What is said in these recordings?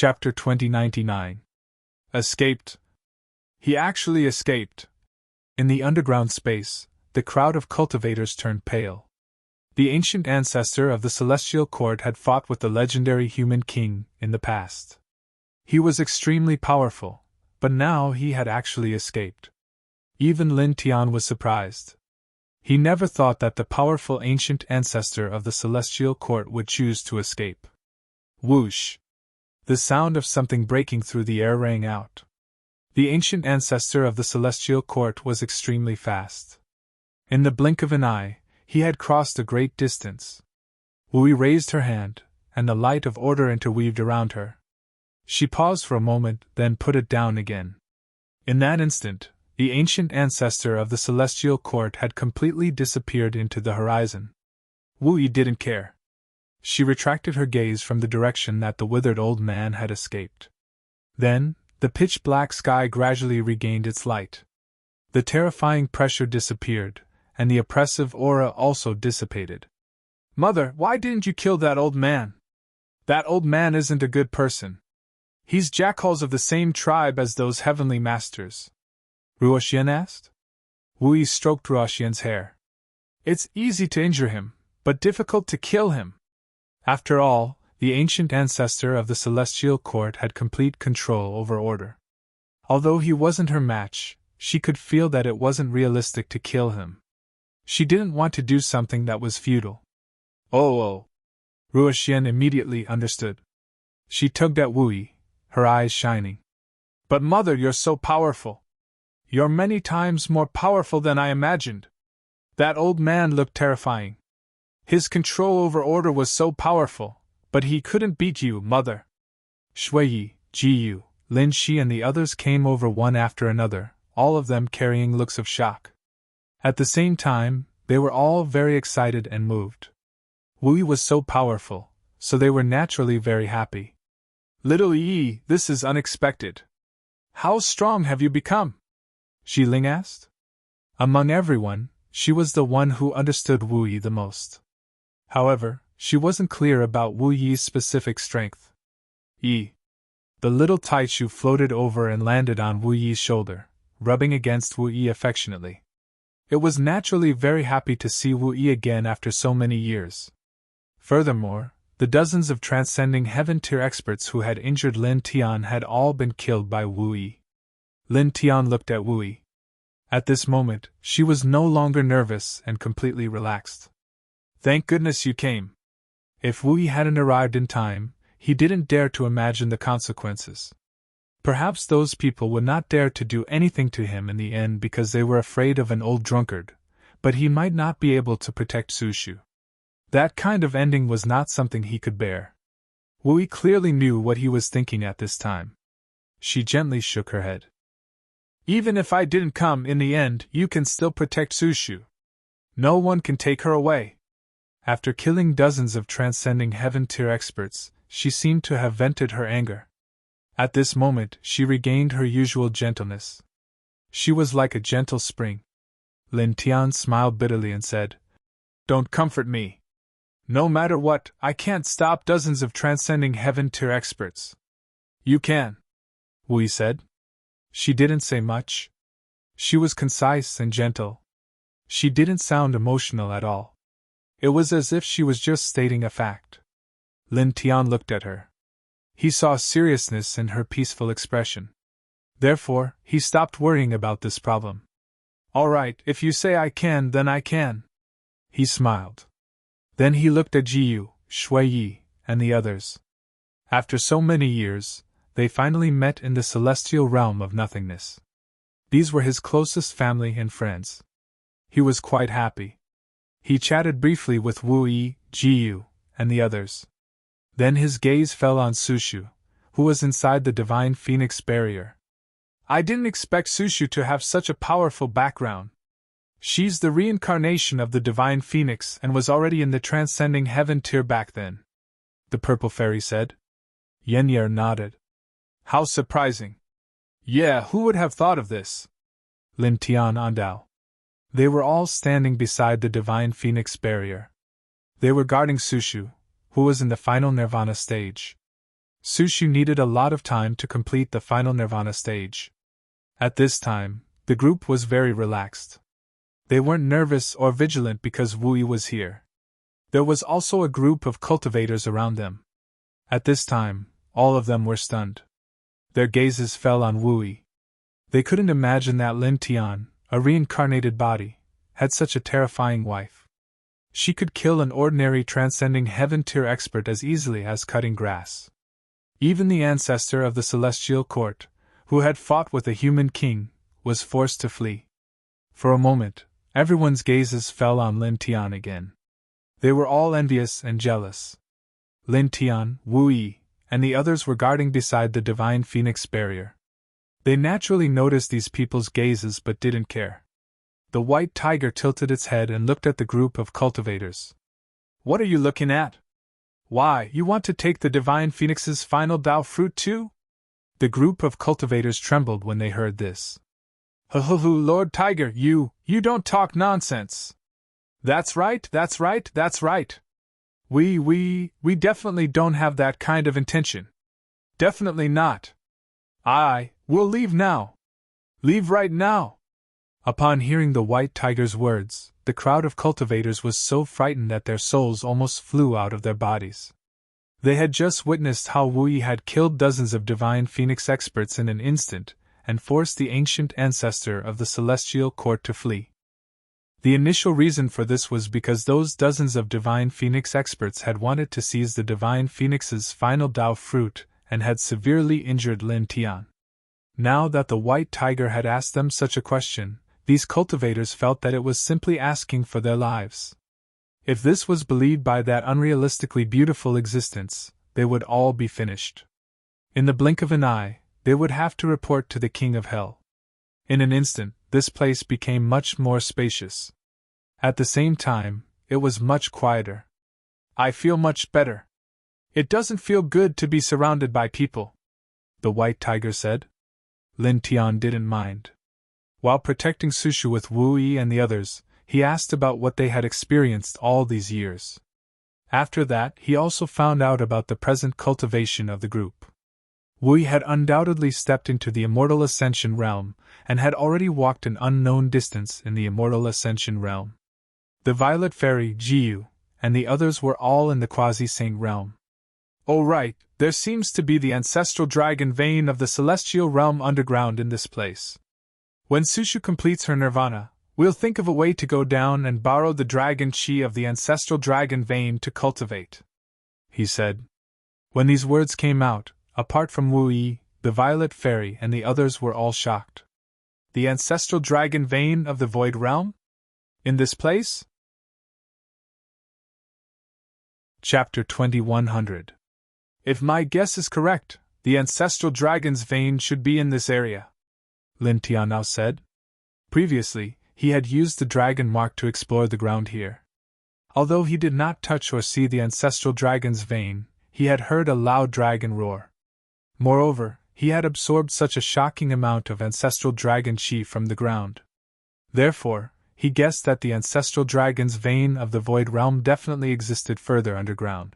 Chapter 2099. Escaped. He actually escaped. In the underground space, the crowd of cultivators turned pale. The ancient ancestor of the Celestial Court had fought with the legendary human king in the past. He was extremely powerful, but now he had actually escaped. Even Lin Tian was surprised. He never thought that the powerful ancient ancestor of the Celestial Court would choose to escape. Whoosh! The sound of something breaking through the air rang out. The ancient ancestor of the Celestial Court was extremely fast. In the blink of an eye, he had crossed a great distance. Wui raised her hand, and the light of order interweaved around her. She paused for a moment, then put it down again. In that instant, the ancient ancestor of the Celestial Court had completely disappeared into the horizon. Wui didn't care. She retracted her gaze from the direction that the withered old man had escaped. Then, the pitch-black sky gradually regained its light. The terrifying pressure disappeared, and the oppressive aura also dissipated. "Mother, why didn't you kill that old man? That old man isn't a good person. He's jackals of the same tribe as those heavenly masters," Ruoxian asked. Wui stroked Ruoxian's hair. "It's easy to injure him, but difficult to kill him." After all, the ancient ancestor of the Celestial Court had complete control over order. Although he wasn't her match, she could feel that it wasn't realistic to kill him. She didn't want to do something that was futile. Oh! Ruoxian immediately understood. She tugged at Wui, her eyes shining. "But mother, you're so powerful. You're many times more powerful than I imagined." That old man looked terrifying. His control over order was so powerful, but he couldn't beat you, mother. Shuiyi, Jiyu, Lin Shi and the others came over one after another, all of them carrying looks of shock. At the same time, they were all very excited and moved. Wui was so powerful, so they were naturally very happy. "Little Yi, this is unexpected. How strong have you become?" Shi Ling asked. Among everyone, she was the one who understood Wu Yi the most. However, she wasn't clear about Wu Yi's specific strength. The little Taichu floated over and landed on Wu Yi's shoulder, rubbing against Wu Yi affectionately. It was naturally very happy to see Wu Yi again after so many years. Furthermore, the dozens of transcending heaven-tier experts who had injured Lin Tian had all been killed by Wu Yi. Lin Tian looked at Wu Yi. At this moment, she was no longer nervous and completely relaxed. "Thank goodness you came." If Wu Yi hadn't arrived in time, he didn't dare to imagine the consequences. Perhaps those people would not dare to do anything to him in the end because they were afraid of an old drunkard, but he might not be able to protect Sushu. That kind of ending was not something he could bear. Wu Yi clearly knew what he was thinking at this time. She gently shook her head. "Even if I didn't come in the end, you can still protect Sushu. No one can take her away." After killing dozens of transcending heaven-tier experts, she seemed to have vented her anger. At this moment, she regained her usual gentleness. She was like a gentle spring. Lin Tian smiled bitterly and said, "Don't comfort me. No matter what, I can't stop dozens of transcending heaven-tier experts." "You can," Wu Yi said. She didn't say much. She was concise and gentle. She didn't sound emotional at all. It was as if she was just stating a fact. Lin Tian looked at her. He saw seriousness in her peaceful expression. Therefore, he stopped worrying about this problem. "All right, if you say I can, then I can." He smiled. Then he looked at Jiyu, Shuiyi, and the others. After so many years, they finally met in the celestial realm of nothingness. These were his closest family and friends. He was quite happy. He chatted briefly with Wu Yi, Jiyu, and the others. Then his gaze fell on Sushu, who was inside the Divine Phoenix barrier. "I didn't expect Sushu to have such a powerful background. She's the reincarnation of the Divine Phoenix and was already in the transcending heaven tier back then," the purple fairy said. Yenyer nodded. "How surprising. Yeah, who would have thought of this?" Lin Tian Andao. They were all standing beside the Divine Phoenix barrier. They were guarding Sushu, who was in the final Nirvana stage. Sushu needed a lot of time to complete the final nirvana stage. At this time, the group was very relaxed. They weren't nervous or vigilant because Wu was here. There was also a group of cultivators around them. At this time, all of them were stunned. Their gazes fell on Wu. They couldn't imagine that Lin Tian, a reincarnated body, had such a terrifying wife. She could kill an ordinary transcending heaven-tier expert as easily as cutting grass. Even the ancestor of the celestial court, who had fought with a human king, was forced to flee. For a moment, everyone's gazes fell on Lin Tian again. They were all envious and jealous. Lin Tian, Wu Yi, and the others were guarding beside the divine phoenix barrier. They naturally noticed these people's gazes but didn't care. The white tiger tilted its head and looked at the group of cultivators. "What are you looking at? Why, you want to take the divine phoenix's final Tao fruit too?" The group of cultivators trembled when they heard this. "Ho, Lord Tiger, you don't talk nonsense." That's right. We definitely don't have that kind of intention. Definitely not. We'll leave now. Leave right now." Upon hearing the white tiger's words, the crowd of cultivators was so frightened that their souls almost flew out of their bodies. They had just witnessed how Wu had killed dozens of divine phoenix experts in an instant, and forced the ancient ancestor of the celestial court to flee. The initial reason for this was because those dozens of divine phoenix experts had wanted to seize the divine phoenix's final Tao fruit and had severely injured Lin Tian. Now that the white tiger had asked them such a question, these cultivators felt that it was simply asking for their lives. If this was believed by that unrealistically beautiful existence, they would all be finished. In the blink of an eye, they would have to report to the King of Hell. In an instant, this place became much more spacious. At the same time, it was much quieter. "I feel much better. It doesn't feel good to be surrounded by people," the white tiger said. Lin Tian didn't mind. While protecting Sushu with Wu Yi and the others, he asked about what they had experienced all these years. After that, he also found out about the present cultivation of the group. Wu Yi had undoubtedly stepped into the Immortal Ascension realm, and had already walked an unknown distance in the Immortal Ascension realm. The Violet Fairy, Jiyu, and the others were all in the Quasi-Saint realm. "Oh right, there seems to be the ancestral dragon vein of the celestial realm underground in this place. When Sushu completes her nirvana, we'll think of a way to go down and borrow the dragon chi of the ancestral dragon vein to cultivate," he said. When these words came out, apart from Wu Yi, the Violet Fairy and the others were all shocked. The ancestral dragon vein of the Void Realm? In this place? Chapter 2100. If my guess is correct, the ancestral dragon's vein should be in this area, Lin Tian now said. Previously, he had used the dragon mark to explore the ground here. Although he did not touch or see the ancestral dragon's vein, he had heard a loud dragon roar. Moreover, he had absorbed such a shocking amount of ancestral dragon chi from the ground. Therefore, he guessed that the ancestral dragon's vein of the Void Realm definitely existed further underground.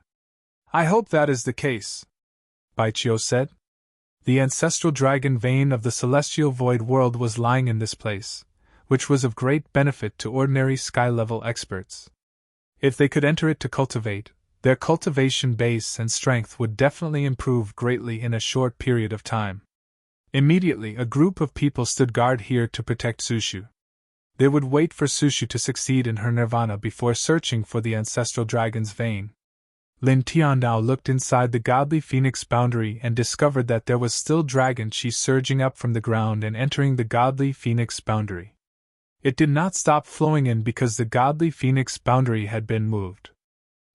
"I hope that is the case," Baichio said. The ancestral dragon vein of the celestial void world was lying in this place, which was of great benefit to ordinary sky-level experts. If they could enter it to cultivate, their cultivation base and strength would definitely improve greatly in a short period of time. Immediately, a group of people stood guard here to protect Sushu. They would wait for Sushu to succeed in her nirvana before searching for the ancestral dragon's vein. Lin Tian now looked inside the godly phoenix boundary and discovered that there was still dragon chi surging up from the ground and entering the godly phoenix boundary. It did not stop flowing in because the godly phoenix boundary had been moved.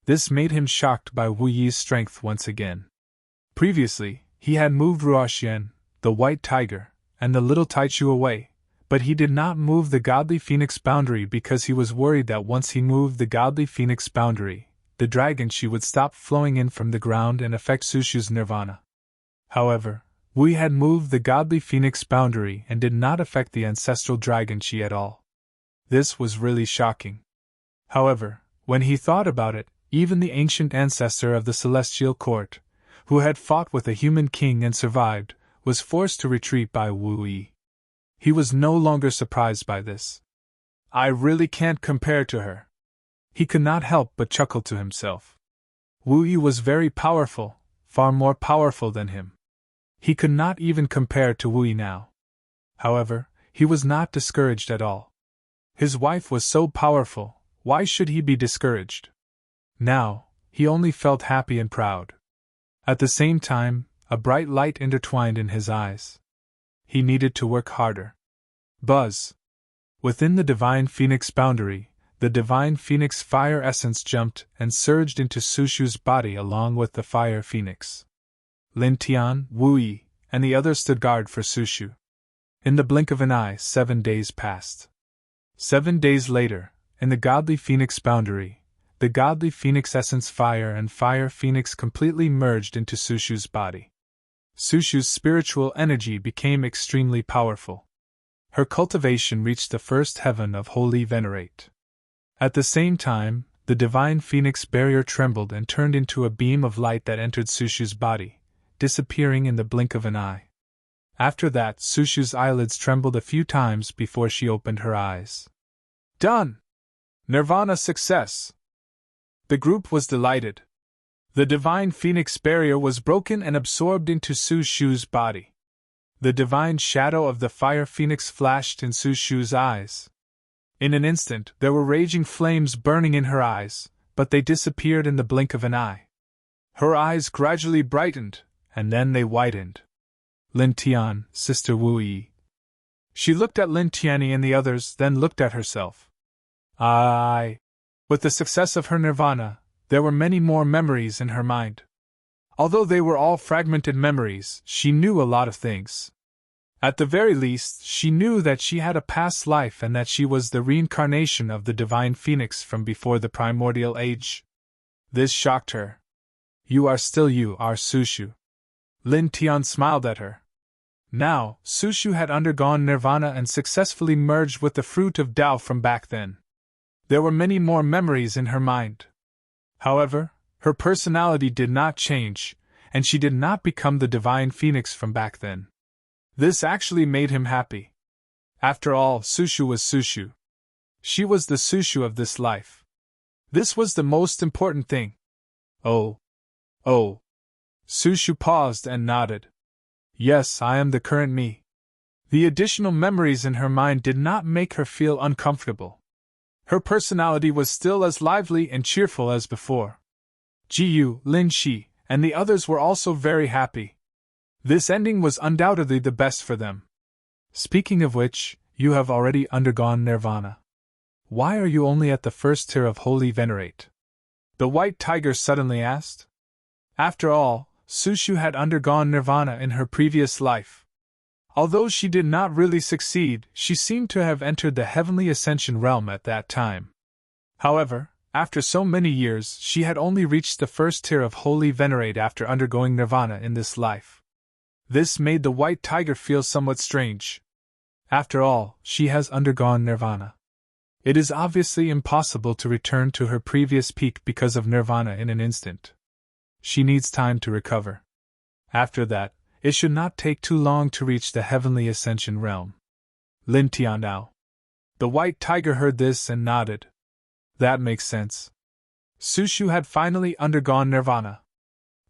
This made him shocked by Wu Yi's strength once again. Previously, he had moved Ruoxian, the white tiger, and the little Taichu away, but he did not move the godly phoenix boundary because he was worried that once he moved the godly phoenix boundary, the dragon chi would stop flowing in from the ground and affect Sushu's nirvana. However, Wu Yi had moved the godly phoenix boundary and did not affect the ancestral dragon chi at all. This was really shocking. However, when he thought about it, even the ancient ancestor of the celestial court, who had fought with a human king and survived, was forced to retreat by Wu Yi. He was no longer surprised by this. I really can't compare to her. He could not help but chuckle to himself. Wu Yi was very powerful, far more powerful than him. He could not even compare to Wu Yi now. However, he was not discouraged at all. His wife was so powerful, why should he be discouraged? Now, he only felt happy and proud. At the same time, a bright light intertwined in his eyes. He needed to work harder. Buzz! Within the Divine Phoenix boundary, the Divine Phoenix fire essence jumped and surged into Sushu's body along with the fire phoenix. Lin Tian, Wu Yi, and the others stood guard for Sushu. In the blink of an eye, 7 days passed. 7 days later, in the Godly Phoenix boundary, the Godly Phoenix essence fire and fire phoenix completely merged into Sushu's body. Sushu's spiritual energy became extremely powerful. Her cultivation reached the first heaven of Holy Venerate. At the same time, the Divine Phoenix barrier trembled and turned into a beam of light that entered Sushu's body, disappearing in the blink of an eye. After that, Sushu's eyelids trembled a few times before she opened her eyes. Done! Nirvana success! The group was delighted. The Divine Phoenix barrier was broken and absorbed into Sushu's body. The divine shadow of the fire phoenix flashed in Sushu's eyes. In an instant, there were raging flames burning in her eyes, but they disappeared in the blink of an eye. Her eyes gradually brightened, and then they widened. Lin Tian, Sister Wu Yi. She looked at Lin Tianyi and the others, then looked at herself. With the success of her nirvana, there were many more memories in her mind. Although they were all fragmented memories, she knew a lot of things. At the very least, she knew that she had a past life and that she was the reincarnation of the Divine Phoenix from before the primordial age. This shocked her. You are still you are Sushu. Lin Tian smiled at her. Now, Sushu had undergone nirvana and successfully merged with the fruit of Tao from back then. There were many more memories in her mind. However, her personality did not change, and she did not become the Divine Phoenix from back then. This actually made him happy. After all, Sushu was Sushu. She was the Sushu of this life. This was the most important thing. Oh. Sushu paused and nodded. Yes, I am the current me. The additional memories in her mind did not make her feel uncomfortable. Her personality was still as lively and cheerful as before. Jiyu, Lin Shi, and the others were also very happy. This ending was undoubtedly the best for them. Speaking of which, you have already undergone nirvana. Why are you only at the first tier of Holy Venerate? The White Tiger suddenly asked. After all, Sushu had undergone nirvana in her previous life. Although she did not really succeed, she seemed to have entered the heavenly ascension realm at that time. However, after so many years, she had only reached the first tier of Holy Venerate after undergoing nirvana in this life. This made the White Tiger feel somewhat strange. After all, she has undergone nirvana. It is obviously impossible to return to her previous peak because of nirvana in an instant. She needs time to recover. After that, it should not take too long to reach the heavenly ascension realm. Lin Tian now. The White Tiger heard this and nodded. That makes sense. Sushu had finally undergone nirvana.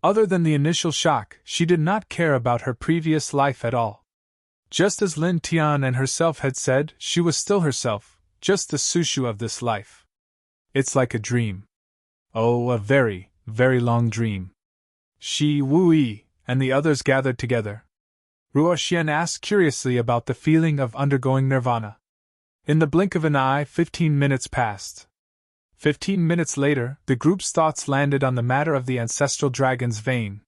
Other than the initial shock, she did not care about her previous life at all. Just as Lin Tian and herself had said, she was still herself, just the Sushu of this life. It's like a dream. Oh, a very, very long dream. Shi, Wu Yi, and the others gathered together. Ruo Xian asked curiously about the feeling of undergoing nirvana. In the blink of an eye, 15 minutes passed. 15 minutes later, the group's thoughts landed on the matter of the ancestral dragon's vein.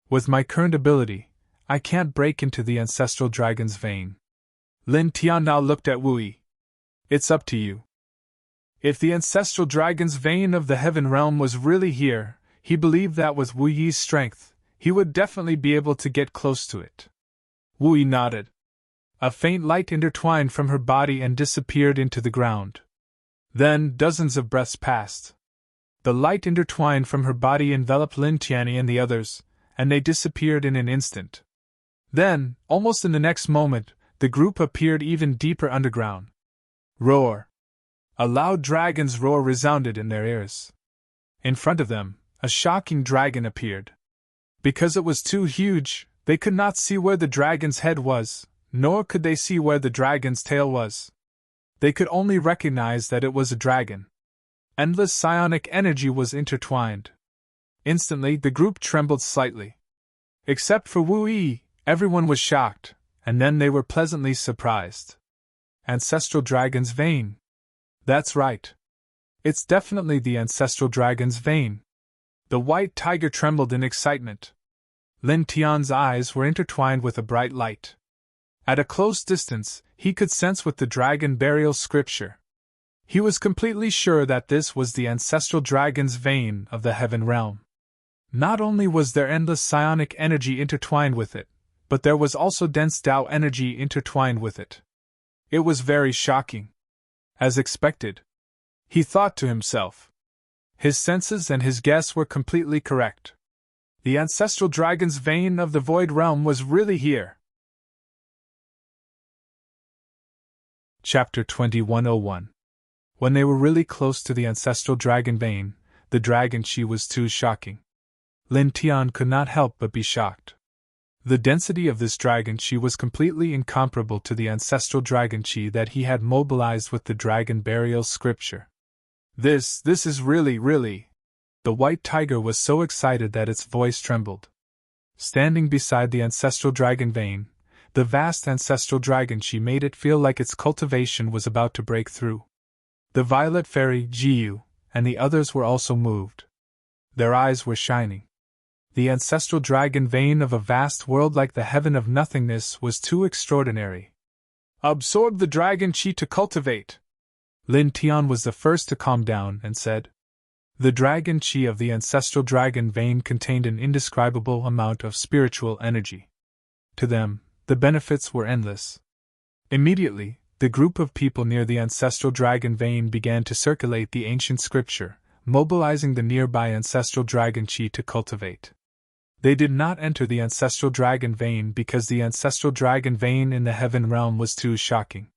With my current ability, I can't break into the ancestral dragon's vein. Lin Tian now looked at Wu Yi. It's up to you. If the ancestral dragon's vein of the heaven realm was really here, he believed that with Wu Yi's strength, he would definitely be able to get close to it. Wu Yi nodded. A faint light intertwined from her body and disappeared into the ground. Then dozens of breaths passed. The light intertwined from her body enveloped Lin Tianyi and the others, and they disappeared in an instant. Then, almost in the next moment, the group appeared even deeper underground. Roar! A loud dragon's roar resounded in their ears. In front of them, a shocking dragon appeared. Because it was too huge, they could not see where the dragon's head was, nor could they see where the dragon's tail was. They could only recognize that it was a dragon. Endless psionic energy was intertwined. Instantly, the group trembled slightly. Except for Wu Yi, everyone was shocked, and then they were pleasantly surprised. Ancestral Dragon's Vein. That's right. It's definitely the Ancestral Dragon's Vein. The white tiger trembled in excitement. Lin Tian's eyes were intertwined with a bright light. At a close distance, he could sense with the dragon burial scripture. He was completely sure that this was the Ancestral Dragon's Vein of the Heaven Realm. Not only was there endless psionic energy intertwined with it, but there was also dense Tao energy intertwined with it. It was very shocking. As expected. He thought to himself. His senses and his guess were completely correct. The Ancestral Dragon's Vein of the Void Realm was really here. Chapter 2101. When they were really close to the Ancestral Dragon Vein, the dragon chi was too shocking. Lin Tian could not help but be shocked. The density of this dragon chi was completely incomparable to the Ancestral Dragon chi that he had mobilized with the dragon burial scripture. This is really. The white tiger was so excited that its voice trembled. Standing beside the Ancestral Dragon Vein, the vast Ancestral Dragon chi made it feel like its cultivation was about to break through. The Violet Fairy, Jiyu, and the others were also moved. Their eyes were shining. The Ancestral Dragon Vein of a vast world like the Heaven of Nothingness was too extraordinary. Absorb the dragon chi to cultivate. Lin Tian was the first to calm down and said. The dragon chi of the Ancestral Dragon Vein contained an indescribable amount of spiritual energy. To them, the benefits were endless. Immediately, the group of people near the Ancestral Dragon Vein began to circulate the ancient scripture, mobilizing the nearby Ancestral Dragon chi to cultivate. They did not enter the Ancestral Dragon Vein because the Ancestral Dragon Vein in the Heaven Realm was too shocking.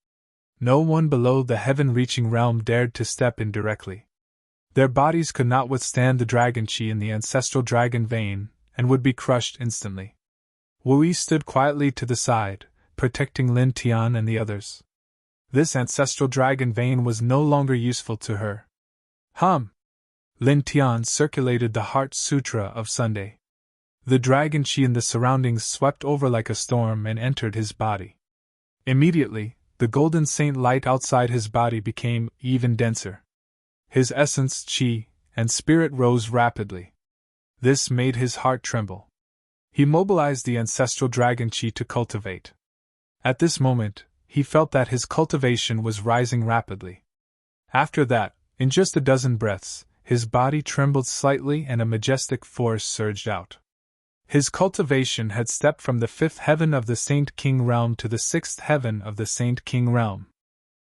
No one below the heaven-reaching realm dared to step in directly. Their bodies could not withstand the dragon chi in the Ancestral Dragon Vein, and would be crushed instantly. Wu Yi stood quietly to the side, protecting Lin Tian and the others. This Ancestral Dragon Vein was no longer useful to her. Lin Tian circulated the Heart Sutra of Sunday. The dragon chi in the surroundings swept over like a storm and entered his body. Immediately, the golden saint light outside his body became even denser. His essence, chi, and spirit rose rapidly. This made his heart tremble. He mobilized the Ancestral Dragon chi to cultivate. At this moment, he felt that his cultivation was rising rapidly. After that, in just a dozen breaths, his body trembled slightly and a majestic force surged out. His cultivation had stepped from the 5th heaven of the Saint King realm to the 6th heaven of the Saint King realm.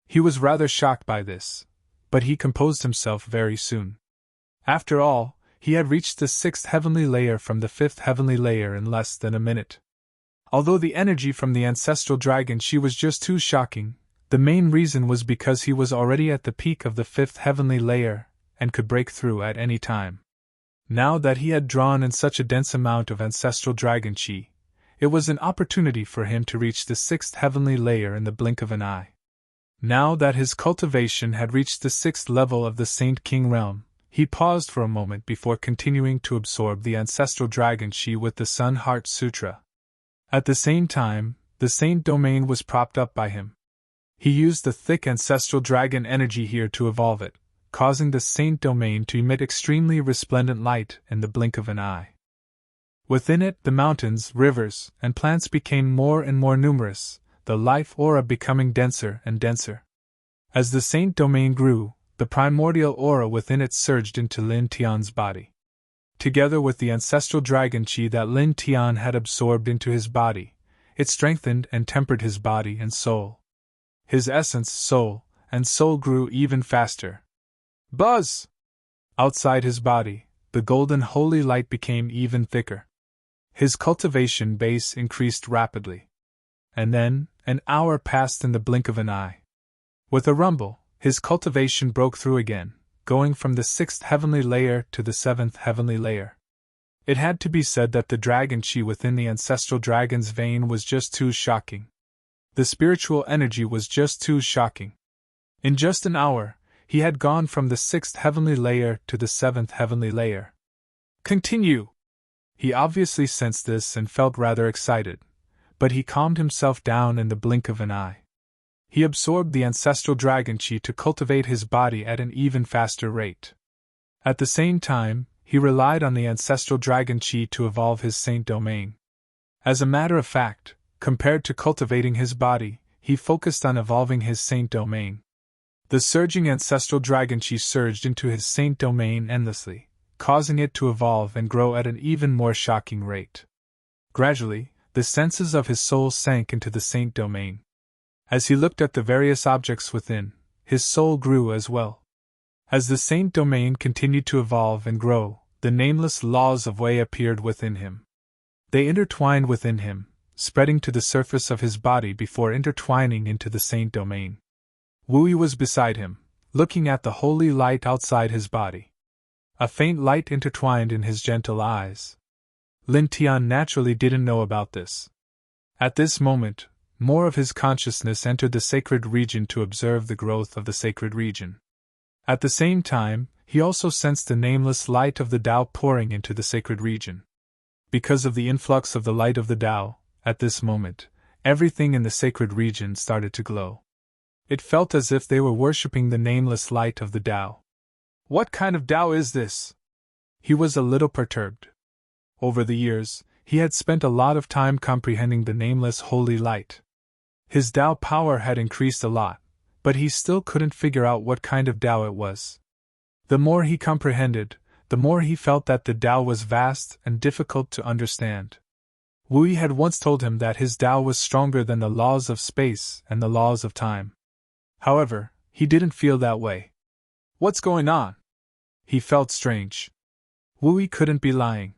He was rather shocked by this, but he composed himself very soon. After all, he had reached the 6th heavenly layer from the 5th heavenly layer in less than a minute. Although the energy from the Ancestral Dragon chi was just too shocking, the main reason was because he was already at the peak of the 5th heavenly layer and could break through at any time. Now that he had drawn in such a dense amount of Ancestral Dragon chi, it was an opportunity for him to reach the 6th heavenly layer in the blink of an eye. Now that his cultivation had reached the 6th level of the Saint King realm, he paused for a moment before continuing to absorb the Ancestral Dragon chi with the Sun Heart Sutra. At the same time, the Saint Domain was propped up by him. He used the thick Ancestral Dragon energy here to evolve it, causing the Saint Domain to emit extremely resplendent light in the blink of an eye. Within it, the mountains, rivers, and plants became more and more numerous, the life aura becoming denser and denser. As the Saint Domain grew, the primordial aura within it surged into Lin Tian's body. Together with the Ancestral Dragon chi that Lin Tian had absorbed into his body, it strengthened and tempered his body and soul. His essence, soul, and soul grew even faster. Buzz! Outside his body, the golden holy light became even thicker. His cultivation base increased rapidly. And then, an hour passed in the blink of an eye. With a rumble, his cultivation broke through again, going from the 6th heavenly layer to the 7th heavenly layer. It had to be said that the dragon chi within the ancestral dragon's vein was just too shocking. The spiritual energy was just too shocking. In just an hour, he had gone from the 6th heavenly layer to the 7th heavenly layer. Continue! He obviously sensed this and felt rather excited, but he calmed himself down in the blink of an eye. He absorbed the ancestral dragon chi to cultivate his body at an even faster rate. At the same time, he relied on the ancestral dragon chi to evolve his saint domain. As a matter of fact, compared to cultivating his body, he focused on evolving his saint domain. The surging ancestral dragon chi surged into his saint domain endlessly, causing it to evolve and grow at an even more shocking rate. Gradually, the senses of his soul sank into the saint domain. As he looked at the various objects within, his soul grew as well. As the saint domain continued to evolve and grow, the nameless laws of Wei appeared within him. They intertwined within him, spreading to the surface of his body before intertwining into the saint domain. Wu was beside him, looking at the holy light outside his body. A faint light intertwined in his gentle eyes. Lin Tian naturally didn't know about this. At this moment, more of his consciousness entered the sacred region to observe the growth of the sacred region. At the same time, he also sensed the nameless light of the Tao pouring into the sacred region. Because of the influx of the light of the Tao, at this moment, everything in the sacred region started to glow. It felt as if they were worshipping the nameless light of the Tao. What kind of Tao is this? He was a little perturbed. Over the years, he had spent a lot of time comprehending the nameless holy light. His Tao power had increased a lot, but he still couldn't figure out what kind of Tao it was. The more he comprehended, the more he felt that the Tao was vast and difficult to understand. Wu had once told him that his Tao was stronger than the laws of space and the laws of time. However, he didn't feel that way. What's going on? He felt strange. Wu couldn't be lying.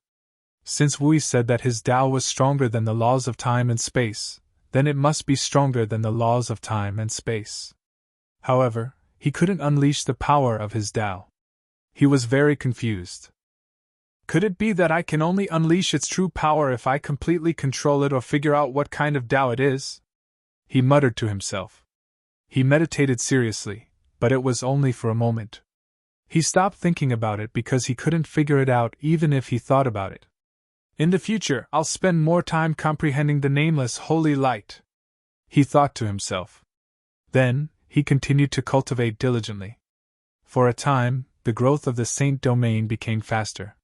Since Wu said that his Tao was stronger than the laws of time and space, then it must be stronger than the laws of time and space. However, he couldn't unleash the power of his Tao. He was very confused. Could it be that I can only unleash its true power if I completely control it or figure out what kind of Tao it is? He muttered to himself. He meditated seriously, but it was only for a moment. He stopped thinking about it because he couldn't figure it out even if he thought about it. In the future, I'll spend more time comprehending the nameless holy light, he thought to himself. Then, he continued to cultivate diligently. For a time, the growth of the saint domain became faster.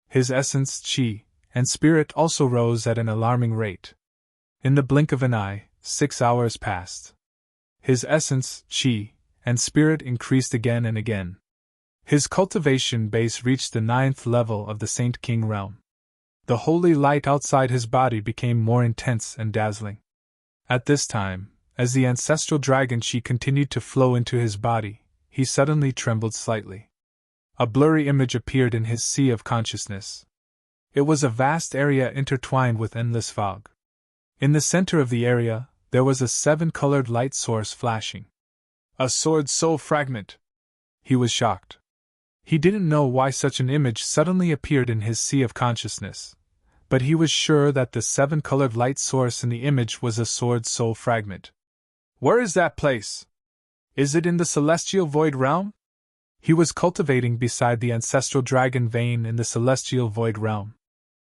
His essence, chi, and spirit also rose at an alarming rate. In the blink of an eye, 6 hours passed. His essence, chi, and spirit increased again and again. His cultivation base reached the 9th level of the Saint King realm. The holy light outside his body became more intense and dazzling. At this time, as the ancestral dragon chi continued to flow into his body, he suddenly trembled slightly. A blurry image appeared in his sea of consciousness. It was a vast area intertwined with endless fog. In the center of the area, there was a 7-colored light source flashing. A sword soul fragment! He was shocked. He didn't know why such an image suddenly appeared in his sea of consciousness, but he was sure that the 7-colored light source in the image was a sword soul fragment. Where is that place? Is it in the celestial void realm? He was cultivating beside the ancestral dragon vein in the celestial void realm.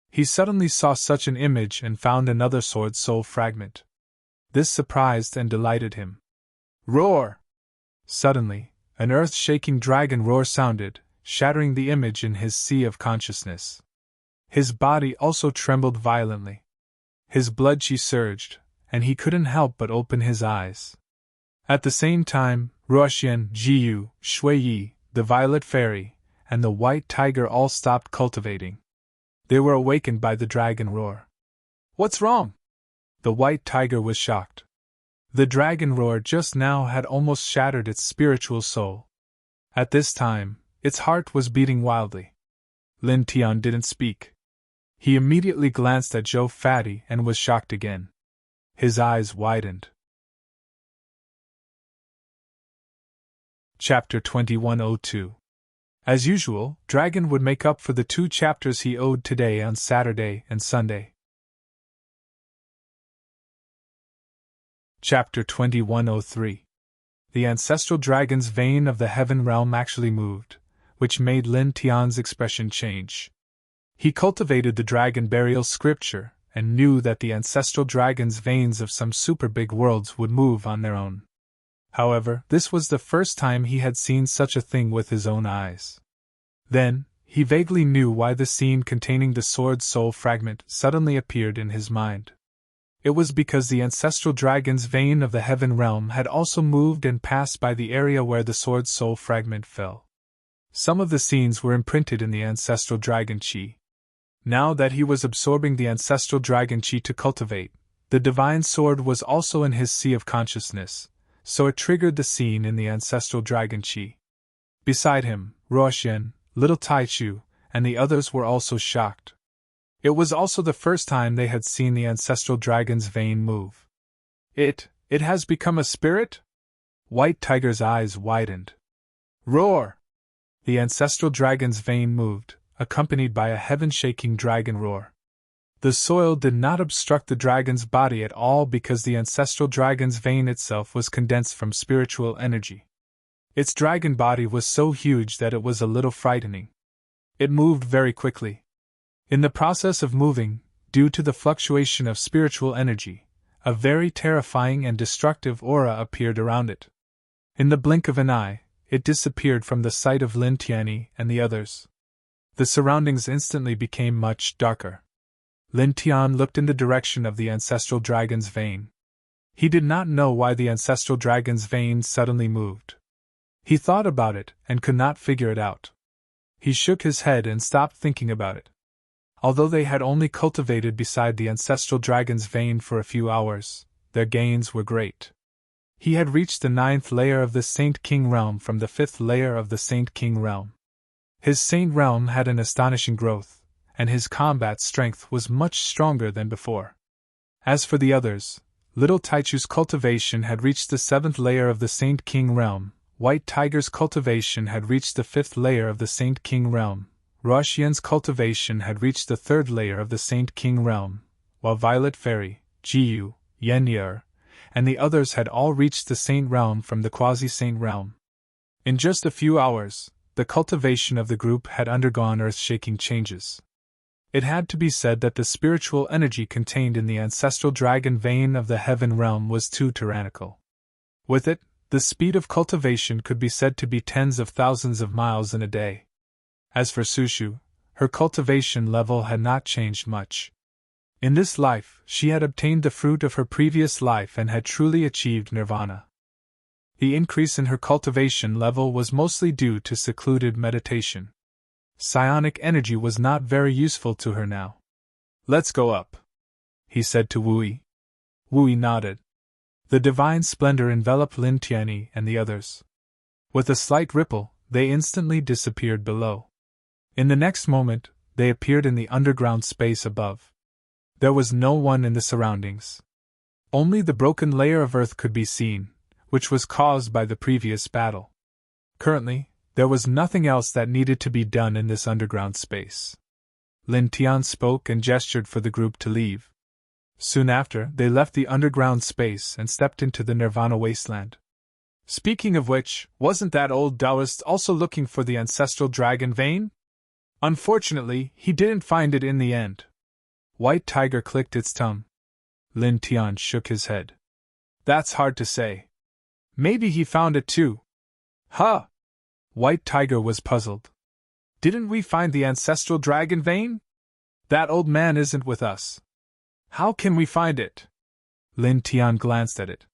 He suddenly saw such an image and found another sword soul fragment. This surprised and delighted him. Roar! Suddenly, an earth-shaking dragon roar sounded, shattering the image in his sea of consciousness. His body also trembled violently. His blood chi surged, and he couldn't help but open his eyes. At the same time, Ruoxian, Jiyu, Shuiyi, the Violet Fairy, and the White Tiger all stopped cultivating. They were awakened by the dragon roar. What's wrong? The White Tiger was shocked. The dragon roar just now had almost shattered its spiritual soul. At this time, its heart was beating wildly. Lin Tian didn't speak. He immediately glanced at Joe Fatty and was shocked again. His eyes widened. Chapter 2102. As usual, Dragon would make up for the 2 chapters he owed today on Saturday and Sunday. Chapter 2103. The ancestral dragon's vein of the heaven realm actually moved, which made Lin Tian's expression change. He cultivated the dragon burial scripture and knew that the ancestral dragon's veins of some super big worlds would move on their own. However, this was the first time he had seen such a thing with his own eyes. Then, he vaguely knew why the scene containing the sword soul fragment suddenly appeared in his mind. It was because the ancestral dragon's vein of the heaven realm had also moved and passed by the area where the sword soul fragment fell. Some of the scenes were imprinted in the ancestral dragon chi. Now that he was absorbing the ancestral dragon chi to cultivate, the divine sword was also in his sea of consciousness, so it triggered the scene in the ancestral dragon chi. Beside him, Ruoxian, little Taichu, and the others were also shocked. It was also the first time they had seen the ancestral dragon's vein move. It has become a spirit? White Tiger's eyes widened. Roar! The ancestral dragon's vein moved, accompanied by a heaven-shaking dragon roar. The soil did not obstruct the dragon's body at all because the ancestral dragon's vein itself was condensed from spiritual energy. Its dragon body was so huge that it was a little frightening. It moved very quickly. In the process of moving, due to the fluctuation of spiritual energy, a very terrifying and destructive aura appeared around it. In the blink of an eye, it disappeared from the sight of Lin Tianyi and the others. The surroundings instantly became much darker. Lin Tian looked in the direction of the ancestral dragon's vein. He did not know why the ancestral dragon's vein suddenly moved. He thought about it and could not figure it out. He shook his head and stopped thinking about it. Although they had only cultivated beside the ancestral dragon's vein for a few hours, their gains were great. He had reached the 9th layer of the Saint King realm from the 5th layer of the Saint King realm. His Saint realm had an astonishing growth, and his combat strength was much stronger than before. As for the others, little Taichu's cultivation had reached the 7th layer of the Saint King realm, White Tiger's cultivation had reached the 5th layer of the Saint King realm, Ruoxian's cultivation had reached the 3rd layer of the Saint King realm, while Violet Fairy, Jiyu, Yenyer, and the others had all reached the Saint realm from the quasi-Saint realm. In just a few hours, the cultivation of the group had undergone earth-shaking changes. It had to be said that the spiritual energy contained in the ancestral dragon vein of the heaven realm was too tyrannical. With it, the speed of cultivation could be said to be tens of thousands of miles in a day. As for Sushu, her cultivation level had not changed much. In this life, she had obtained the fruit of her previous life and had truly achieved nirvana. The increase in her cultivation level was mostly due to secluded meditation. Psionic energy was not very useful to her now. "Let's go up," he said to Wui. Wui nodded. The divine splendor enveloped Lin Tianyi and the others. With a slight ripple, they instantly disappeared below. In the next moment, they appeared in the underground space above. There was no one in the surroundings. Only the broken layer of earth could be seen, which was caused by the previous battle. Currently, there was nothing else that needed to be done in this underground space. Lin Tian spoke and gestured for the group to leave. Soon after, they left the underground space and stepped into the Nirvana wasteland. Speaking of which, wasn't that old Taoist also looking for the ancestral dragon vein? Unfortunately, he didn't find it in the end. White Tiger clicked its tongue. Lin Tian shook his head. That's hard to say. Maybe he found it too. Huh! White Tiger was puzzled. Didn't we find the ancestral dragon vein? That old man isn't with us. How can we find it? Lin Tian glanced at it.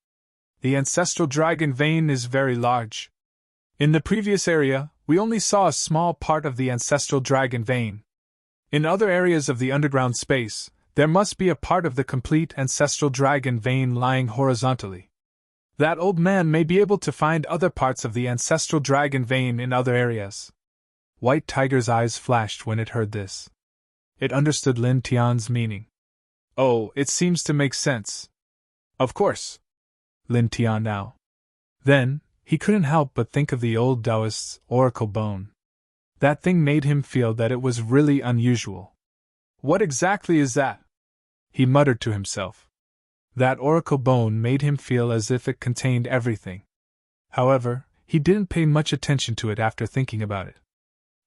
The ancestral dragon vein is very large. In the previous area, we only saw a small part of the ancestral dragon vein. In other areas of the underground space, there must be a part of the complete ancestral dragon vein lying horizontally. That old man may be able to find other parts of the ancestral dragon vein in other areas. White Tiger's eyes flashed when it heard this. It understood Lin Tian's meaning. Oh, it seems to make sense. Of course. Lin Tian now. Then, he couldn't help but think of the old Taoist's oracle bone. That thing made him feel that it was really unusual. What exactly is that? He muttered to himself. That oracle bone made him feel as if it contained everything. However, he didn't pay much attention to it after thinking about it.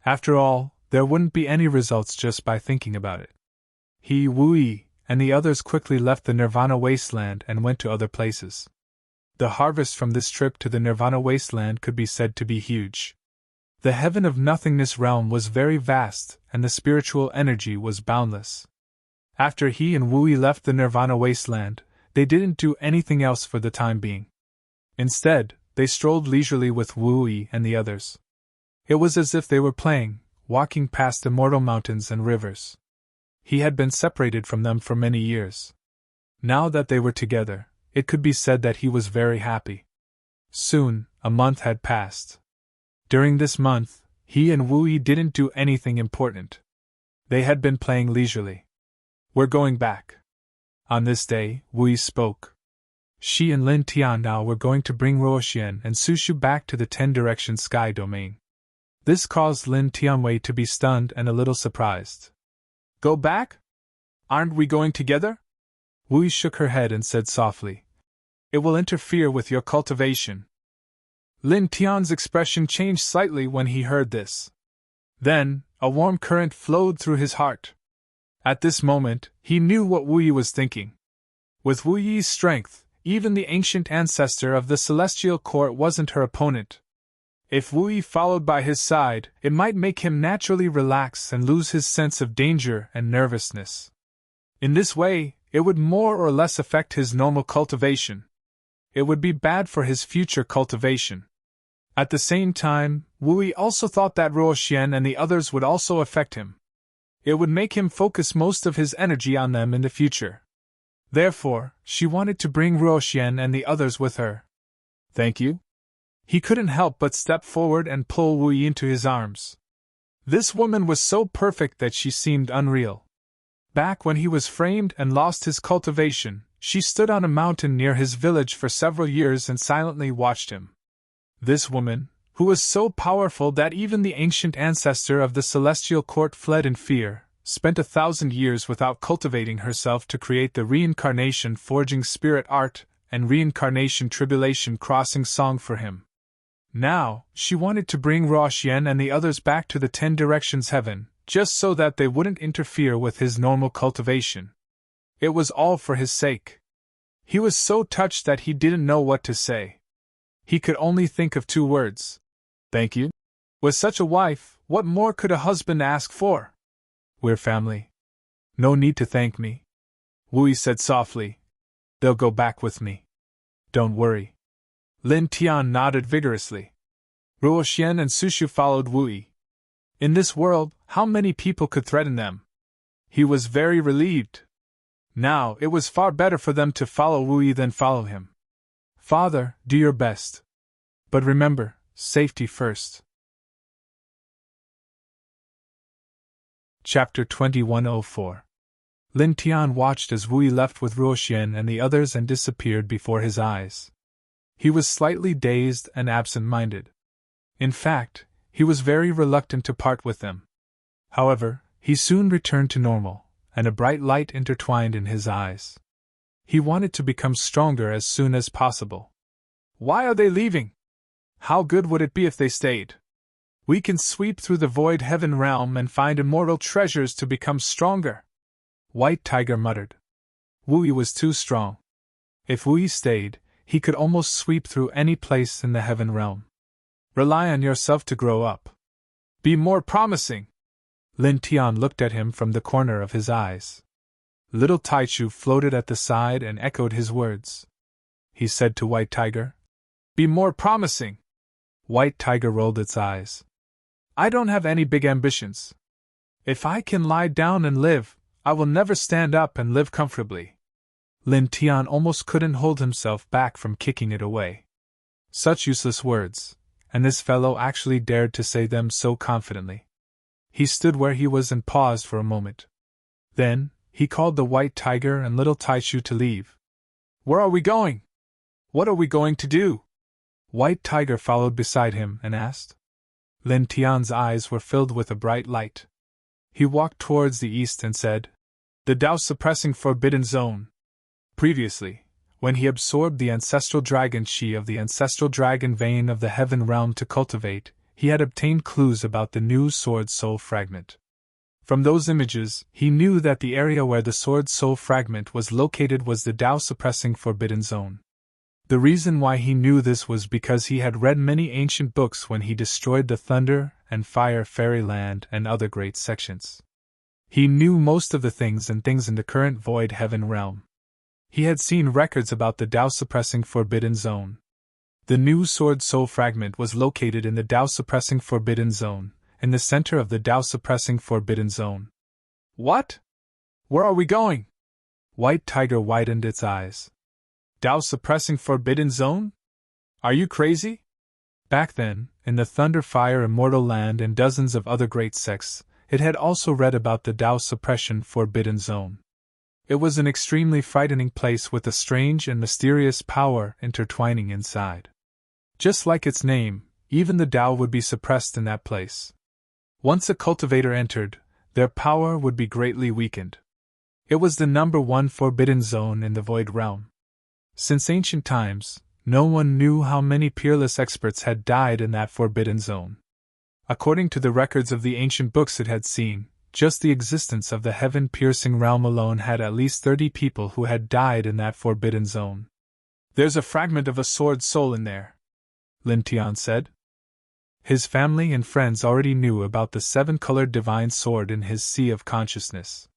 After all, there wouldn't be any results just by thinking about it. He, Wu Yi, and the others quickly left the Nirvana wasteland and went to other places. The harvest from this trip to the Nirvana wasteland could be said to be huge. The heaven of nothingness realm was very vast, and the spiritual energy was boundless. After he and Wu Yi left the Nirvana wasteland, they didn't do anything else for the time being. Instead, they strolled leisurely with Wu Yi and the others. It was as if they were playing, walking past immortal mountains and rivers. He had been separated from them for many years. Now that they were together, it could be said that he was very happy. Soon, a month had passed. During this month, he and Wu Yi didn't do anything important. They had been playing leisurely. We're going back. On this day, Wu Yi spoke. She and Lin Tian now were going to bring Ruoxian and Sushu back to the 10-direction sky domain. This caused Lin Tianwei to be stunned and a little surprised. Go back? Aren't we going together? Wu Yi shook her head and said softly. It will interfere with your cultivation. Lin Tian's expression changed slightly when he heard this. Then, a warm current flowed through his heart. At this moment, he knew what Wu Yi was thinking. With Wu Yi's strength, even the ancient ancestor of the celestial court wasn't her opponent. If Wu Yi followed by his side, it might make him naturally relax and lose his sense of danger and nervousness. In this way, it would more or less affect his normal cultivation. It would be bad for his future cultivation. At the same time, Wu Yi also thought that Ruoxian and the others would also affect him. It would make him focus most of his energy on them in the future. Therefore, she wanted to bring Ruoxian and the others with her. Thank you? He couldn't help but step forward and pull Wu Yi into his arms. This woman was so perfect that she seemed unreal. Back when he was framed and lost his cultivation, she stood on a mountain near his village for several years and silently watched him. This woman, who was so powerful that even the ancient ancestor of the celestial court fled in fear, spent 1,000 years without cultivating herself to create the reincarnation forging spirit art and reincarnation tribulation crossing song for him. Now, she wanted to bring Ruoxian and the others back to the 10 directions heaven, just so that they wouldn't interfere with his normal cultivation. It was all for his sake. He was so touched that he didn't know what to say. He could only think of 2 words. Thank you? With such a wife, what more could a husband ask for? We're family. No need to thank me. Wu Yi said softly. They'll go back with me. Don't worry. Lin Tian nodded vigorously. Ruoxian and Sushu followed Wu Yi. In this world, how many people could threaten them? He was very relieved. Now, it was far better for them to follow Wu Yi than follow him. Father, do your best. But remember, safety first. Chapter 2104. Lin Tian watched as Wu Yi left with Ruoxian and the others and disappeared before his eyes. He was slightly dazed and absent-minded. In fact, he was very reluctant to part with them. However, he soon returned to normal, and a bright light intertwined in his eyes. He wanted to become stronger as soon as possible. Why are they leaving? How good would it be if they stayed? We can sweep through the void heaven realm and find immortal treasures to become stronger. White Tiger muttered. Wu Yi was too strong. If Wu Yi stayed, he could almost sweep through any place in the heaven realm. Rely on yourself to grow up. Be more promising. Lin Tian looked at him from the corner of his eyes. Little Taichu floated at the side and echoed his words. He said to White Tiger, Be more promising. White Tiger rolled its eyes. I don't have any big ambitions. If I can lie down and live, I will never stand up and live comfortably. Lin Tian almost couldn't hold himself back from kicking it away. Such useless words, and this fellow actually dared to say them so confidently. He stood where he was and paused for a moment, Then, he called the white tiger and little Taishu to leave. "Where are we going? What are we going to do?" White Tiger followed beside him and asked. Lin Tian's eyes were filled with a bright light. He walked towards the east and said, "The Tao-suppressing forbidden zone." Previously, when he absorbed the ancestral dragon chi of the ancestral dragon vein of the heaven realm to cultivate, he had obtained clues about the new sword soul fragment. From those images, he knew that the area where the sword soul fragment was located was the Tao-suppressing forbidden zone. The reason why he knew this was because he had read many ancient books when he destroyed the Thunder and Fire Fairyland and other great sections. He knew most of the things in the current Void Heaven realm. He had seen records about the Tao-suppressing forbidden zone. The new sword soul fragment was located in the Tao-suppressing forbidden zone, in the center of the Tao-suppressing forbidden zone. "What? Where are we going?" White Tiger widened its eyes. "Tao-suppressing forbidden zone? Are you crazy?" Back then, in the Thunder Fire Immortal Land and dozens of other great sects, it had also read about the Tao-suppression forbidden zone. It was an extremely frightening place with a strange and mysterious power intertwining inside. Just like its name, even the Tao would be suppressed in that place. Once a cultivator entered, their power would be greatly weakened. It was the #1 forbidden zone in the Void Realm. Since ancient times, no one knew how many peerless experts had died in that forbidden zone. According to the records of the ancient books it had seen, just the existence of the heaven-piercing realm alone had at least 30 people who had died in that forbidden zone. "There's a fragment of a sword soul in there," Lin Tian said. His family and friends already knew about the 7-colored divine sword in his sea of consciousness.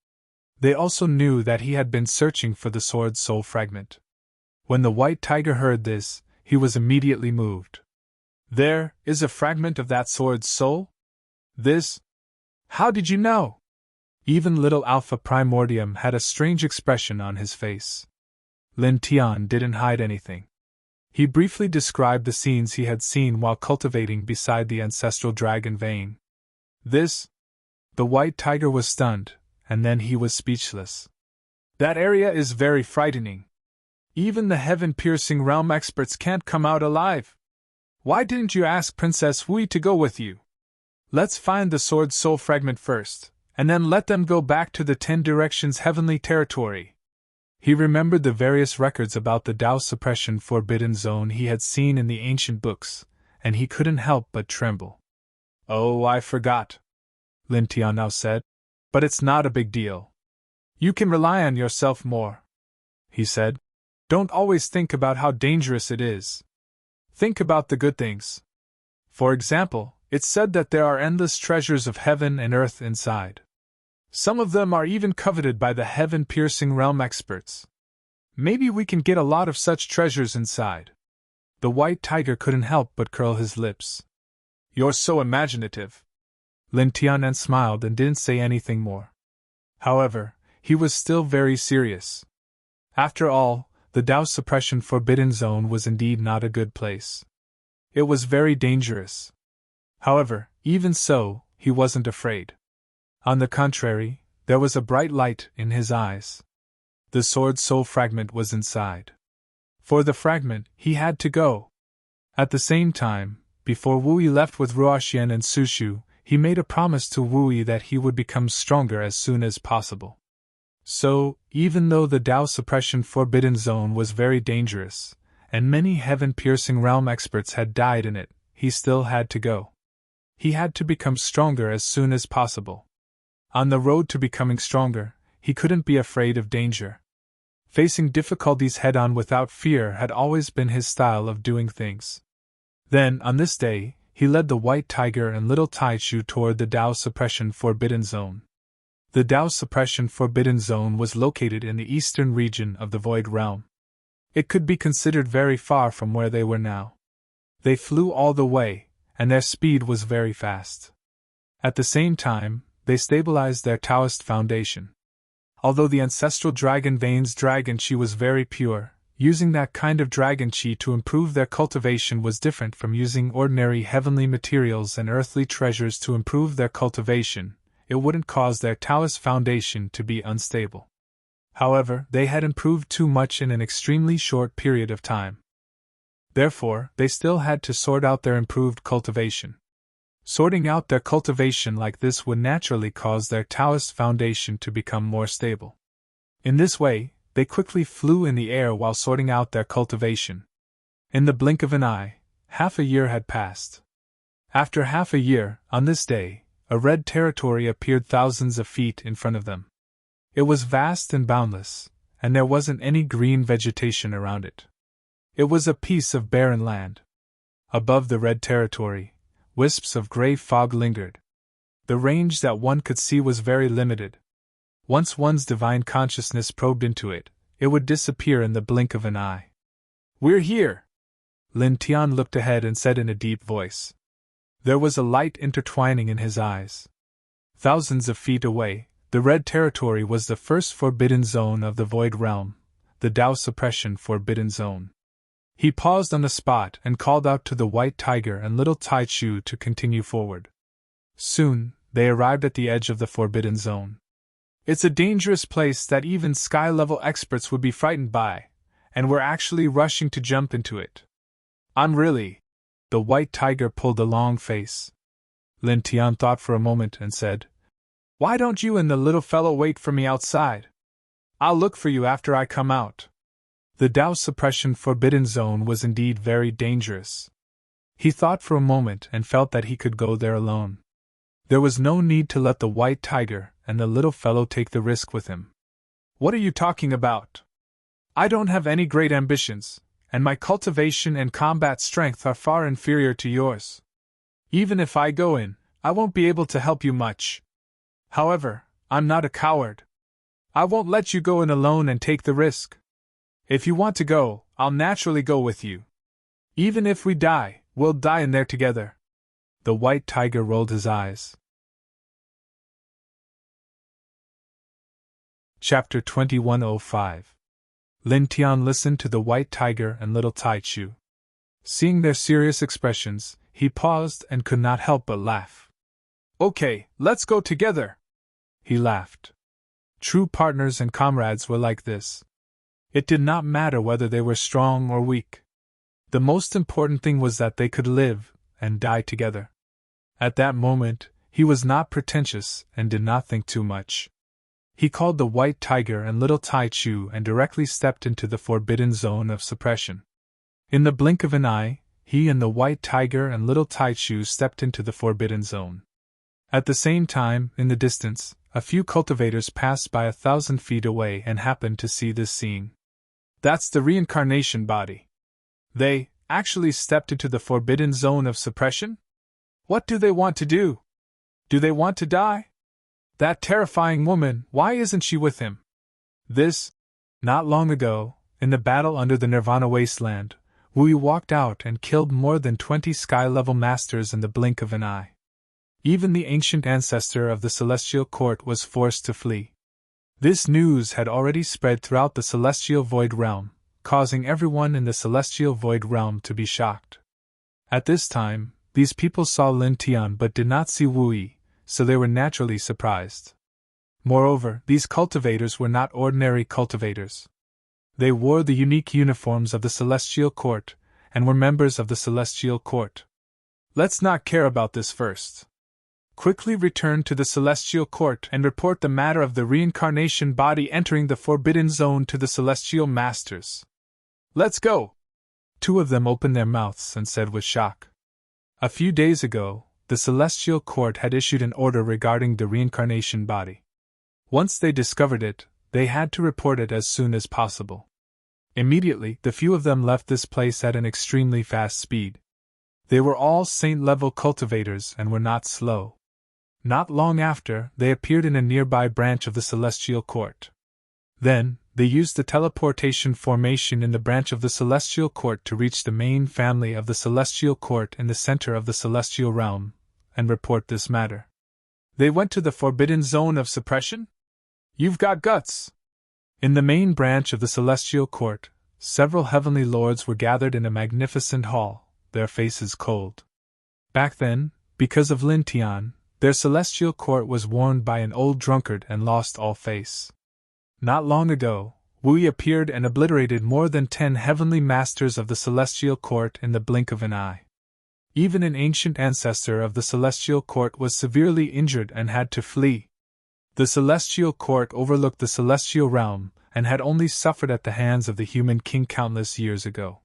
They also knew that he had been searching for the sword soul fragment. When the white tiger heard this, he was immediately moved. "There is a fragment of that sword's soul? This? How did you know?" Even little Alpha Primordium had a strange expression on his face. Lin Tian didn't hide anything. He briefly described the scenes he had seen while cultivating beside the ancestral dragon vein. "This?" The white tiger was stunned, and then he was speechless. "That area is very frightening. Even the heaven-piercing realm experts can't come out alive. Why didn't you ask Princess Wu to go with you? Let's find the sword soul fragment first, and then let them go back to the 10 Directions heavenly territory." He remembered the various records about the Tao suppression forbidden zone he had seen in the ancient books, and he couldn't help but tremble. "Oh, I forgot," Lin Tian now said. "But it's not a big deal. You can rely on yourself more," he said. "Don't always think about how dangerous it is. Think about the good things. For example, it's said that there are endless treasures of heaven and earth inside. Some of them are even coveted by the heaven-piercing realm experts. Maybe we can get a lot of such treasures inside." The white tiger couldn't help but curl his lips. "You're so imaginative." Lin Tian smiled and didn't say anything more. However, he was still very serious. After all, the Tao suppression forbidden zone was indeed not a good place. It was very dangerous. However, even so, he wasn't afraid. On the contrary, there was a bright light in his eyes. The sword soul fragment was inside. For the fragment, he had to go. At the same time, before Wu Yi left with Ruoxian and Sushu, he made a promise to Wu Yi that he would become stronger as soon as possible. So, even though the Tao suppression forbidden zone was very dangerous, and many heaven-piercing realm experts had died in it, he still had to go. He had to become stronger as soon as possible. On the road to becoming stronger, he couldn't be afraid of danger. Facing difficulties head-on without fear had always been his style of doing things. Then, on this day, he led the white tiger and little Taishu toward the Tao suppression forbidden zone. The Tao suppression forbidden zone was located in the eastern region of the Void Realm. It could be considered very far from where they were now. They flew all the way, and their speed was very fast. At the same time, they stabilized their Taoist foundation. Although the ancestral dragon vein's dragon chi was very pure, using that kind of dragon chi to improve their cultivation was different from using ordinary heavenly materials and earthly treasures to improve their cultivation, it wouldn't cause their Taoist foundation to be unstable. However, they had improved too much in an extremely short period of time. Therefore, they still had to sort out their improved cultivation. Sorting out their cultivation like this would naturally cause their Taoist foundation to become more stable. In this way, they quickly flew in the air while sorting out their cultivation. In the blink of an eye, half a year had passed. After half a year, on this day, a red territory appeared thousands of feet in front of them. It was vast and boundless, and there wasn't any green vegetation around it. It was a piece of barren land. Above the red territory, wisps of gray fog lingered. The range that one could see was very limited. Once one's divine consciousness probed into it, it would disappear in the blink of an eye. "We're here!" Lin Tian looked ahead and said in a deep voice. There was a light intertwining in his eyes. Thousands of feet away, the red territory was the first forbidden zone of the Void Realm, the Tao Suppression Forbidden Zone. He paused on the spot and called out to the White Tiger and Little Tai Chu to continue forward. Soon, they arrived at the edge of the Forbidden Zone. It's a dangerous place that even sky-level experts would be frightened by, and we're actually rushing to jump into it. I'm really... The White Tiger pulled a long face. Lin Tian thought for a moment and said, "Why don't you and the little fellow wait for me outside? I'll look for you after I come out." The Tao Suppression Forbidden Zone was indeed very dangerous. He thought for a moment and felt that he could go there alone. There was no need to let the White Tiger and the little fellow take the risk with him. "What are you talking about? I don't have any great ambitions, and my cultivation and combat strength are far inferior to yours. Even if I go in, I won't be able to help you much. However, I'm not a coward. I won't let you go in alone and take the risk. If you want to go, I'll naturally go with you. Even if we die, we'll die in there together." The White Tiger rolled his eyes. Chapter 2105. Lin Tian listened to the White Tiger and Little Tai Chu. Seeing their serious expressions, he paused and could not help but laugh. "Okay, let's go together," he laughed. True partners and comrades were like this. It did not matter whether they were strong or weak. The most important thing was that they could live and die together. At that moment, he was not pretentious and did not think too much. He called the White Tiger and Little Tai Chu and directly stepped into the Forbidden Zone of Suppression. In the blink of an eye, he and the White Tiger and Little Tai Chu stepped into the Forbidden Zone. At the same time, in the distance, a few cultivators passed by 1,000 feet away and happened to see this scene. "That's the reincarnation body. They actually stepped into the Forbidden Zone of Suppression? What do they want to do? Do they want to die? That terrifying woman, why isn't she with him?" Not long ago, in the battle under the Nirvana Wasteland, Wu walked out and killed more than 20 sky-level masters in the blink of an eye. Even the ancient ancestor of the Celestial Court was forced to flee. This news had already spread throughout the Celestial Void Realm, causing everyone in the Celestial Void Realm to be shocked. At this time, these people saw Lin Tian but did not see Wu, so they were naturally surprised. Moreover, these cultivators were not ordinary cultivators. They wore the unique uniforms of the Celestial Court, and were members of the Celestial Court. "Let's not care about this first. Quickly return to the Celestial Court and report the matter of the reincarnation body entering the Forbidden Zone to the Celestial Masters. Let's go!" Two of them opened their mouths and said with shock. A few days ago, the Celestial Court had issued an order regarding the reincarnation body. Once they discovered it, they had to report it as soon as possible. Immediately, the few of them left this place at an extremely fast speed. They were all saint-level cultivators and were not slow. Not long after, they appeared in a nearby branch of the Celestial Court. Then, they used the teleportation formation in the branch of the Celestial Court to reach the main family of the Celestial Court in the center of the Celestial Realm, and report this matter. They went to the Forbidden Zone of Suppression? You've got guts! In the main branch of the Celestial Court, several heavenly lords were gathered in a magnificent hall, their faces cold. Back then, because of Lin Tian, Their celestial court was worn by an old drunkard and lost all face. Not long ago, Wu Yi appeared and obliterated more than 10 heavenly masters of the celestial court in the blink of an eye. Even an ancient ancestor of the celestial court was severely injured and had to flee. The celestial court overlooked the celestial realm and had only suffered at the hands of the human king countless years ago.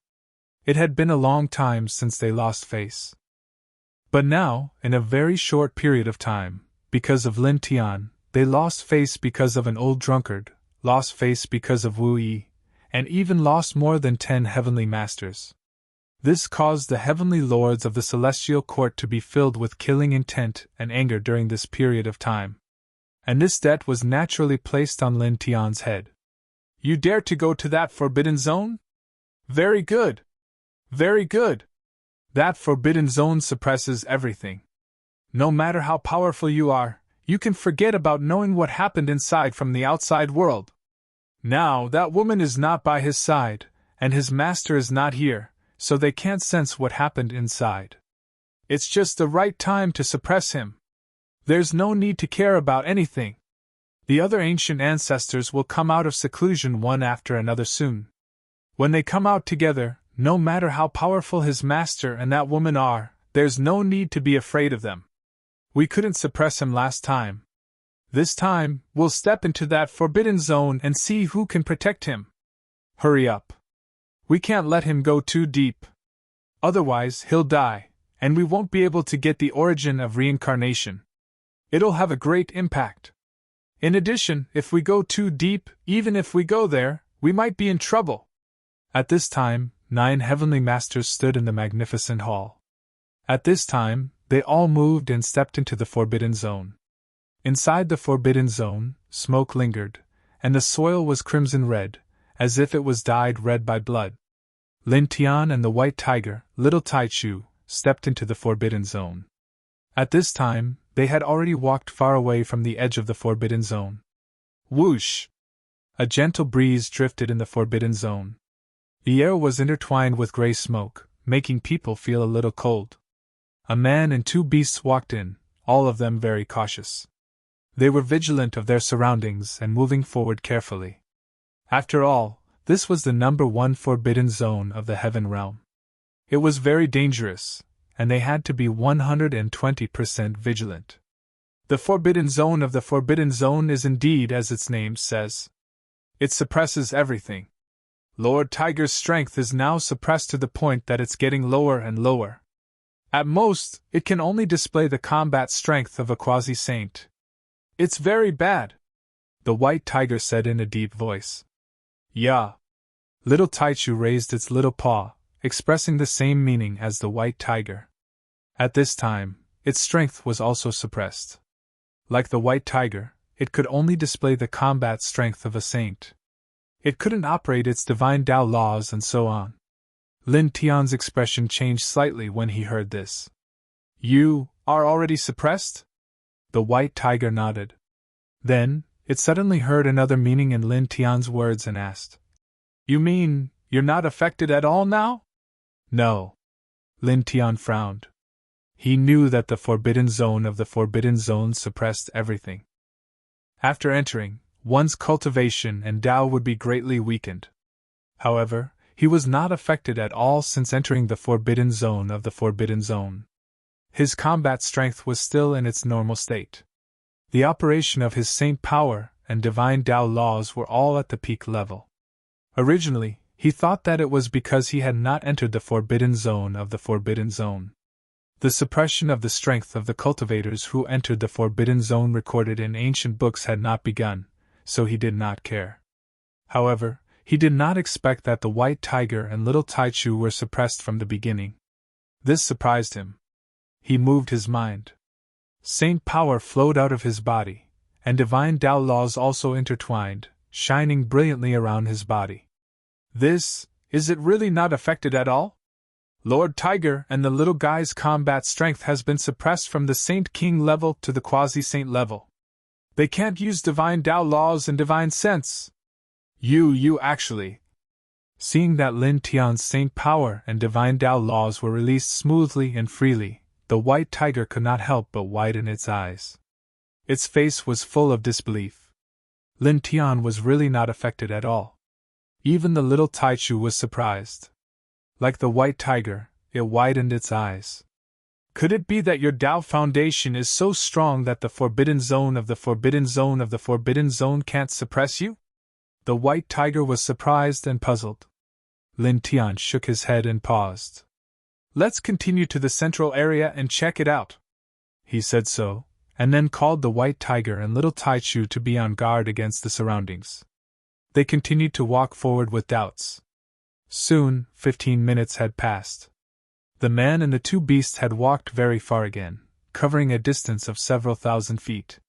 It had been a long time since they lost face. But now, in a very short period of time, because of Lin Tian, they lost face because of an old drunkard, lost face because of Wu Yi, and even lost more than 10 heavenly masters. This caused the heavenly lords of the celestial court to be filled with killing intent and anger during this period of time. And this debt was naturally placed on Lin Tian's head. You dare to go to that forbidden zone? Very good! Very good! That forbidden zone suppresses everything. No matter how powerful you are, you can forget about knowing what happened inside from the outside world. Now that woman is not by his side, and his master is not here, so they can't sense what happened inside. It's just the right time to suppress him. There's no need to care about anything. The other ancient ancestors will come out of seclusion one after another soon. When they come out together, no matter how powerful his master and that woman are, there's no need to be afraid of them. We couldn't suppress him last time. This time, we'll step into that forbidden zone and see who can protect him. Hurry up. We can't let him go too deep. Otherwise, he'll die, and we won't be able to get the origin of reincarnation. It'll have a great impact. In addition, if we go too deep, even if we go there, we might be in trouble. At this time, 9 heavenly masters stood in the magnificent hall. At this time, they all moved and stepped into the forbidden zone. Inside the forbidden zone, smoke lingered, and the soil was crimson red, as if it was dyed red by blood. Lin Tian and the white tiger, little Taichu, stepped into the forbidden zone. At this time, they had already walked far away from the edge of the forbidden zone. Whoosh! A gentle breeze drifted in the forbidden zone. The air was intertwined with gray smoke, making people feel a little cold. A man and 2 beasts walked in, all of them very cautious. They were vigilant of their surroundings and moving forward carefully. After all, this was the #1 forbidden zone of the heaven realm. It was very dangerous, and they had to be 120% vigilant. The forbidden zone of the forbidden zone is indeed as its name says. It suppresses everything. Lord Tiger's strength is now suppressed to the point that it's getting lower and lower. At most, it can only display the combat strength of a quasi-saint. It's very bad, the white tiger said in a deep voice. Yeah. Little Taichu raised its little paw, expressing the same meaning as the white tiger. At this time, its strength was also suppressed. Like the white tiger, it could only display the combat strength of a saint. It couldn't operate its divine Tao laws and so on. Lin Tian's expression changed slightly when he heard this. You are already suppressed? The white tiger nodded. Then, it suddenly heard another meaning in Lin Tian's words and asked, You mean, you're not affected at all now? No. Lin Tian frowned. He knew that the forbidden zone of the forbidden zone suppressed everything. After entering, one's cultivation and Tao would be greatly weakened. However, he was not affected at all since entering the forbidden zone of the forbidden zone. His combat strength was still in its normal state. The operation of his saint power and divine Tao laws were all at the peak level. Originally, he thought that it was because he had not entered the forbidden zone of the forbidden zone. The suppression of the strength of the cultivators who entered the forbidden zone recorded in ancient books had not begun, so he did not care. However, he did not expect that the white tiger and little Taichu were suppressed from the beginning. This surprised him. He moved his mind. Saint power flowed out of his body, and divine Tao laws also intertwined, shining brilliantly around his body. Is it really not affected at all? Lord Tiger and the little guy's combat strength has been suppressed from the Saint King level to the quasi-saint level. They can't use divine Tao laws and divine sense. You actually. Seeing that Lin Tian's saint power and divine Tao laws were released smoothly and freely, the white tiger could not help but widen its eyes. Its face was full of disbelief. Lin Tian was really not affected at all. Even the little Taichu was surprised. Like the white tiger, it widened its eyes. Could it be that your Tao foundation is so strong that the forbidden zone of the forbidden zone of the forbidden zone can't suppress you? The white tiger was surprised and puzzled. Lin Tian shook his head and paused. Let's continue to the central area and check it out. He said so, and then called the white tiger and little Taichu to be on guard against the surroundings. They continued to walk forward with doubts. Soon, 15 minutes had passed. The man and the two beasts had walked very far again, covering a distance of several thousand feet.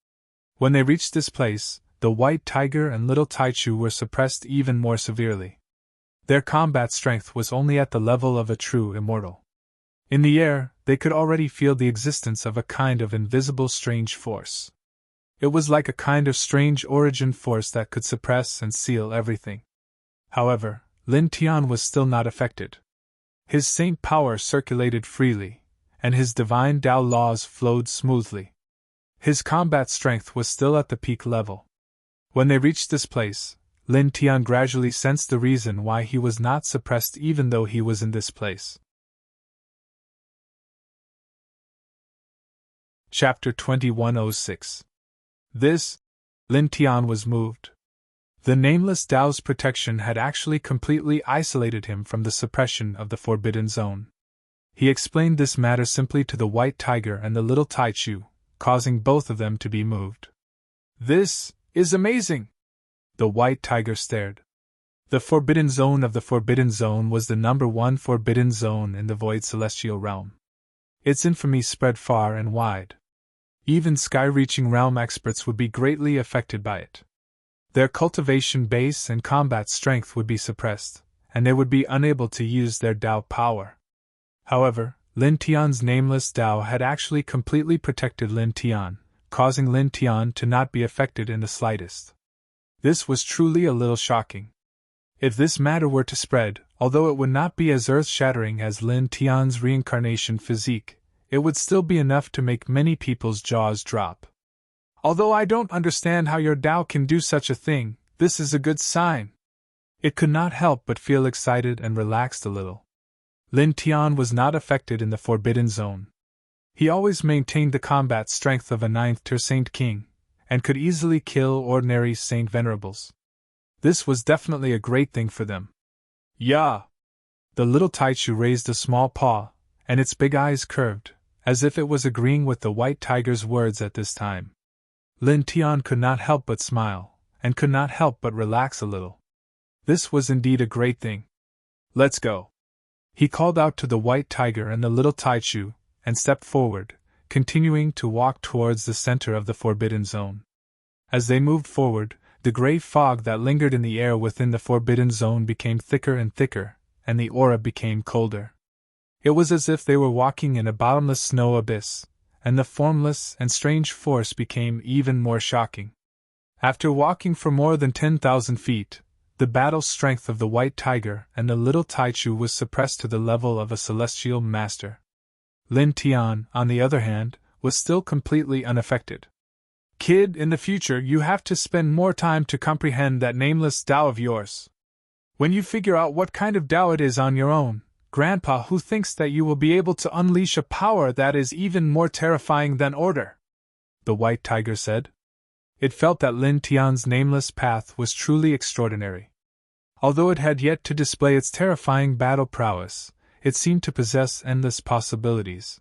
When they reached this place, the white tiger and little Taichu were suppressed even more severely. Their combat strength was only at the level of a true immortal. In the air, they could already feel the existence of a kind of invisible strange force. It was like a kind of strange origin force that could suppress and seal everything. However, Lin Tian was still not affected. His saint power circulated freely, and his divine Tao laws flowed smoothly. His combat strength was still at the peak level. When they reached this place, Lin Tian gradually sensed the reason why he was not suppressed even though he was in this place. Chapter 2106. Lin Tian was moved. The nameless Tao's protection had actually completely isolated him from the suppression of the forbidden zone. He explained this matter simply to the white tiger and the little Taichu, causing both of them to be moved. This is amazing! The white tiger stared. The forbidden zone of the forbidden zone was the number one forbidden zone in the void celestial realm. Its infamy spread far and wide. Even sky-reaching realm experts would be greatly affected by it. Their cultivation base and combat strength would be suppressed, and they would be unable to use their Tao power. However, Lin Tian's nameless Tao had actually completely protected Lin Tian, causing Lin Tian to not be affected in the slightest. This was truly a little shocking. If this matter were to spread, although it would not be as earth-shattering as Lin Tian's reincarnation physique, it would still be enough to make many people's jaws drop. Although I don't understand how your Tao can do such a thing, this is a good sign. It could not help but feel excited and relaxed a little. Lin Tian was not affected in the forbidden zone. He always maintained the combat strength of a 9th-tier Saint King, and could easily kill ordinary Saint Venerables. This was definitely a great thing for them. Yeah! The little Taichu raised a small paw, and its big eyes curved, as if it was agreeing with the white tiger's words at this time. Lin Tian could not help but smile, and could not help but relax a little. This was indeed a great thing. Let's go. He called out to the white tiger and the little Taichu, and stepped forward, continuing to walk towards the center of the forbidden zone. As they moved forward, the gray fog that lingered in the air within the forbidden zone became thicker and thicker, and the aura became colder. It was as if they were walking in a bottomless snow abyss, and the formless and strange force became even more shocking. After walking for more than 10,000 feet, the battle strength of the white tiger and the little Taichu was suppressed to the level of a celestial master. Lin Tian, on the other hand, was still completely unaffected. Kid, in the future you have to spend more time to comprehend that nameless Tao of yours. When you figure out what kind of Tao it is on your own, Grandpa who thinks that you will be able to unleash a power that is even more terrifying than order, the white tiger said. It felt that Lin Tian's nameless path was truly extraordinary. Although it had yet to display its terrifying battle prowess, it seemed to possess endless possibilities.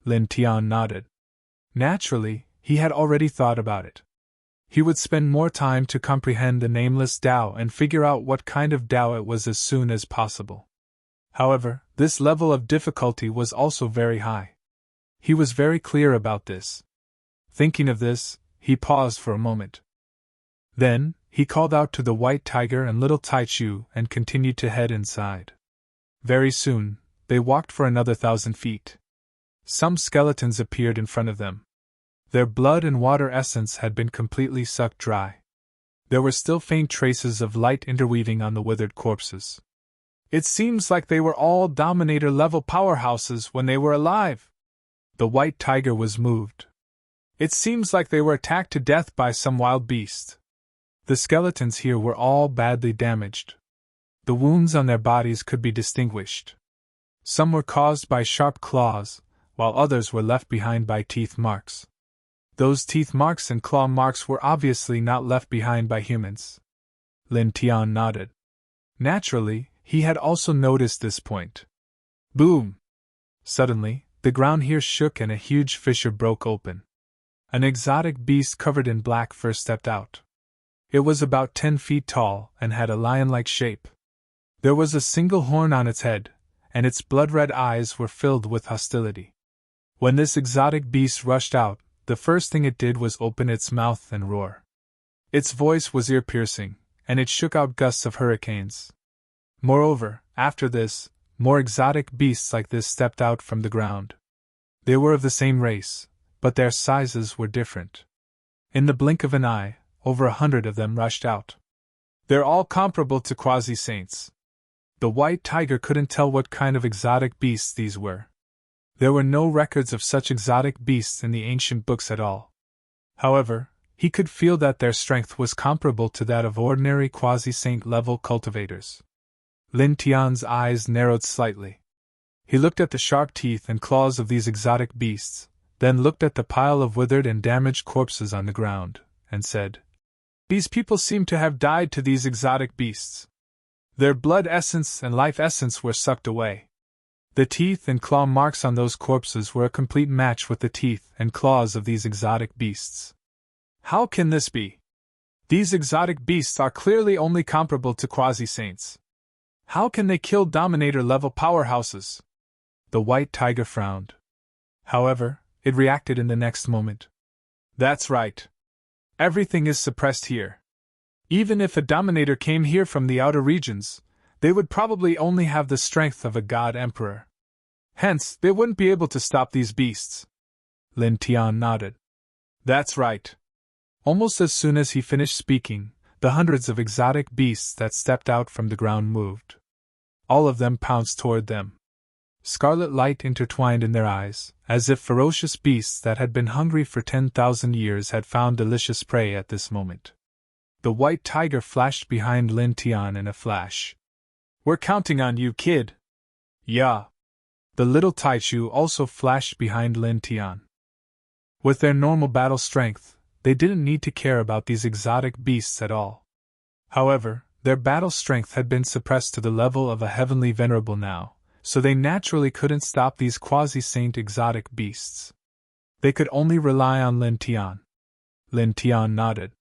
Lin Tian nodded. Naturally, he had already thought about it. He would spend more time to comprehend the nameless Tao and figure out what kind of Tao it was as soon as possible. However, this level of difficulty was also very high. He was very clear about this. Thinking of this, he paused for a moment. Then, he called out to the white tiger and little Taichu and continued to head inside. Very soon, they walked for another 1,000 feet. Some skeletons appeared in front of them. Their blood and water essence had been completely sucked dry. There were still faint traces of light interweaving on the withered corpses. It seems like they were all Dominator-level powerhouses when they were alive. The white tiger was moved. It seems like they were attacked to death by some wild beast. The skeletons here were all badly damaged. The wounds on their bodies could be distinguished. Some were caused by sharp claws, while others were left behind by teeth marks. Those teeth marks and claw marks were obviously not left behind by humans. Lin Tian nodded. Naturally, he had also noticed this point. Boom! Suddenly, the ground here shook and a huge fissure broke open. An exotic beast covered in black fur stepped out. It was about 10 feet tall and had a lion-like shape. There was a single horn on its head, and its blood-red eyes were filled with hostility. When this exotic beast rushed out, the first thing it did was open its mouth and roar. Its voice was ear-piercing, and it shook out gusts of hurricanes. Moreover, after this, more exotic beasts like this stepped out from the ground. They were of the same race, but their sizes were different. In the blink of an eye, over 100 of them rushed out. They're all comparable to quasi-saints. The white tiger couldn't tell what kind of exotic beasts these were. There were no records of such exotic beasts in the ancient books at all. However, he could feel that their strength was comparable to that of ordinary quasi-saint level cultivators. Lin Tian's eyes narrowed slightly. He looked at the sharp teeth and claws of these exotic beasts, then looked at the pile of withered and damaged corpses on the ground, and said, "These people seem to have died to these exotic beasts. Their blood essence and life essence were sucked away. The teeth and claw marks on those corpses were a complete match with the teeth and claws of these exotic beasts. How can this be? These exotic beasts are clearly only comparable to quasi-saints. How can they kill Dominator-level powerhouses?" The white tiger frowned. However, it reacted in the next moment. "That's right. Everything is suppressed here. Even if a Dominator came here from the outer regions, they would probably only have the strength of a god-emperor. Hence, they wouldn't be able to stop these beasts." Lin Tian nodded. "That's right." Almost as soon as he finished speaking, the hundreds of exotic beasts that stepped out from the ground moved. All of them pounced toward them. Scarlet light intertwined in their eyes, as if ferocious beasts that had been hungry for 10,000 years had found delicious prey at this moment. The white tiger flashed behind Lin Tian in a flash. "We're counting on you, kid." "Yeah." The little Taichu also flashed behind Lin Tian. With their normal battle strength, they didn't need to care about these exotic beasts at all. However, their battle strength had been suppressed to the level of a heavenly venerable now, so they naturally couldn't stop these quasi-saint exotic beasts. They could only rely on Lin Tian. Lin Tian nodded.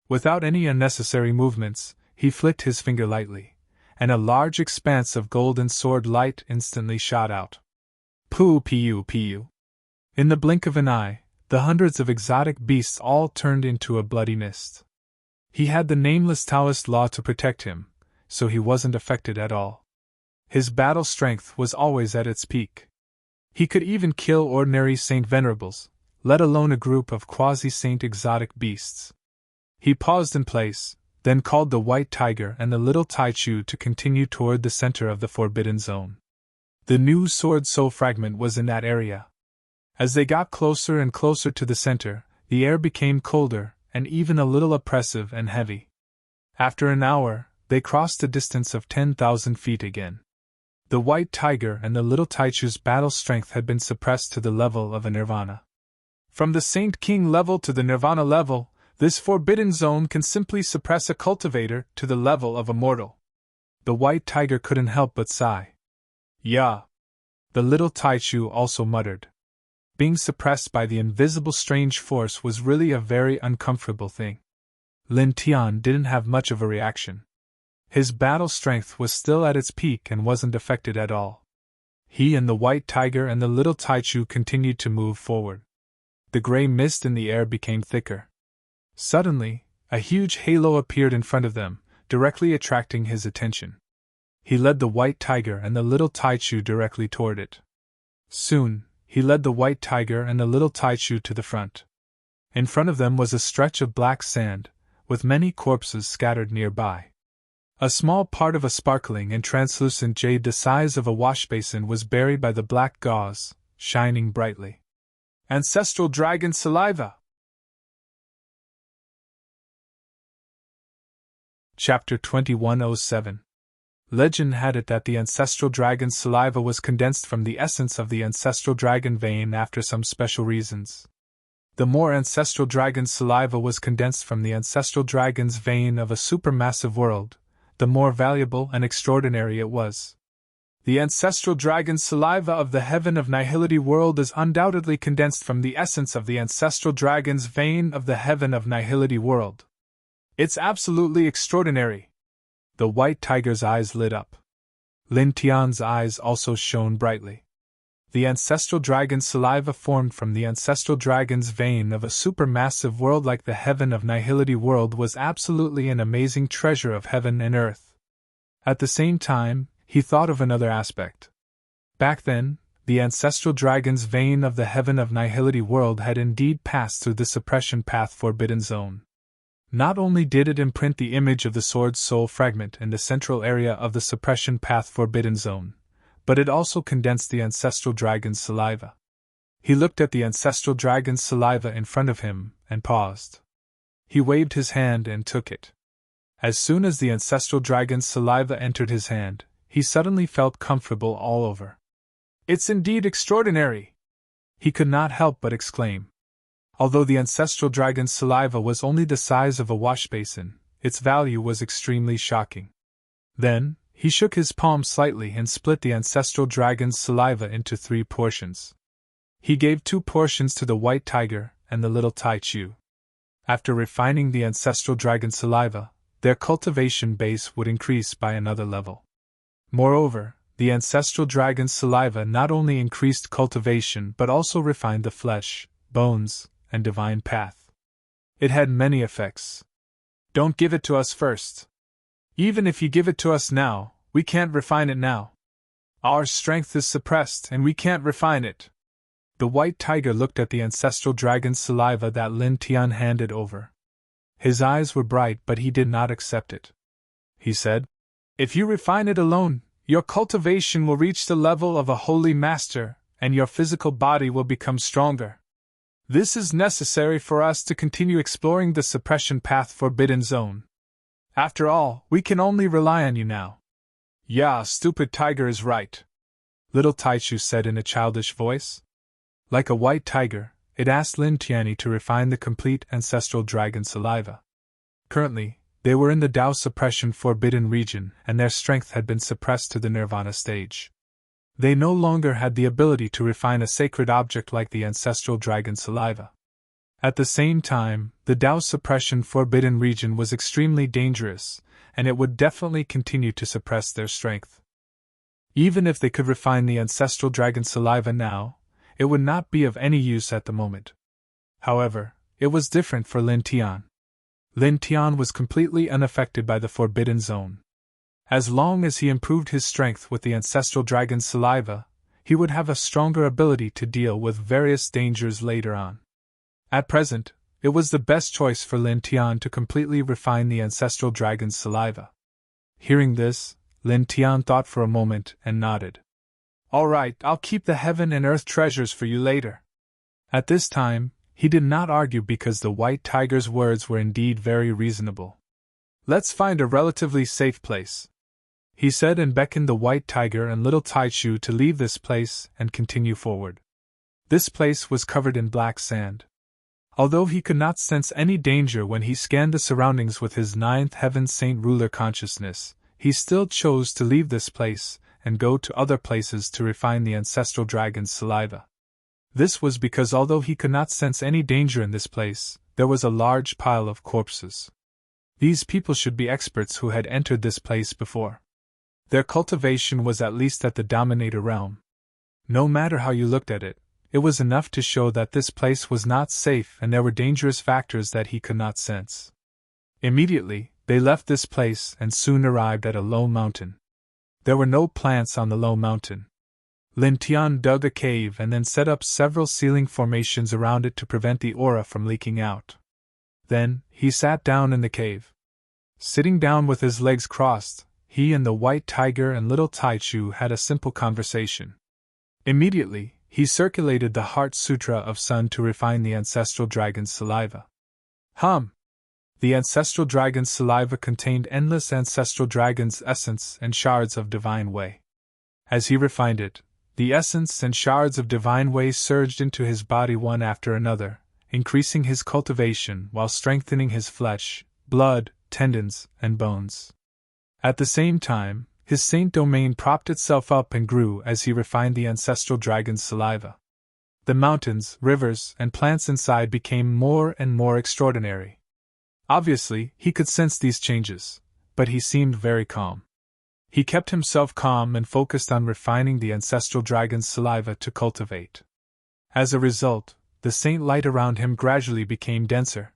Without any unnecessary movements, he flicked his finger lightly, and a large expanse of golden sword light instantly shot out. Pu. In the blink of an eye, the hundreds of exotic beasts all turned into a bloody mist. He had the nameless Taoist law to protect him, so he wasn't affected at all. His battle strength was always at its peak. He could even kill ordinary Saint Venerables, let alone a group of quasi-saint exotic beasts. He paused in place, then called the white tiger and the little Taichu to continue toward the center of the forbidden zone. The new sword soul fragment was in that area. As they got closer and closer to the center, the air became colder and even a little oppressive and heavy. After an hour, they crossed a distance of 10,000 feet again. The white tiger and the little Taichu's battle strength had been suppressed to the level of a nirvana. From the Saint King level to the nirvana level, this forbidden zone can simply suppress a cultivator to the level of a mortal. The white tiger couldn't help but sigh. "Yeah." The little Taichu also muttered. Being suppressed by the invisible strange force was really a very uncomfortable thing. Lin Tian didn't have much of a reaction. His battle strength was still at its peak and wasn't affected at all. He and the white tiger and the little Taichu continued to move forward. The gray mist in the air became thicker. Suddenly, a huge halo appeared in front of them, directly attracting his attention. He led the white tiger and the little Taichu directly toward it. Soon, he led the white tiger and the little Taichu to the front. In front of them was a stretch of black sand, with many corpses scattered nearby. A small part of a sparkling and translucent jade the size of a washbasin was buried by the black gauze, shining brightly. Ancestral dragon saliva. Chapter 2107. Legend had it that the ancestral dragon's saliva was condensed from the essence of the ancestral dragon vein after some special reasons. The more ancestral dragon's saliva was condensed from the ancestral dragon's vein of a supermassive world, the more valuable and extraordinary it was. The ancestral dragon's saliva of the heaven of nihility world is undoubtedly condensed from the essence of the ancestral dragon's vein of the heaven of nihility world. It's absolutely extraordinary. The white tiger's eyes lit up. Lin Tian's eyes also shone brightly. The ancestral dragon's saliva formed from the ancestral dragon's vein of a supermassive world like the heaven of nihility world was absolutely an amazing treasure of heaven and earth. At the same time, he thought of another aspect. Back then, the ancestral dragon's vein of the heaven of nihility world had indeed passed through the suppression path forbidden zone. Not only did it imprint the image of the sword's soul fragment in the central area of the suppression path forbidden zone, but it also condensed the ancestral dragon's saliva. He looked at the ancestral dragon's saliva in front of him and paused. He waved his hand and took it. As soon as the ancestral dragon's saliva entered his hand, he suddenly felt comfortable all over. "It's indeed extraordinary!" he could not help but exclaim. Although the ancestral dragon's saliva was only the size of a wash basin, its value was extremely shocking. Then, he shook his palm slightly and split the ancestral dragon's saliva into 3 portions. He gave 2 portions to the white tiger and the little Tai Chu. After refining the ancestral dragon's saliva, their cultivation base would increase by another level. Moreover, the ancestral dragon's saliva not only increased cultivation but also refined the flesh, bones, and divine path. It had many effects. "Don't give it to us first. Even if you give it to us now, we can't refine it now. Our strength is suppressed and we can't refine it." The white tiger looked at the ancestral dragon's saliva that Lin Tian handed over. His eyes were bright, but he did not accept it. He said, "If you refine it alone, your cultivation will reach the level of a holy master, and your physical body will become stronger. This is necessary for us to continue exploring the suppression path forbidden zone. After all, we can only rely on you now." "Yeah, stupid tiger is right," little Taichu said in a childish voice. Like a white tiger, it asked Lin Tianyi to refine the complete ancestral dragon saliva. Currently, they were in the Tao suppression forbidden region, and their strength had been suppressed to the nirvana stage. They no longer had the ability to refine a sacred object like the ancestral dragon saliva. At the same time, the Tao suppression forbidden region was extremely dangerous, and it would definitely continue to suppress their strength. Even if they could refine the ancestral dragon saliva now, it would not be of any use at the moment. However, it was different for Lin Tian. Lin Tian was completely unaffected by the forbidden zone. As long as he improved his strength with the ancestral dragon's saliva, he would have a stronger ability to deal with various dangers later on. At present, it was the best choice for Lin Tian to completely refine the ancestral dragon's saliva. Hearing this, Lin Tian thought for a moment and nodded. "All right, I'll keep the heaven and earth treasures for you later." At this time, he did not argue because the white tiger's words were indeed very reasonable. "Let's find a relatively safe place," he said, and beckoned the white tiger and little Taichu to leave this place and continue forward. This place was covered in black sand. Although he could not sense any danger when he scanned the surroundings with his 9th heaven saint ruler consciousness, he still chose to leave this place and go to other places to refine the ancestral dragon's saliva. This was because although he could not sense any danger in this place, there was a large pile of corpses. These people should be experts who had entered this place before. Their cultivation was at least at the Dominator realm. No matter how you looked at it, it was enough to show that this place was not safe and there were dangerous factors that he could not sense. Immediately, they left this place and soon arrived at a low mountain. There were no plants on the low mountain. Lin Tian dug a cave and then set up several ceiling formations around it to prevent the aura from leaking out. Then, he sat down in the cave. Sitting down with his legs crossed, he and the white tiger and little Taichu had a simple conversation. Immediately, he circulated the Heart Sutra of Sun to refine the ancestral dragon's saliva. The ancestral dragon's saliva contained endless ancestral dragon's essence and shards of divine way. As he refined it, the essence and shards of divine way surged into his body one after another, increasing his cultivation while strengthening his flesh, blood, tendons, and bones. At the same time, his saint domain propped itself up and grew as he refined the ancestral dragon's saliva. The mountains, rivers, and plants inside became more and more extraordinary. Obviously, he could sense these changes, but he seemed very calm. He kept himself calm and focused on refining the ancestral dragon's saliva to cultivate. As a result, the saint light around him gradually became denser.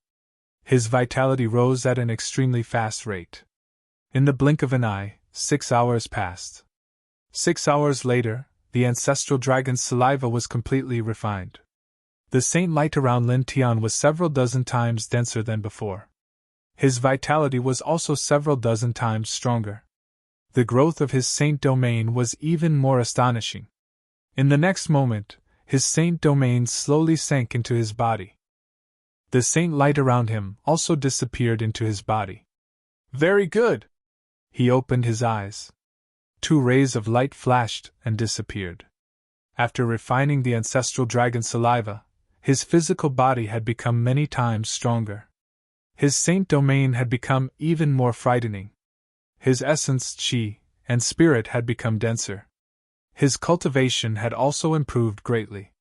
His vitality rose at an extremely fast rate. In the blink of an eye, 6 hours passed. 6 hours later, the ancestral dragon's saliva was completely refined. The saint light around Lin Tian was several dozen times denser than before. His vitality was also several dozen times stronger. The growth of his saint domain was even more astonishing. In the next moment, his saint domain slowly sank into his body. The saint light around him also disappeared into his body. Very good! He opened his eyes. 2 rays of light flashed and disappeared. After refining the ancestral dragon's saliva, his physical body had become many times stronger. His saint domain had become even more frightening. His essence, chi, and spirit had become denser. His cultivation had also improved greatly.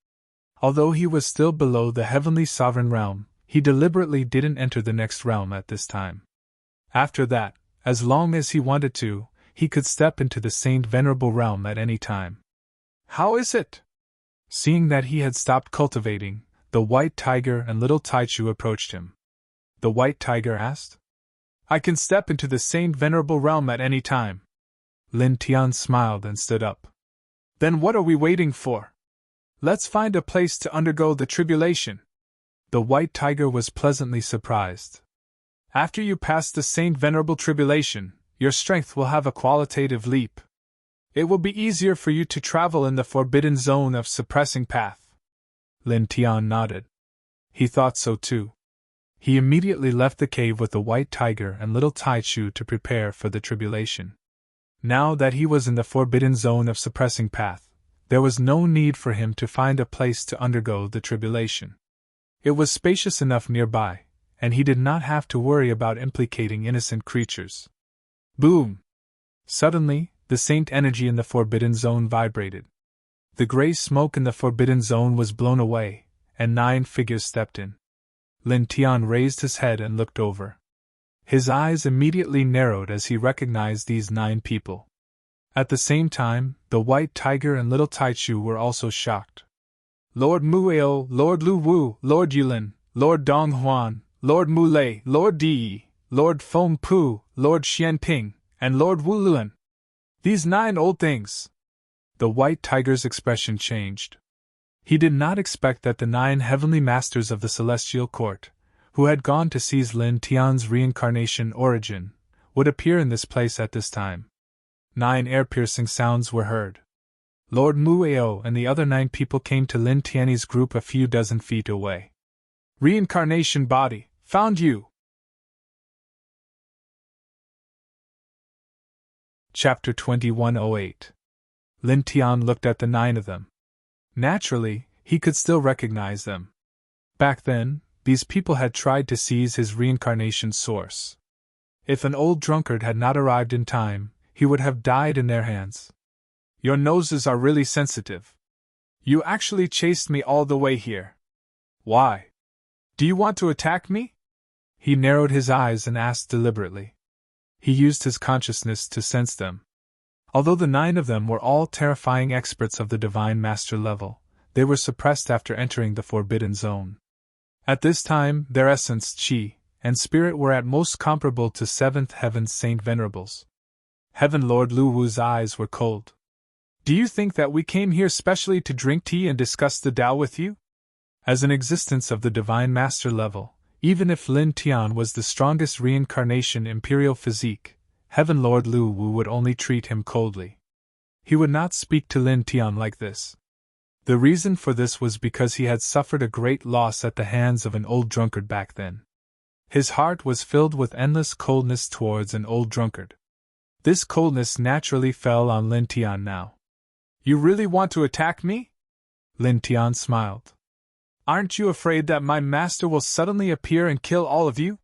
Although he was still below the heavenly sovereign realm, he deliberately didn't enter the next realm at this time. After that, as long as he wanted to, he could step into the saint venerable realm at any time. How is it? Seeing that he had stopped cultivating, the white tiger and little Taichu approached him. The white tiger asked. I can step into the saint venerable realm at any time. Lin Tian smiled and stood up. Then what are we waiting for? Let's find a place to undergo the tribulation. The white tiger was pleasantly surprised. After you pass the saint venerable tribulation, your strength will have a qualitative leap. It will be easier for you to travel in the forbidden zone of suppressing path. Lin Tian nodded. He thought so too. He immediately left the cave with the white tiger and little Taichu to prepare for the tribulation. Now that he was in the forbidden zone of suppressing path, there was no need for him to find a place to undergo the tribulation. It was spacious enough nearby, and he did not have to worry about implicating innocent creatures. Boom! Suddenly, the saint energy in the forbidden zone vibrated. The gray smoke in the forbidden zone was blown away, and 9 figures stepped in. Lin Tian raised his head and looked over. His eyes immediately narrowed as he recognized these 9 people. At the same time, the white tiger and little Taichu were also shocked. Lord Mueo, Lord Lu Wu, Lord Yulin, Lord Dong Huan, Lord Mu Lei, Lord Di, Lord Feng Pu, Lord Xian Ping, and Lord Wu Luan. These 9 old things. The white tiger's expression changed. He did not expect that the 9 heavenly masters of the celestial court, who had gone to seize Lin Tian's reincarnation origin, would appear in this place at this time. 9 ear-piercing sounds were heard. Lord Mueo and the other 9 people came to Lin Tian's group a few dozen feet away. Reincarnation body, found you! Chapter 2108. Lin Tian looked at the 9 of them. Naturally, he could still recognize them. Back then, these people had tried to seize his reincarnation source. If an old drunkard had not arrived in time, he would have died in their hands. Your noses are really sensitive. You actually chased me all the way here. Why? Do you want to attack me? He narrowed his eyes and asked deliberately. He used his consciousness to sense them. Although the 9 of them were all terrifying experts of the Divine Master level, they were suppressed after entering the Forbidden Zone. At this time, their essence, chi, and spirit were at most comparable to 7th Heaven's Saint Venerables. Heaven Lord Lu Wu's eyes were cold. Do you think that we came here specially to drink tea and discuss the Tao with you? As an existence of the Divine Master level, even if Lin Tian was the strongest reincarnation imperial physique, Heaven Lord Lu Wu would only treat him coldly. He would not speak to Lin Tian like this. The reason for this was because he had suffered a great loss at the hands of an old drunkard back then. His heart was filled with endless coldness towards an old drunkard. This coldness naturally fell on Lin Tian now. You really want to attack me? Lin Tian smiled. Aren't you afraid that my master will suddenly appear and kill all of you?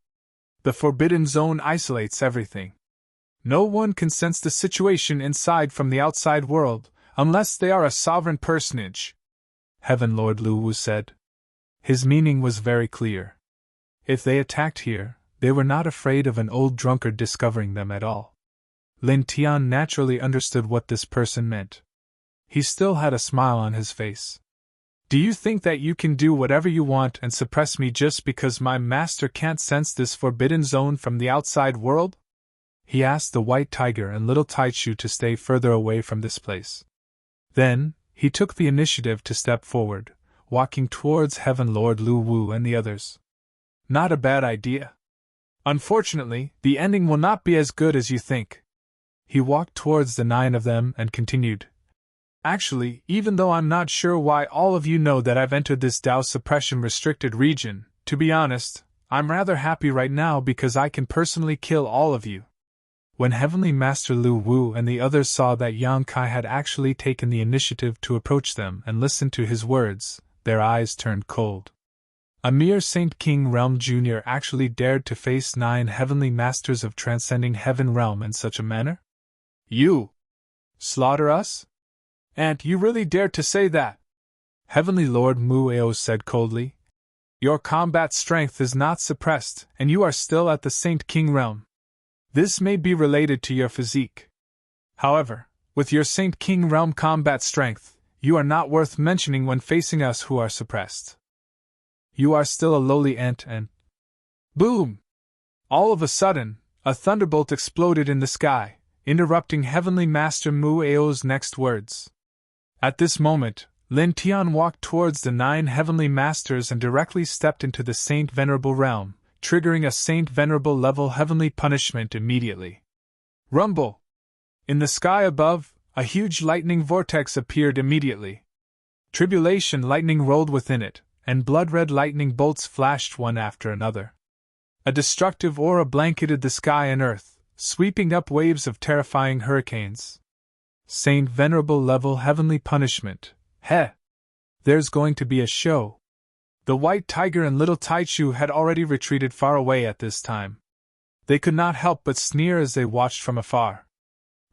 The Forbidden Zone isolates everything. No one can sense the situation inside from the outside world, unless they are a sovereign personage, Heaven Lord Lu Wu said. His meaning was very clear. If they attacked here, they were not afraid of an old drunkard discovering them at all. Lin Tian naturally understood what this person meant. He still had a smile on his face. Do you think that you can do whatever you want and suppress me just because my master can't sense this forbidden zone from the outside world? He asked the White Tiger and Little Taichu to stay further away from this place. Then, he took the initiative to step forward, walking towards Heaven Lord Lu Wu and the others. Not a bad idea. Unfortunately, the ending will not be as good as you think. He walked towards the 9 of them and continued. Actually, even though I'm not sure why all of you know that I've entered this Dao suppression restricted region, to be honest, I'm rather happy right now because I can personally kill all of you. When Heavenly Master Lu Wu and the others saw that Yang Kai had actually taken the initiative to approach them and listen to his words, their eyes turned cold. A mere Saint King Realm Jr. actually dared to face 9 Heavenly Masters of Transcending Heaven Realm in such a manner? You! Slaughter us? And you really dared to say that? Heavenly Lord Mu Ao said coldly. Your combat strength is not suppressed, and you are still at the Saint King realm. This may be related to your physique. However, with your Saint King realm combat strength, you are not worth mentioning when facing us who are suppressed. You are still a lowly ant and… Boom! All of a sudden, a thunderbolt exploded in the sky, interrupting Heavenly Master Mu Ao's next words. At this moment, Lin Tian walked towards the 9 Heavenly Masters and directly stepped into the Saint Venerable realm, triggering a Saint Venerable level heavenly punishment immediately. Rumble! In the sky above, a huge lightning vortex appeared immediately. Tribulation lightning rolled within it, and blood-red lightning bolts flashed one after another. A destructive aura blanketed the sky and earth, sweeping up waves of terrifying hurricanes. Saint Venerable level heavenly punishment. Heh! There's going to be a show. The White Tiger and Little Taichu had already retreated far away at this time. They could not help but sneer as they watched from afar.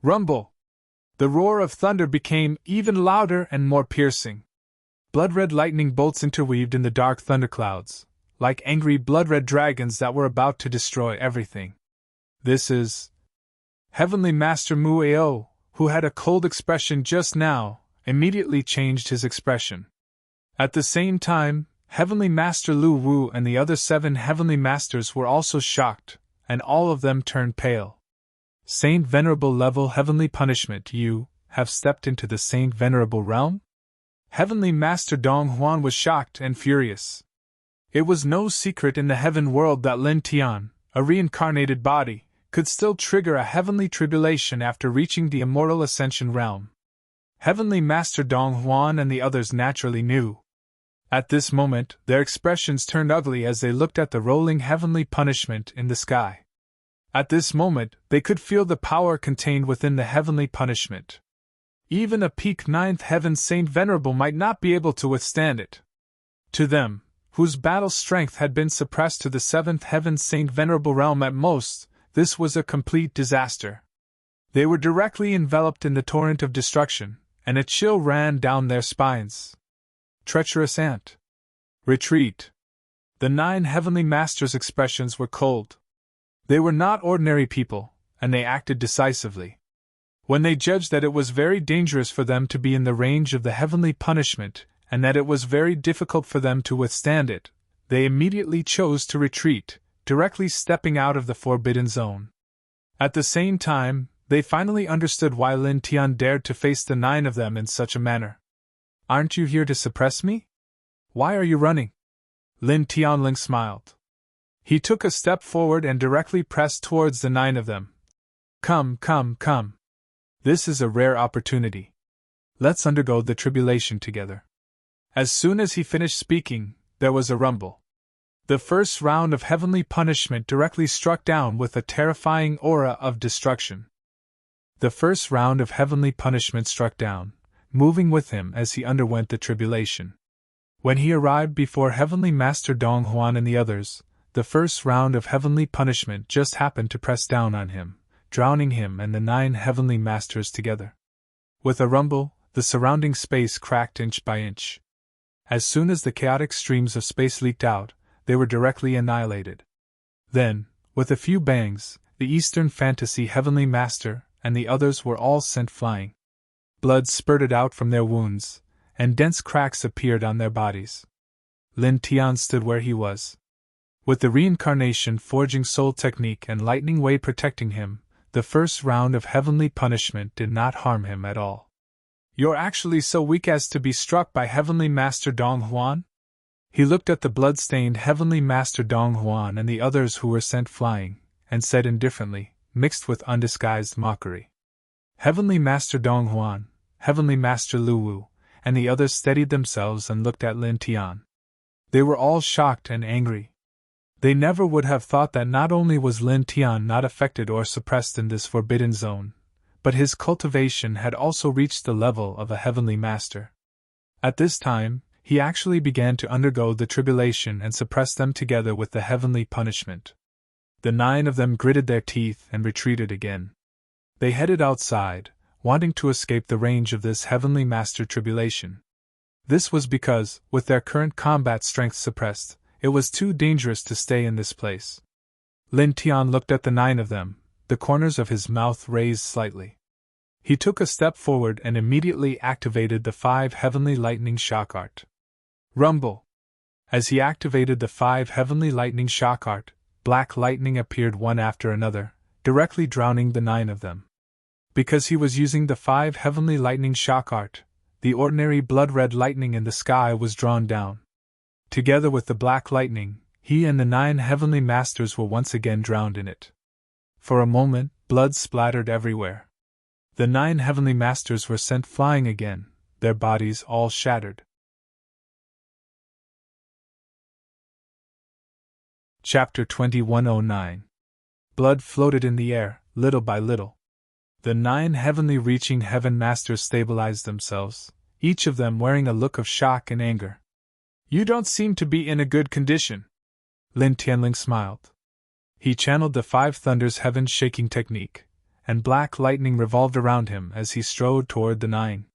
Rumble! The roar of thunder became even louder and more piercing. Blood-red lightning bolts interweaved in the dark thunderclouds, like angry blood-red dragons that were about to destroy everything. This is… Heavenly Master Mu Ao, who had a cold expression just now, immediately changed his expression. At the same time, Heavenly Master Lu Wu and the other 7 Heavenly Masters were also shocked, and all of them turned pale. Saint Venerable level heavenly punishment, you have stepped into the Saint Venerable realm? Heavenly Master Dong Huan was shocked and furious. It was no secret in the heaven world that Lin Tian, a reincarnated body, could still trigger a heavenly tribulation after reaching the immortal ascension realm. Heavenly Master Dong Huan and the others naturally knew. At this moment, their expressions turned ugly as they looked at the rolling heavenly punishment in the sky. At this moment, they could feel the power contained within the heavenly punishment. Even a peak 9th heaven Saint Venerable might not be able to withstand it. To them, whose battle strength had been suppressed to the 7th heaven Saint Venerable realm at most, this was a complete disaster. They were directly enveloped in the torrent of destruction, and a chill ran down their spines. Treacherous ant. Retreat. The 9 Heavenly Masters' expressions were cold. They were not ordinary people, and they acted decisively. When they judged that it was very dangerous for them to be in the range of the heavenly punishment, and that it was very difficult for them to withstand it, they immediately chose to retreat, directly stepping out of the forbidden zone. At the same time, they finally understood why Lin Tian dared to face the 9 of them in such a manner. Aren't you here to suppress me? Why are you running? Lin Tianling smiled. He took a step forward and directly pressed towards the 9 of them. Come, come, come. This is a rare opportunity. Let's undergo the tribulation together. As soon as he finished speaking, there was a rumble. The first round of heavenly punishment directly struck down with a terrifying aura of destruction. The first round of heavenly punishment struck down, moving with him as he underwent the tribulation. When he arrived before Heavenly Master Dong Huan and the others, the first round of heavenly punishment just happened to press down on him, drowning him and the 9 heavenly masters together. With a rumble, the surrounding space cracked inch by inch. As soon as the chaotic streams of space leaked out, they were directly annihilated. Then, with a few bangs, the Eastern Fantasy Heavenly Master and the others were all sent flying. Blood spurted out from their wounds, and dense cracks appeared on their bodies. Lin Tian stood where he was. With the reincarnation forging soul technique and lightning way protecting him, the first round of heavenly punishment did not harm him at all. "You're actually so weak as to be struck by Heavenly Master Dong Huan?" He looked at the blood-stained Heavenly Master Dong Huan and the others who were sent flying, and said indifferently, mixed with undisguised mockery. Heavenly Master Dong Huan, Heavenly Master Lu Wu, and the others steadied themselves and looked at Lin Tian. They were all shocked and angry. They never would have thought that not only was Lin Tian not affected or suppressed in this forbidden zone, but his cultivation had also reached the level of a heavenly master. At this time, he actually began to undergo the tribulation and suppress them together with the heavenly punishment. The 9 of them gritted their teeth and retreated again. They headed outside, wanting to escape the range of this heavenly master tribulation. This was because, with their current combat strength suppressed, it was too dangerous to stay in this place. Lin Tian looked at the 9 of them, the corners of his mouth raised slightly. He took a step forward and immediately activated the 5 heavenly lightning shock art. Rumble! As he activated the 5 heavenly lightning shock art, black lightning appeared one after another, directly drowning the 9 of them. Because he was using the 5 heavenly lightning shock art, the ordinary blood-red lightning in the sky was drawn down. Together with the black lightning, he and the 9 heavenly masters were once again drowned in it. For a moment, blood splattered everywhere. The 9 heavenly masters were sent flying again, their bodies all shattered. Chapter 2109. Blood floated in the air, little by little. The 9 heavenly reaching heaven masters stabilized themselves, each of them wearing a look of shock and anger. "You don't seem to be in a good condition." Lin Tianling smiled. He channeled the 5 thunders heaven shaking technique, and black lightning revolved around him as he strode toward the 9.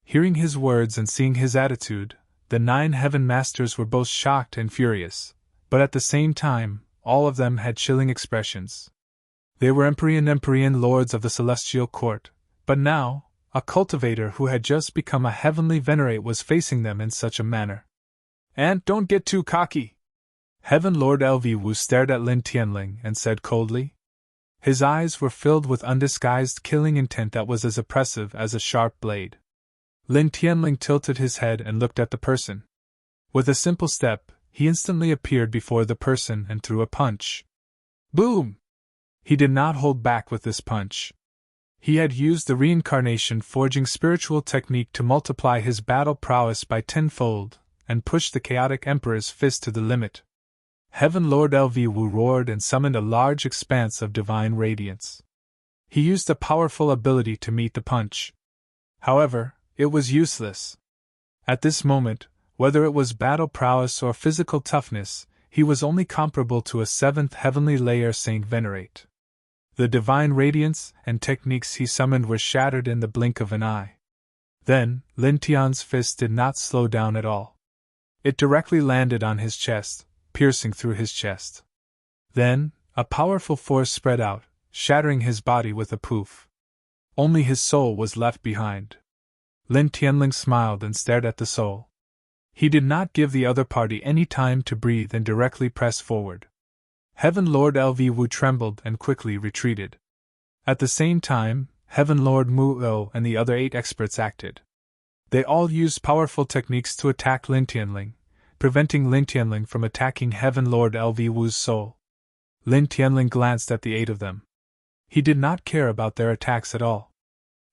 Hearing his words and seeing his attitude, the 9 heaven masters were both shocked and furious, but at the same time, all of them had chilling expressions. They were Empyrean lords of the celestial court, but now, a cultivator who had just become a heavenly venerate was facing them in such a manner. "And don't get too cocky." Heaven Lord Lv Wu stared at Lin Tianling and said coldly. His eyes were filled with undisguised killing intent that was as oppressive as a sharp blade. Lin Tianling tilted his head and looked at the person. With a simple step, he instantly appeared before the person and threw a punch. Boom! He did not hold back with this punch. He had used the reincarnation forging spiritual technique to multiply his battle prowess by tenfold, and pushed the chaotic emperor's fist to the limit. Heaven Lord Lv Wu roared and summoned a large expanse of divine radiance. He used a powerful ability to meet the punch. However, it was useless. At this moment, whether it was battle prowess or physical toughness, he was only comparable to a 7th heavenly layer Saint Venerate. The divine radiance and techniques he summoned were shattered in the blink of an eye. Then, Lin Tian's fist did not slow down at all. It directly landed on his chest, piercing through his chest. Then, a powerful force spread out, shattering his body with a poof. Only his soul was left behind. Lin Tianling smiled and stared at the soul. He did not give the other party any time to breathe and directly pressed forward. Heaven Lord Lv Wu trembled and quickly retreated. At the same time, Heaven Lord Mu O and the other 8 experts acted. They all used powerful techniques to attack Lin Tianling, preventing Lin Tianling from attacking Heaven Lord Lv Wu's soul. Lin Tianling glanced at the 8 of them. He did not care about their attacks at all.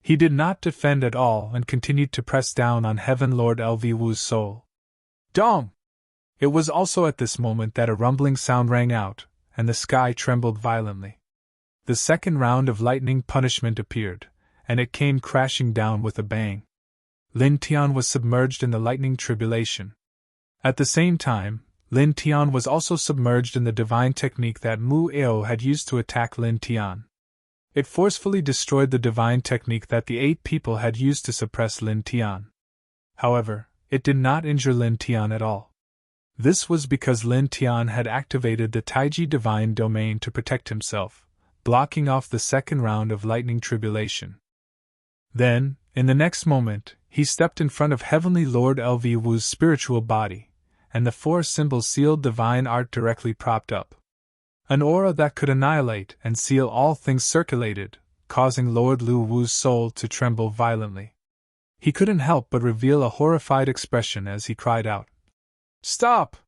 He did not defend at all and continued to press down on Heaven Lord Lv Wu's soul. Dong! It was also at this moment that a rumbling sound rang out, and the sky trembled violently. The second round of lightning punishment appeared, and it came crashing down with a bang. Lin Tian was submerged in the lightning tribulation. At the same time, Lin Tian was also submerged in the divine technique that Mu Ao had used to attack Lin Tian. It forcefully destroyed the divine technique that the 8 people had used to suppress Lin Tian. However, it did not injure Lin Tian at all. This was because Lin Tian had activated the Taiji divine domain to protect himself, blocking off the second round of lightning tribulation. Then, in the next moment, he stepped in front of Heavenly Lord LV Wu's spiritual body, and the 4 symbols sealed divine art directly propped up. An aura that could annihilate and seal all things circulated, causing Lord Lu Wu's soul to tremble violently. He couldn't help but reveal a horrified expression as he cried out, "Stop!"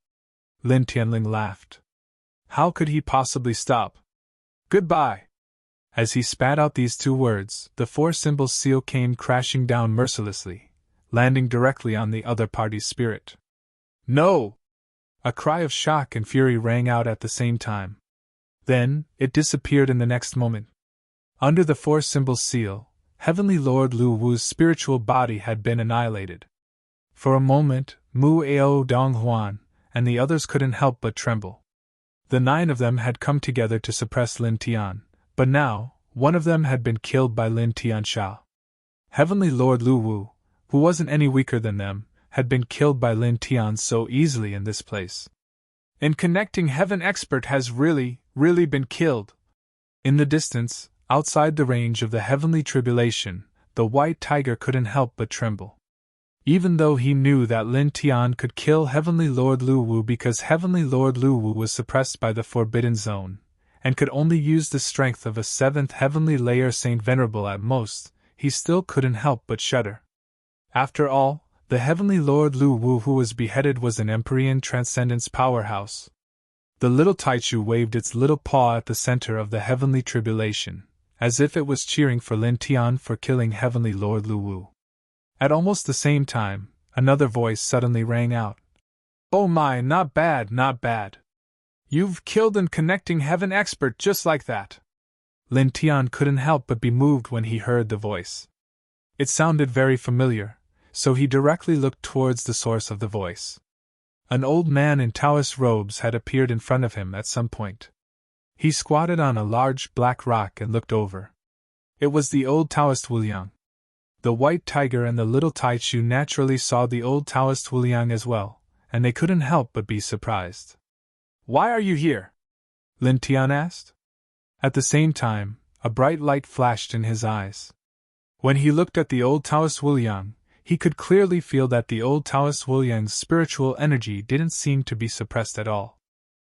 Lin Tianling laughed. How could he possibly stop? "Goodbye!" As he spat out these 2 words, the 4 symbols seal came crashing down mercilessly, landing directly on the other party's spirit. "No!" A cry of shock and fury rang out at the same time. Then, it disappeared in the next moment. Under the 4 symbols seal, Heavenly Lord Lu Wu's spiritual body had been annihilated. For a moment, Mu Ao Dong Huan and the others couldn't help but tremble. The 9 of them had come together to suppress Lin Tian, but now, one of them had been killed by Lin Tianxia. Heavenly Lord Lu Wu, who wasn't any weaker than them, had been killed by Lin Tian so easily in this place. And Connecting Heaven Expert has really been killed. In the distance, outside the range of the heavenly tribulation, the white tiger couldn't help but tremble. Even though he knew that Lin Tian could kill Heavenly Lord Lu Wu because Heavenly Lord Lu Wu was suppressed by the Forbidden Zone, and could only use the strength of a 7th heavenly layer Saint Venerable at most, he still couldn't help but shudder. After all, the Heavenly Lord Lu Wu who was beheaded was an Empyrean Transcendence powerhouse. The little Taichu waved its little paw at the center of the heavenly tribulation, as if it was cheering for Lin Tian for killing Heavenly Lord Lu Wu. At almost the same time, another voice suddenly rang out. "Oh my, not bad, not bad. You've killed an Connecting Heaven Expert just like that." Lin Tian couldn't help but be moved when he heard the voice. It sounded very familiar, so he directly looked towards the source of the voice. An old man in Taoist robes had appeared in front of him at some point. He squatted on a large black rock and looked over. It was the old Taoist Wu Liang. The white tiger and the little Taichu naturally saw the old Taoist Wu Liang as well, and they couldn't help but be surprised. "Why are you here?" Lin Tian asked. At the same time, a bright light flashed in his eyes. When he looked at the old Taoist Wu Liang, he could clearly feel that the old Taoist Wu Liang's spiritual energy didn't seem to be suppressed at all.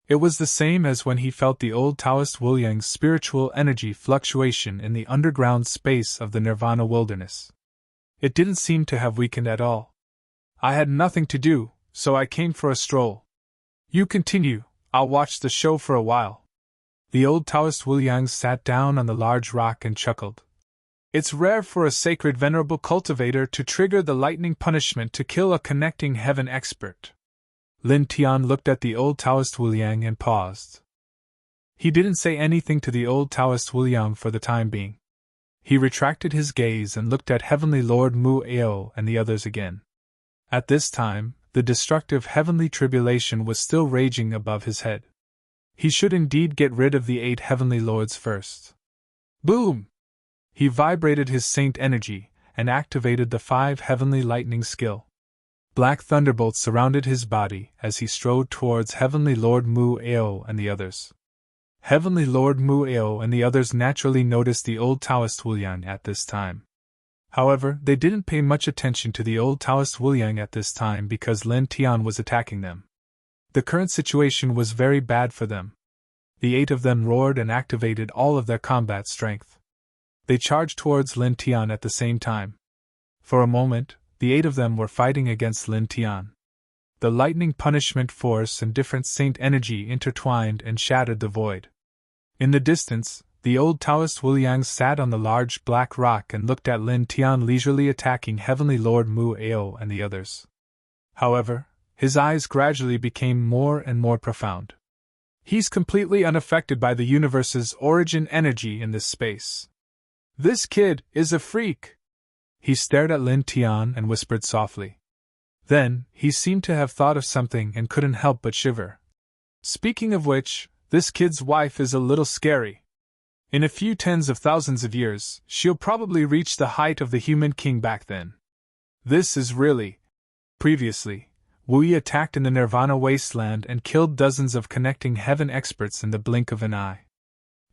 It was the same as when he felt the old Taoist Wu Liang's spiritual energy fluctuation in the underground space of the Nirvana wilderness. It didn't seem to have weakened at all. "I had nothing to do, so I came for a stroll. You continue, I'll watch the show for a while." The old Taoist Wu Liang sat down on the large rock and chuckled. "It's rare for a sacred venerable cultivator to trigger the lightning punishment to kill a Connecting Heaven Expert." Lin Tian looked at the old Taoist Wu Liang and paused. He didn't say anything to the old Taoist Wu Liang for the time being. He retracted his gaze and looked at Heavenly Lord Mu Ao and the others again. At this time, the destructive heavenly tribulation was still raging above his head. He should indeed get rid of the 8 heavenly lords first. Boom! He vibrated his saint energy and activated the 5 heavenly lightning skill. Black thunderbolts surrounded his body as he strode towards Heavenly Lord Mu Ao and the others. Heavenly Lord Mu Ao and the others naturally noticed the old Taoist Wu Liang at this time. However, they didn't pay much attention to the old Taoist Wu Liang at this time because Lin Tian was attacking them. The current situation was very bad for them. The 8 of them roared and activated all of their combat strength. They charged towards Lin Tian at the same time. For a moment, the 8 of them were fighting against Lin Tian. The lightning punishment force and different saint energy intertwined and shattered the void. In the distance, the old Taoist Wu Liang sat on the large black rock and looked at Lin Tian leisurely attacking Heavenly Lord Mu Ao and the others. However, his eyes gradually became more and more profound. He's completely unaffected by the universe's origin energy in this space. This kid is a freak. He stared at Lin Tian and whispered softly. Then, he seemed to have thought of something and couldn't help but shiver. Speaking of which, this kid's wife is a little scary. In a few tens of thousands of years, she'll probably reach the height of the human king back then. This is really... Previously, Wu Yi attacked in the Nirvana wasteland and killed dozens of connecting heaven experts in the blink of an eye.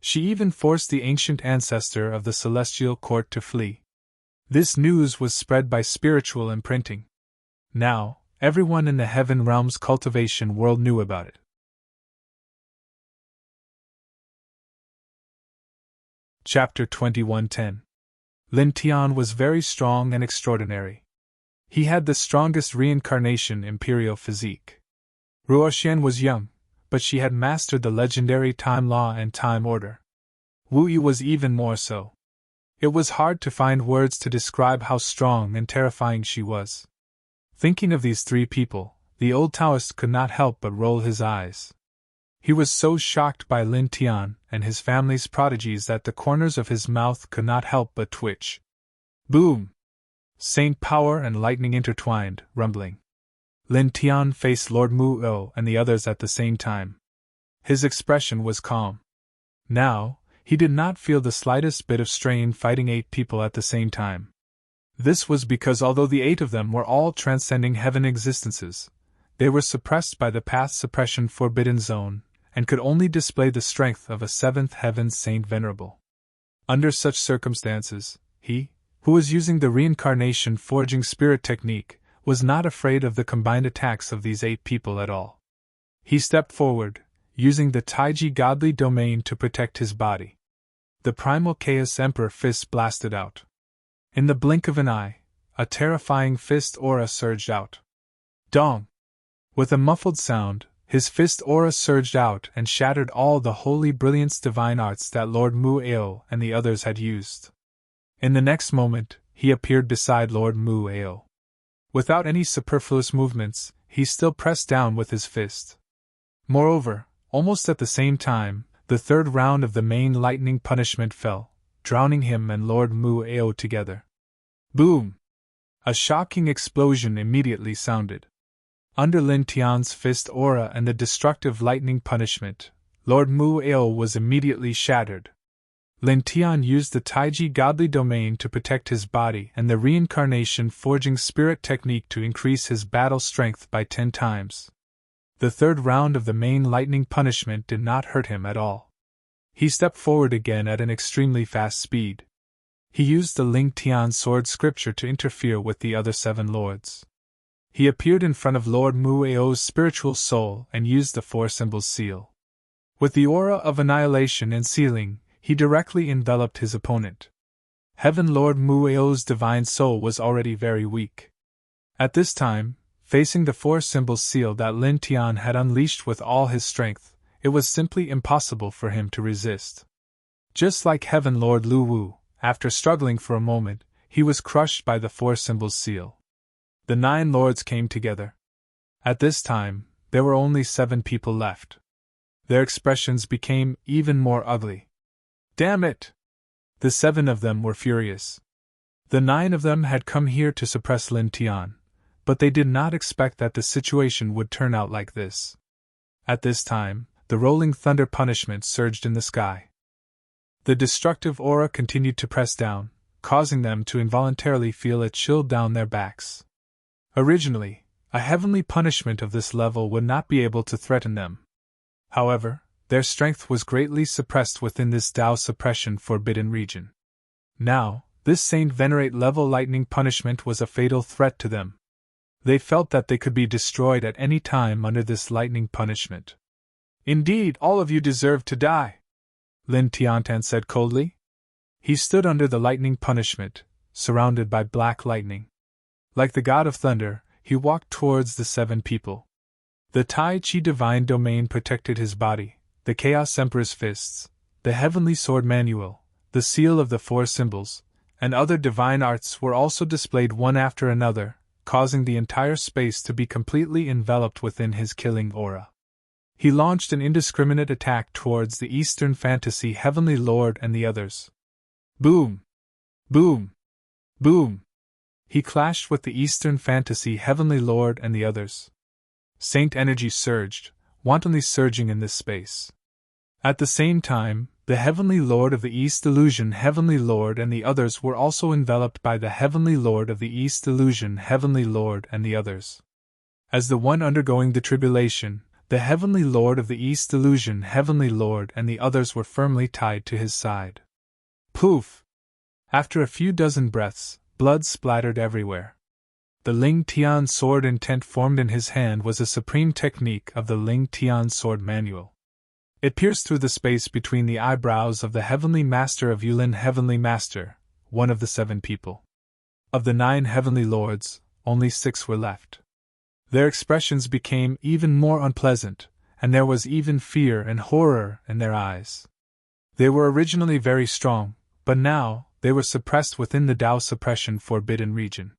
She even forced the ancient ancestor of the celestial court to flee. This news was spread by spiritual imprinting. Now, everyone in the heaven realm's cultivation world knew about it. Chapter 21:10. Lin Tian was very strong and extraordinary. He had the strongest reincarnation imperial physique. Ruoxian was young, but she had mastered the legendary time law and time order. Wu Yi was even more so. It was hard to find words to describe how strong and terrifying she was. Thinking of these three people, the old Taoist could not help but roll his eyes. He was so shocked by Lin Tian and his family's prodigies that the corners of his mouth could not help but twitch. Boom! Saint power and lightning intertwined, rumbling. Lin Tian faced Lord Mu O and the others at the same time. His expression was calm. Now, he did not feel the slightest bit of strain fighting 8 people at the same time. This was because although the 8 of them were all transcending heaven existences, they were suppressed by the path suppression forbidden zone, and could only display the strength of a 7th heaven saint venerable. Under such circumstances, he, who was using the reincarnation forging spirit technique, was not afraid of the combined attacks of these 8 people at all. He stepped forward, using the Taiji godly domain to protect his body. The primal Chaos Emperor fist blasted out. In the blink of an eye, a terrifying fist aura surged out. Dong! With a muffled sound, his fist aura surged out and shattered all the holy brilliance divine arts that Lord Mu Ao and the others had used. In the next moment, he appeared beside Lord Mu Ao. Without any superfluous movements, he still pressed down with his fist. Moreover, almost at the same time, the 3rd round of the main lightning punishment fell, drowning him and Lord Mu Ao together. Boom! A shocking explosion immediately sounded. Under Lin Tian's fist aura and the destructive lightning punishment, Lord Mu Ao was immediately shattered. Lin Tian used the Taiji godly domain to protect his body and the reincarnation forging spirit technique to increase his battle strength by 10 times. The 3rd round of the main lightning punishment did not hurt him at all. He stepped forward again at an extremely fast speed. He used the Ling Tian sword scripture to interfere with the other 7 lords. He appeared in front of Lord Mu Ao's spiritual soul and used the 4 symbols seal. With the aura of annihilation and sealing, he directly enveloped his opponent. Heaven Lord Mu Ao's divine soul was already very weak. At this time, facing the 4 symbols seal that Lin Tian had unleashed with all his strength, it was simply impossible for him to resist. Just like Heaven Lord Lu Wu, after struggling for a moment, he was crushed by the 4 symbols seal. The 9 lords came together. At this time, there were only 7 people left. Their expressions became even more ugly. Damn it! The 7 of them were furious. The 9 of them had come here to suppress Lin Tian, but they did not expect that the situation would turn out like this. At this time, the rolling thunder punishment surged in the sky. The destructive aura continued to press down, causing them to involuntarily feel a chill down their backs. Originally, a heavenly punishment of this level would not be able to threaten them. However, their strength was greatly suppressed within this Tao suppression forbidden region. Now, this Saint Venerate level lightning punishment was a fatal threat to them. They felt that they could be destroyed at any time under this lightning punishment. Indeed, all of you deserve to die, Lin Tiantan said coldly. He stood under the lightning punishment, surrounded by black lightning. Like the god of thunder, he walked towards the 7 people. The Tai Chi divine domain protected his body, the Chaos Emperor's fists, the heavenly sword manual, the seal of the 4 symbols, and other divine arts were also displayed one after another, causing the entire space to be completely enveloped within his killing aura. He launched an indiscriminate attack towards the Eastern Fantasy Heavenly Lord and the others. Boom! Boom! Boom! He clashed with the Eastern Fantasy Heavenly Lord and the others. Saint energy surged, wantonly surging in this space. At the same time, the Heavenly Lord of the East Illusion Heavenly Lord and the others were also enveloped by the Heavenly Lord of the East Illusion Heavenly Lord and the others. As the one undergoing the tribulation, the Heavenly Lord of the East Illusion Heavenly Lord and the others were firmly tied to his side. Poof! After a few dozen breaths, blood splattered everywhere. The Ling Tian sword intent formed in his hand was a supreme technique of the Ling Tian sword manual. It pierced through the space between the eyebrows of the Heavenly Master of Yulin Heavenly Master, one of the 7 people. Of the 9 Heavenly Lords, only 6 were left. Their expressions became even more unpleasant, and there was even fear and horror in their eyes. They were originally very strong, but now, they were suppressed within the Tao Suppression Forbidden Region.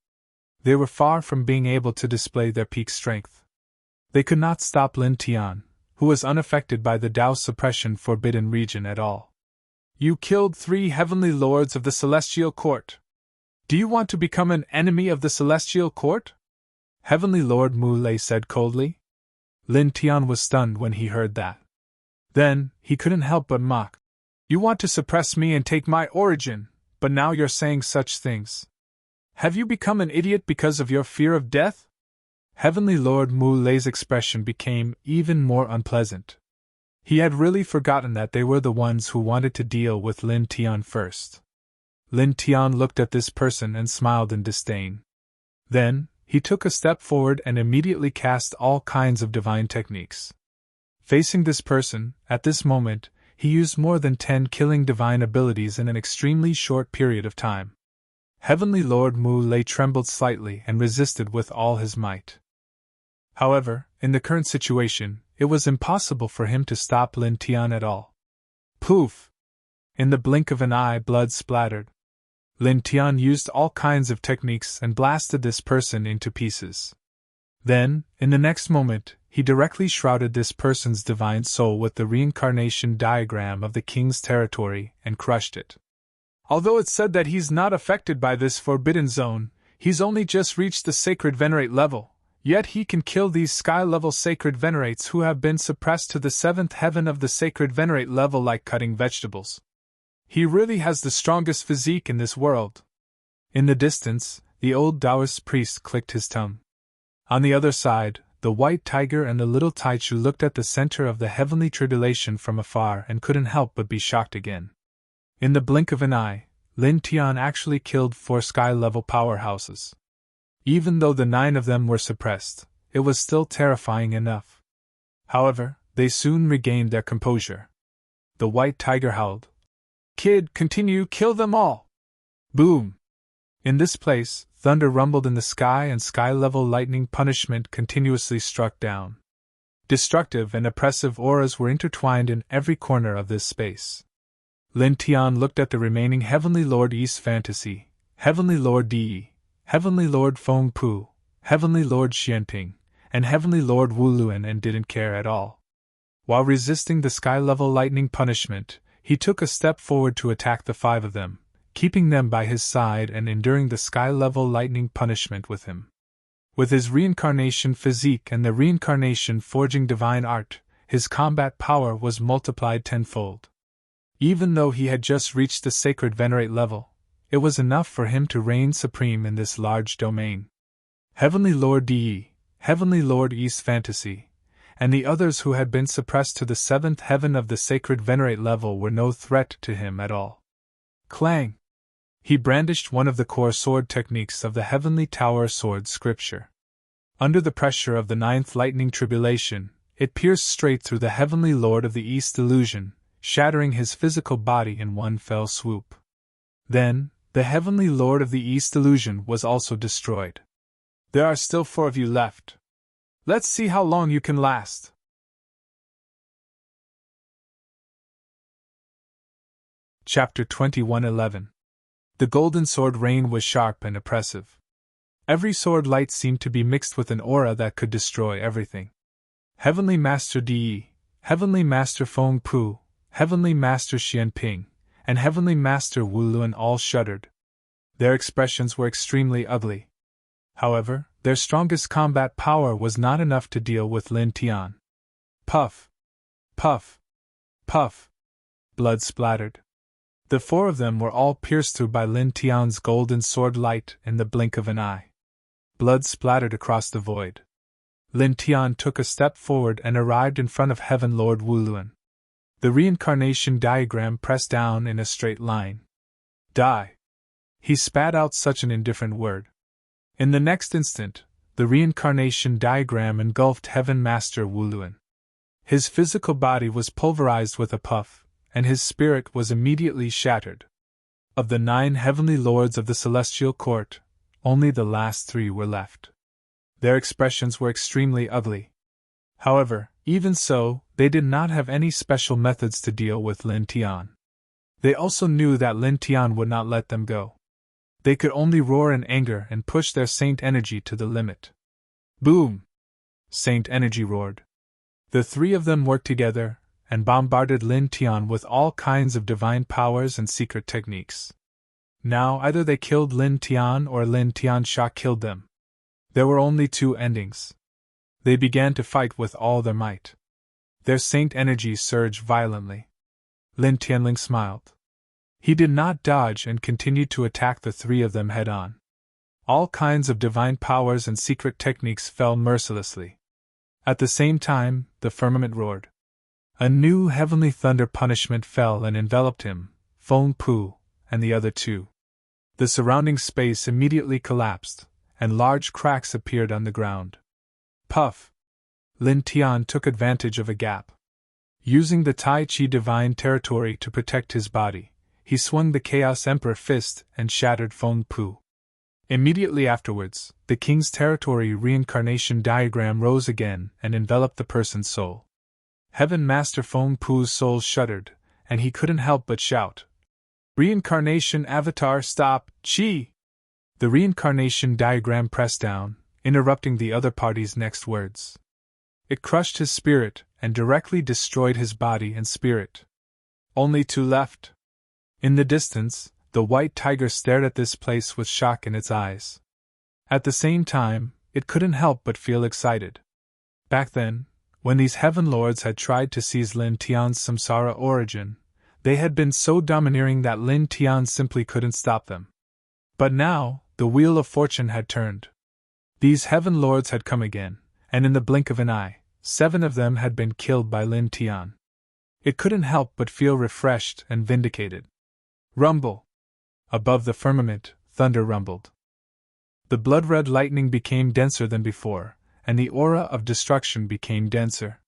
They were far from being able to display their peak strength. They could not stop Lin Tian, who was unaffected by the Tao Suppression Forbidden Region at all. You killed 3 Heavenly Lords of the Celestial Court. Do you want to become an enemy of the Celestial Court? Heavenly Lord Mu Lei said coldly. Lin Tian was stunned when he heard that. Then, he couldn't help but mock. You want to suppress me and take my origin, but now you're saying such things. Have you become an idiot because of your fear of death? Heavenly Lord Mu Lei's expression became even more unpleasant. He had really forgotten that they were the ones who wanted to deal with Lin Tian first. Lin Tian looked at this person and smiled in disdain. Then, he took a step forward and immediately cast all kinds of divine techniques. Facing this person, at this moment, he used more than 10 killing divine abilities in an extremely short period of time. Heavenly Lord Mu Lei trembled slightly and resisted with all his might. However, in the current situation, it was impossible for him to stop Lin Tian at all. Poof! In the blink of an eye, blood splattered. Lin Tian used all kinds of techniques and blasted this person into pieces. Then, in the next moment, he directly shrouded this person's divine soul with the reincarnation diagram of the king's territory and crushed it. Although it's said that he's not affected by this forbidden zone, he's only just reached the sacred venerate level, yet he can kill these sky-level sacred venerates who have been suppressed to the 7th heaven of the sacred venerate level like cutting vegetables. He really has the strongest physique in this world. In the distance, the old Taoist priest clicked his tongue. On the other side, the white tiger and the little Taichu looked at the center of the heavenly tribulation from afar and couldn't help but be shocked again. In the blink of an eye, Lin Tian actually killed 4 sky-level powerhouses. Even though the 9 of them were suppressed, it was still terrifying enough. However, they soon regained their composure. The white tiger howled. Kid, continue, kill them all! Boom! In this place, thunder rumbled in the sky and sky-level lightning punishment continuously struck down. Destructive and oppressive auras were intertwined in every corner of this space. Lin Tian looked at the remaining Heavenly Lord East Fantasy, Heavenly Lord Di, Heavenly Lord Feng Pu, Heavenly Lord Xianping, and Heavenly Lord Wu Luan and didn't care at all. While resisting the sky-level lightning punishment, he took a step forward to attack the 5 of them, keeping them by his side and enduring the sky-level lightning punishment with him. With his reincarnation physique and the reincarnation forging divine art, his combat power was multiplied tenfold. Even though he had just reached the sacred venerate level, it was enough for him to reign supreme in this large domain. Heavenly Lord Di, Heavenly Lord East Fantasy, and the others who had been suppressed to the 7th heaven of the sacred venerate level were no threat to him at all. Clang! He brandished one of the core sword techniques of the Heavenly Tower sword scripture. Under the pressure of the 9th lightning tribulation, it pierced straight through the Heavenly Lord of the East illusion, shattering his physical body in one fell swoop. Then, the Heavenly Lord of the East illusion was also destroyed. There are still 4 of you left. Let's see how long you can last. Chapter 21:11. The golden sword rain was sharp and oppressive. Every sword light seemed to be mixed with an aura that could destroy everything. Heavenly Master Di, Heavenly Master Feng Pu, Heavenly Master Xian Ping, and Heavenly Master Wu Luan all shuddered. Their expressions were extremely ugly. However, their strongest combat power was not enough to deal with Lin Tian. Puff! Puff! Puff! Blood splattered. The four of them were all pierced through by Lin Tian's golden sword light in the blink of an eye. Blood splattered across the void. Lin Tian took a step forward and arrived in front of Heaven Lord Wu Luan. The reincarnation diagram pressed down in a straight line. Die! He spat out such an indifferent word. In the next instant, the reincarnation diagram engulfed Heaven Master Wu Luan. His physical body was pulverized with a puff, and his spirit was immediately shattered. Of the 9 heavenly lords of the celestial court, only the last 3 were left. Their expressions were extremely ugly. However, even so, they did not have any special methods to deal with Lin Tian. They also knew that Lin Tian would not let them go. They could only roar in anger and push their saint energy to the limit. Boom! Saint energy roared. The 3 of them worked together and bombarded Lin Tian with all kinds of divine powers and secret techniques. Now either they killed Lin Tian or Lin Tian Sha killed them. There were only 2 endings. They began to fight with all their might. Their saint energy surged violently. Lin Tianling smiled. He did not dodge and continued to attack the 3 of them head-on. All kinds of divine powers and secret techniques fell mercilessly. At the same time, the firmament roared. A new heavenly thunder punishment fell and enveloped him, Feng Pu, and the other 2. The surrounding space immediately collapsed, and large cracks appeared on the ground. Puff! Lin Tian took advantage of a gap. Using the Tai Chi divine territory to protect his body, he swung the Chaos Emperor fist and shattered Feng Pu. Immediately afterwards, the king's territory reincarnation diagram rose again and enveloped the person's soul. Heaven Master Feng Pu's soul shuddered, and he couldn't help but shout, "Reincarnation avatar stop, Chi!" The reincarnation diagram pressed down, interrupting the other party's next words. It crushed his spirit and directly destroyed his body and spirit. Only 2 left. In the distance, the white tiger stared at this place with shock in its eyes. At the same time, it couldn't help but feel excited. Back then, when these heaven lords had tried to seize Lin Tian's samsara origin, they had been so domineering that Lin Tian simply couldn't stop them. But now, the wheel of fortune had turned. These heaven lords had come again, and in the blink of an eye, 7 of them had been killed by Lin Tian. It couldn't help but feel refreshed and vindicated. Rumble! Above the firmament, thunder rumbled. The blood-red lightning became denser than before, and the aura of destruction became denser.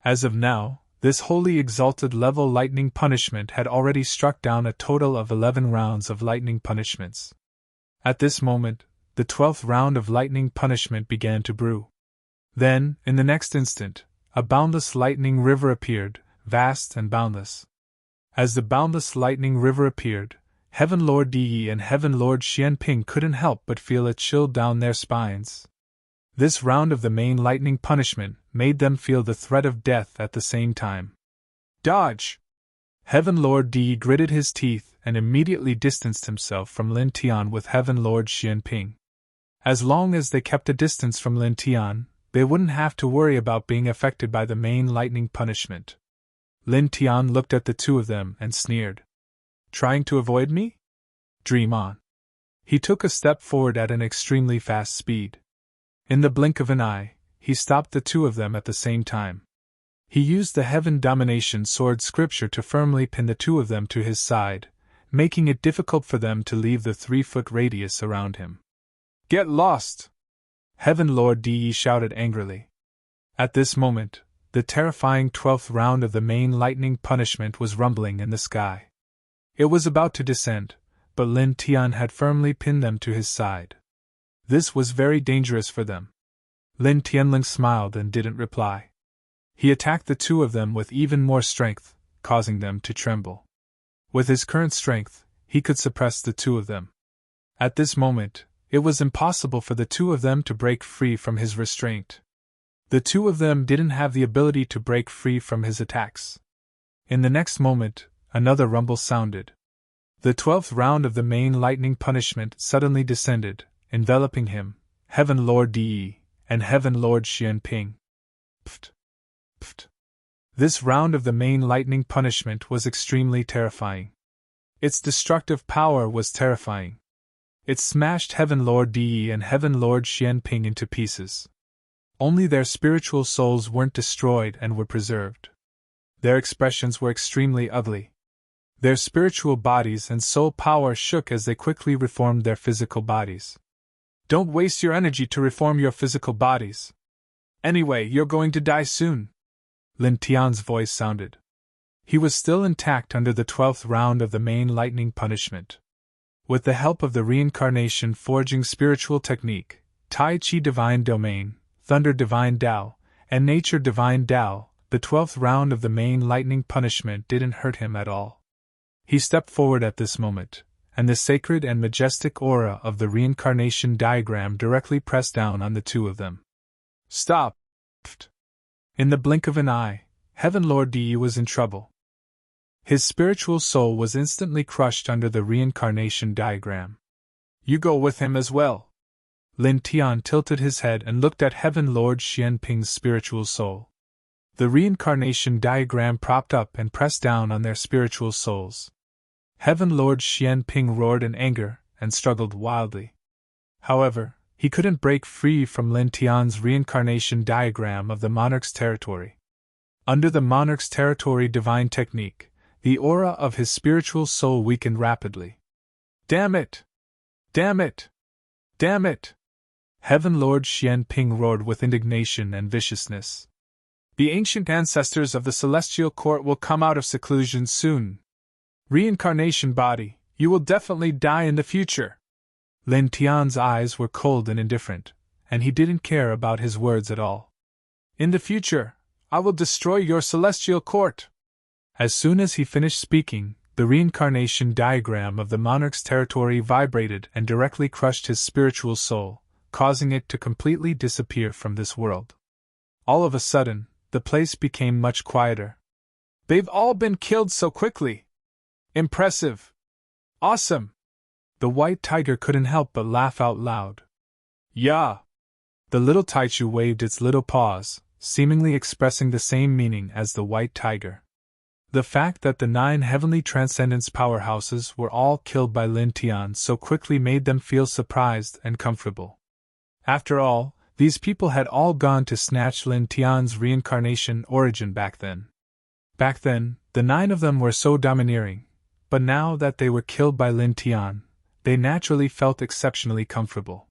As of now, this wholly exalted level lightning punishment had already struck down a total of 11 rounds of lightning punishments. At this moment, the 12th round of lightning punishment began to brew. Then, in the next instant, a boundless lightning river appeared, vast and boundless. As the boundless lightning river appeared, Heaven Lord Di and Heaven Lord Xian Ping couldn't help but feel a chill down their spines. This round of the main lightning punishment made them feel the threat of death at the same time. Dodge! Heaven Lord Di gritted his teeth and immediately distanced himself from Lin Tian with Heaven Lord Xian Ping. As long as they kept a distance from Lin Tian, they wouldn't have to worry about being affected by the main lightning punishment. Lin Tian looked at the 2 of them and sneered. Trying to avoid me? Dream on. He took a step forward at an extremely fast speed. In the blink of an eye, he stopped the 2 of them at the same time. He used the Heaven Domination Sword scripture to firmly pin the 2 of them to his side, making it difficult for them to leave the 3-foot radius around him. Get lost! Heaven Lord Di shouted angrily. At this moment, the terrifying 12th round of the main lightning punishment was rumbling in the sky. It was about to descend, but Lin Tian had firmly pinned them to his side. This was very dangerous for them. Lin Tianling smiled and didn't reply. He attacked the 2 of them with even more strength, causing them to tremble. With his current strength, he could suppress the 2 of them. At this moment, it was impossible for the two of them to break free from his restraint. The two of them didn't have the ability to break free from his attacks. In the next moment, another rumble sounded. The 12th round of the main lightning punishment suddenly descended, enveloping him, Heaven Lord De, and Heaven Lord Xianping. Pft! Pft! This round of the main lightning punishment was extremely terrifying. Its destructive power was terrifying. It smashed Heaven Lord De and Heaven Lord Xianping into pieces. Only their spiritual souls weren't destroyed and were preserved. Their expressions were extremely ugly. Their spiritual bodies and soul power shook as they quickly reformed their physical bodies. Don't waste your energy to reform your physical bodies. Anyway, you're going to die soon. Lin Tian's voice sounded. He was still intact under the 12th round of the main lightning punishment. With the help of the reincarnation forging spiritual technique, Tai Chi Divine Domain, Thunder Divine Tao, and Nature Divine Tao, the 12th round of the main lightning punishment didn't hurt him at all. He stepped forward at this moment, and the sacred and majestic aura of the reincarnation diagram directly pressed down on the two of them. Stop! Pft. In the blink of an eye, Heaven Lord De was in trouble. His spiritual soul was instantly crushed under the reincarnation diagram. You go with him as well. Lin Tian tilted his head and looked at Heaven Lord Xianping's spiritual soul. The reincarnation diagram propped up and pressed down on their spiritual souls. Heaven Lord Xianping roared in anger and struggled wildly. However, he couldn't break free from Lin Tian's reincarnation diagram of the monarch's territory. Under the monarch's territory divine technique, the aura of his spiritual soul weakened rapidly. Damn it! Damn it! Damn it! Heaven Lord Xianping roared with indignation and viciousness. The ancient ancestors of the celestial court will come out of seclusion soon. Reincarnation body, you will definitely die in the future. Lin Tian's eyes were cold and indifferent, and he didn't care about his words at all. In the future, I will destroy your celestial court. As soon as he finished speaking, the reincarnation diagram of the monarch's territory vibrated and directly crushed his spiritual soul, causing it to completely disappear from this world. All of a sudden, the place became much quieter. They've all been killed so quickly. Impressive. Awesome. The white tiger couldn't help but laugh out loud. Yeah. The little Taichu waved its little paws, seemingly expressing the same meaning as the white tiger. The fact that the 9 heavenly transcendence powerhouses were all killed by Lin Tian so quickly made them feel surprised and comfortable. After all, these people had all gone to snatch Lin Tian's reincarnation origin back then. Back then, the 9 of them were so domineering, but now that they were killed by Lin Tian, they naturally felt exceptionally comfortable.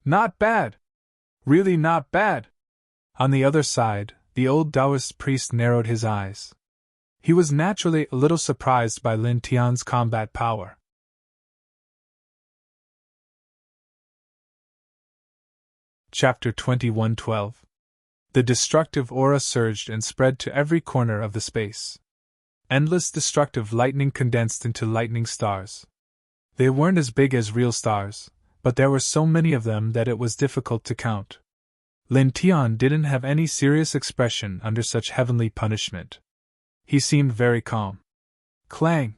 Not bad! Really not bad! On the other side, the old Taoist priest narrowed his eyes. He was naturally a little surprised by Lin Tian's combat power. Chapter 21:12. The destructive aura surged and spread to every corner of the space. Endless destructive lightning condensed into lightning stars. They weren't as big as real stars, but there were so many of them that it was difficult to count. Lin Tian didn't have any serious expression under such heavenly punishment. He seemed very calm. Clang!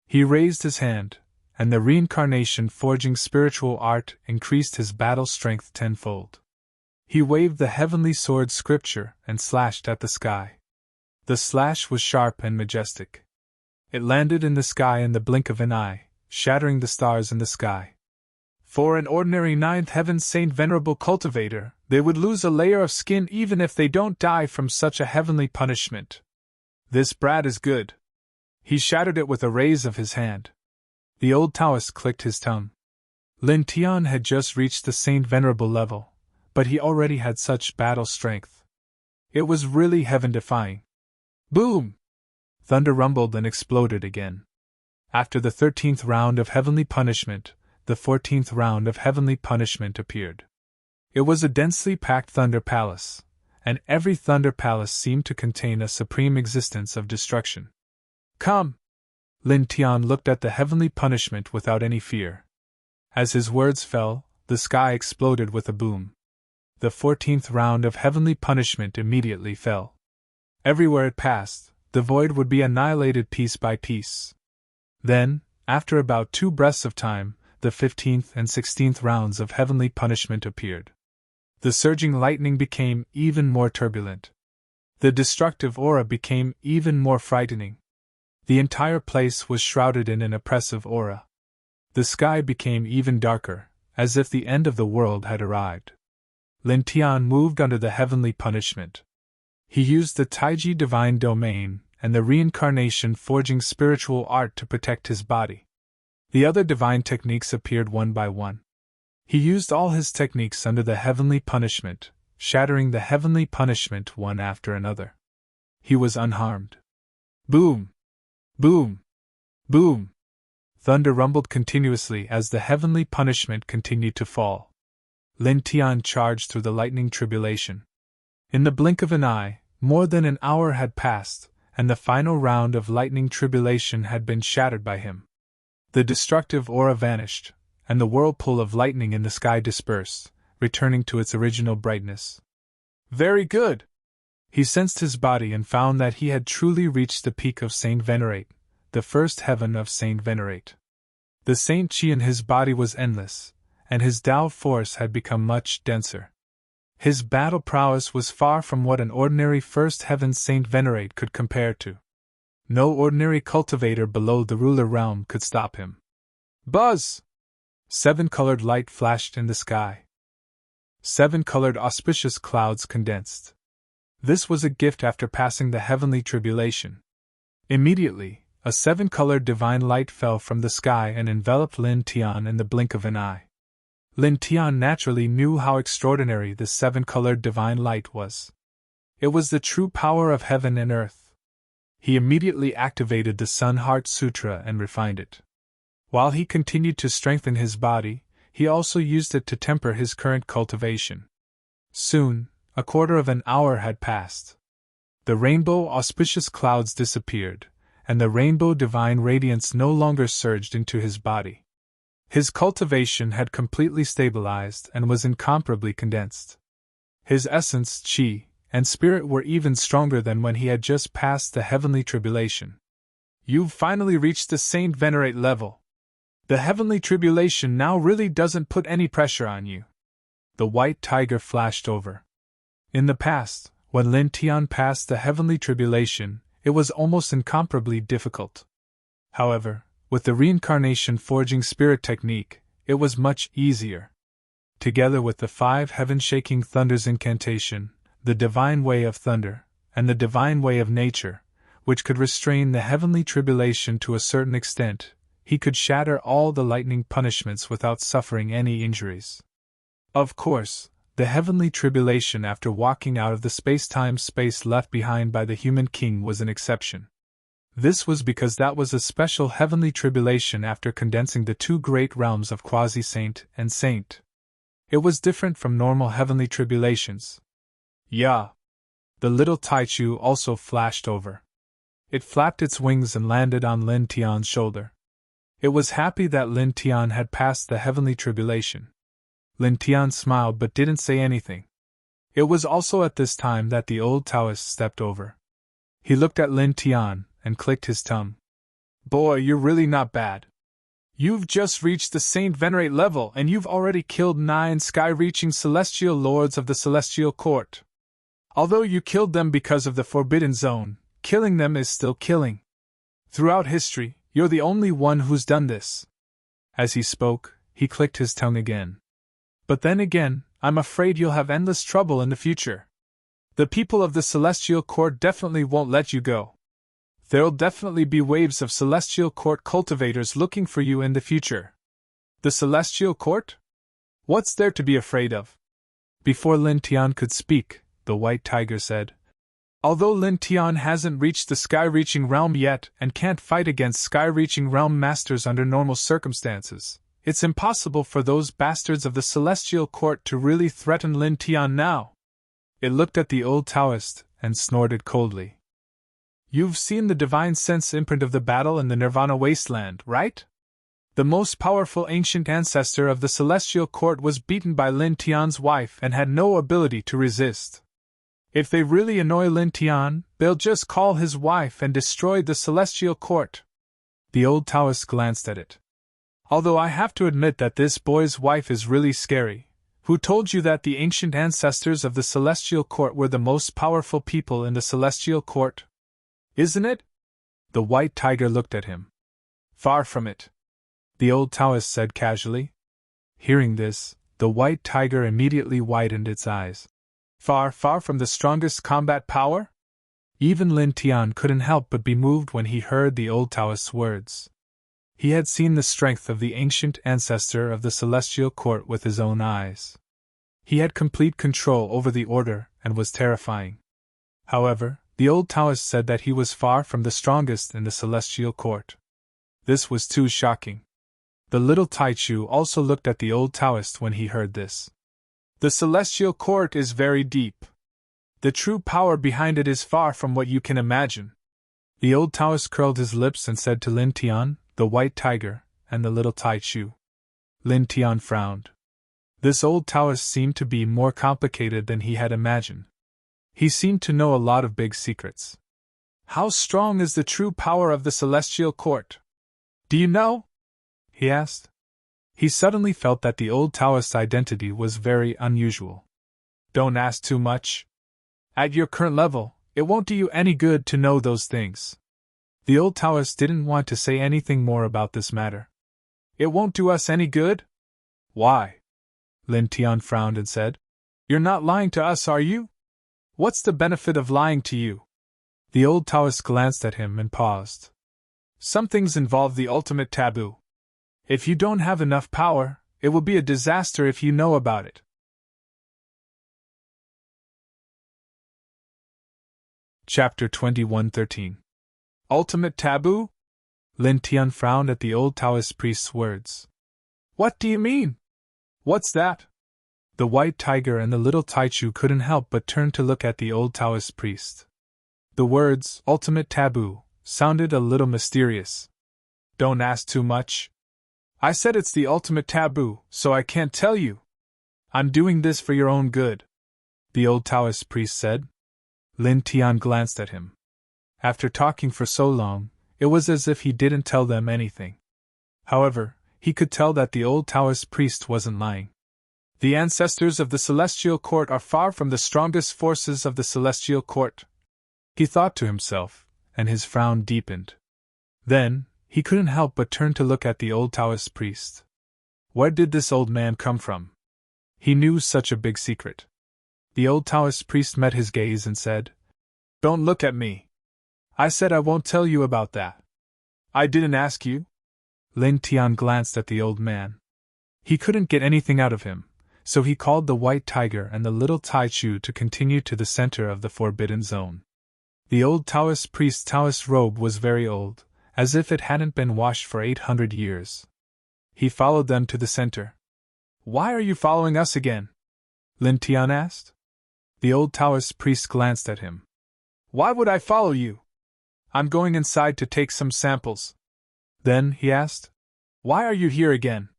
He raised his hand, and the reincarnation forging spiritual art increased his battle strength tenfold. He waved the heavenly sword scripture and slashed at the sky. The slash was sharp and majestic. It landed in the sky in the blink of an eye, shattering the stars in the sky. For an ordinary 9th heaven saint venerable cultivator, they would lose a layer of skin even if they don't die from such a heavenly punishment. This brat is good. He shattered it with a raise of his hand. The old Taoist clicked his tongue. Lin Tian had just reached the saint venerable level, but he already had such battle strength. It was really heaven-defying. Boom! Thunder rumbled and exploded again. After the 13th round of heavenly punishment, the 14th round of heavenly punishment appeared. It was a densely packed thunder palace, and every thunder palace seemed to contain a supreme existence of destruction. Come! Lin Tian looked at the heavenly punishment without any fear. As his words fell, the sky exploded with a boom. The 14th round of heavenly punishment immediately fell. Everywhere it passed, the void would be annihilated piece by piece. Then, after about 2 breaths of time, the 15th and 16th rounds of heavenly punishment appeared. The surging lightning became even more turbulent. The destructive aura became even more frightening. The entire place was shrouded in an oppressive aura. The sky became even darker, as if the end of the world had arrived. Lin Tian moved under the heavenly punishment. He used the Taiji divine domain and the reincarnation forging spiritual art to protect his body. The other divine techniques appeared one by one. He used all his techniques under the heavenly punishment, shattering the heavenly punishment one after another. He was unharmed. Boom! Boom! Boom! Thunder rumbled continuously as the heavenly punishment continued to fall. Lin Tian charged through the lightning tribulation. In the blink of an eye, more than an hour had passed, and the final round of lightning tribulation had been shattered by him. The destructive aura vanished, and the whirlpool of lightning in the sky dispersed, returning to its original brightness. Very good! He sensed his body and found that he had truly reached the peak of Saint Venerate, the first heaven of Saint Venerate. The Saint Chi in his body was endless, and his Tao force had become much denser. His battle prowess was far from what an ordinary first heaven Saint Venerate could compare to. No ordinary cultivator below the ruler realm could stop him. Buzz! 7-colored light flashed in the sky. 7-colored auspicious clouds condensed. This was a gift after passing the heavenly tribulation. Immediately, a 7-colored divine light fell from the sky and enveloped Lin Tian in the blink of an eye. Lin Tian naturally knew how extraordinary this 7-colored divine light was. It was the true power of heaven and earth. He immediately activated the Sun Heart Sutra and refined it. While he continued to strengthen his body, he also used it to temper his current cultivation. Soon, a quarter of an hour had passed. The rainbow auspicious clouds disappeared, and the rainbow divine radiance no longer surged into his body. His cultivation had completely stabilized and was incomparably condensed. His essence, chi, and spirit were even stronger than when he had just passed the heavenly tribulation. You've finally reached the Saint Venerate level. The heavenly tribulation now really doesn't put any pressure on you. The white tiger flashed over. In the past, when Lin Tian passed the heavenly tribulation, it was almost incomparably difficult. However, with the reincarnation forging spirit technique, it was much easier. Together with the 5 heaven-shaking thunders incantation, the divine way of thunder, and the divine way of nature, which could restrain the heavenly tribulation to a certain extent, he could shatter all the lightning punishments without suffering any injuries. Of course, the heavenly tribulation after walking out of the space-time space left behind by the human king was an exception. This was because that was a special heavenly tribulation after condensing the 2 great realms of quasi-saint and saint. It was different from normal heavenly tribulations. Yeah. The little Taichu also flashed over. It flapped its wings and landed on Lin Tian's shoulder. It was happy that Lin Tian had passed the heavenly tribulation. Lin Tian smiled but didn't say anything. It was also at this time that the old Taoist stepped over. He looked at Lin Tian and clicked his tongue. Boy, you're really not bad. You've just reached the Saint Venerate level and you've already killed 9 sky-reaching celestial lords of the celestial court. Although you killed them because of the Forbidden Zone, killing them is still killing. Throughout history, you're the only one who's done this. As he spoke, he clicked his tongue again. But then again, I'm afraid you'll have endless trouble in the future. The people of the celestial court definitely won't let you go. There'll definitely be waves of celestial court cultivators looking for you in the future. The celestial court? What's there to be afraid of? Before Lin Tian could speak, the white tiger said, Although Lin Tian hasn't reached the sky-reaching realm yet and can't fight against sky-reaching realm masters under normal circumstances, it's impossible for those bastards of the celestial court to really threaten Lin Tian now. It looked at the old Taoist and snorted coldly. You've seen the divine sense imprint of the battle in the Nirvana wasteland, right? The most powerful ancient ancestor of the celestial court was beaten by Lin Tian's wife and had no ability to resist. If they really annoy Lin Tian, they'll just call his wife and destroy the celestial court. The old Taoist glanced at it. Although I have to admit that this boy's wife is really scary. Who told you that the ancient ancestors of the celestial court were the most powerful people in the celestial court? Isn't it? The white tiger looked at him. Far from it, the old Taoist said casually. Hearing this, the white tiger immediately widened its eyes. Far, far from the strongest combat power? Even Lin Tian couldn't help but be moved when he heard the old Taoist's words. He had seen the strength of the ancient ancestor of the celestial court with his own eyes. He had complete control over the order and was terrifying. However, the old Taoist said that he was far from the strongest in the celestial court. This was too shocking. The little Taichu also looked at the old Taoist when he heard this. The celestial court is very deep. The true power behind it is far from what you can imagine. The old Taoist curled his lips and said to Lin Tian, the white tiger, and the little Taichu. Lin Tian frowned. This old Taoist seemed to be more complicated than he had imagined. He seemed to know a lot of big secrets. How strong is the true power of the celestial court? Do you know? He asked. He suddenly felt that the old Taoist's identity was very unusual. Don't ask too much. At your current level, it won't do you any good to know those things. The old Taoist didn't want to say anything more about this matter. It won't do us any good? Why? Lin Tian frowned and said. You're not lying to us, are you? What's the benefit of lying to you? The old Taoist glanced at him and paused. Some things involve the ultimate taboo. If you don't have enough power, it will be a disaster if you know about it. Chapter 21:13. Ultimate taboo? Lin Tian frowned at the old Taoist priest's words. What do you mean? What's that? The white tiger and the little Taichu couldn't help but turn to look at the old Taoist priest. The words, ultimate taboo, sounded a little mysterious. Don't ask too much. I said it's the ultimate taboo, so I can't tell you. I'm doing this for your own good, the old Taoist priest said. Lin Tian glanced at him. After talking for so long, it was as if he didn't tell them anything. However, he could tell that the old Taoist priest wasn't lying. The ancestors of the celestial court are far from the strongest forces of the celestial court, he thought to himself, and his frown deepened. Then, he couldn't help but turn to look at the old Taoist priest. Where did this old man come from? He knew such a big secret. The old Taoist priest met his gaze and said, Don't look at me. I said I won't tell you about that. I didn't ask you. Lin Tian glanced at the old man. He couldn't get anything out of him, so he called the white tiger and the little Taichu to continue to the center of the forbidden zone. The old Taoist priest's Taoist robe was very old, as if it hadn't been washed for 800 years. He followed them to the center. Why are you following us again? Lin Tian asked. The old Taoist priest glanced at him. Why would I follow you? I'm going inside to take some samples. Then, he asked, why are you here again?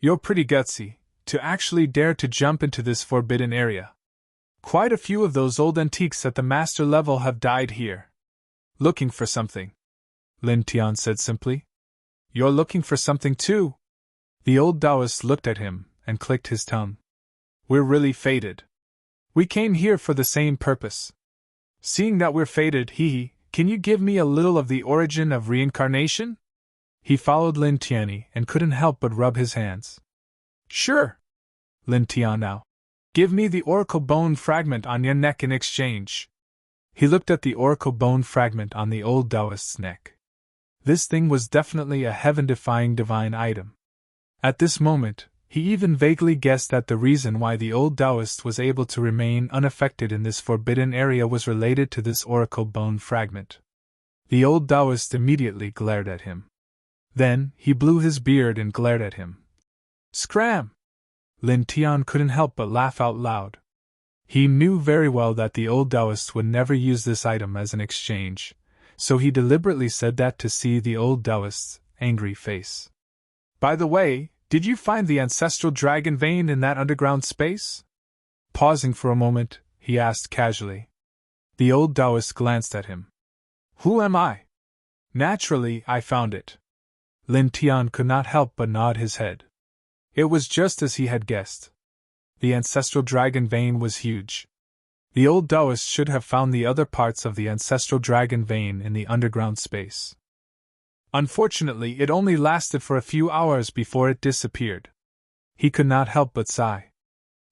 You're pretty gutsy, to actually dare to jump into this forbidden area. Quite a few of those old antiques at the master level have died here. Looking for something, Lin Tian said simply. You're looking for something too? The old Taoist looked at him and clicked his tongue. We're really fated. We came here for the same purpose. Seeing that we're fated, can you give me a little of the origin of reincarnation? He followed Lin Tian and couldn't help but rub his hands. Sure. Lin Tian now. Give me the oracle bone fragment on your neck in exchange. He looked at the oracle bone fragment on the old Taoist's neck. This thing was definitely a heaven-defying divine item. At this moment, he even vaguely guessed that the reason why the old Taoist was able to remain unaffected in this forbidden area was related to this oracle bone fragment. The old Taoist immediately glared at him. Then, he blew his beard and glared at him. Scram! Lin Tian couldn't help but laugh out loud. He knew very well that the old Taoist would never use this item as an exchange, so he deliberately said that to see the old Taoist's angry face. By the way, did you find the ancestral dragon vein in that underground space? Pausing for a moment, he asked casually. The old Taoist glanced at him. Who am I? Naturally, I found it. Lin Tian could not help but nod his head. It was just as he had guessed. The ancestral dragon vein was huge. The old Taoist should have found the other parts of the ancestral dragon vein in the underground space. Unfortunately, it only lasted for a few hours before it disappeared. He could not help but sigh.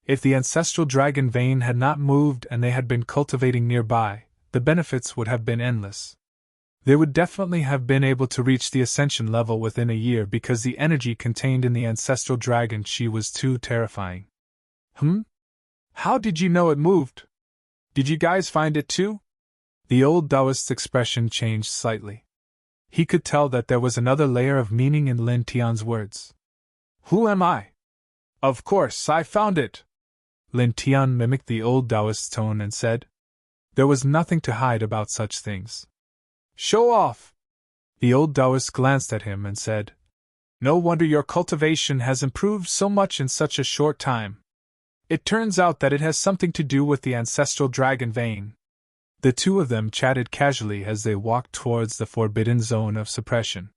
If the ancestral dragon vein had not moved and they had been cultivating nearby, the benefits would have been endless. They would definitely have been able to reach the ascension level within a year because the energy contained in the ancestral dragon chi was too terrifying. How did you know it moved? Did you guys find it too? The old Taoist's expression changed slightly. He could tell that there was another layer of meaning in Lin Tian's words. Who am I? Of course, I found it. Lin Tian mimicked the old Taoist's tone and said. There was nothing to hide about such things. Show off! The old Taoist glanced at him and said, No wonder your cultivation has improved so much in such a short time. It turns out that it has something to do with the ancestral dragon vein. The two of them chatted casually as they walked towards the forbidden zone of suppression.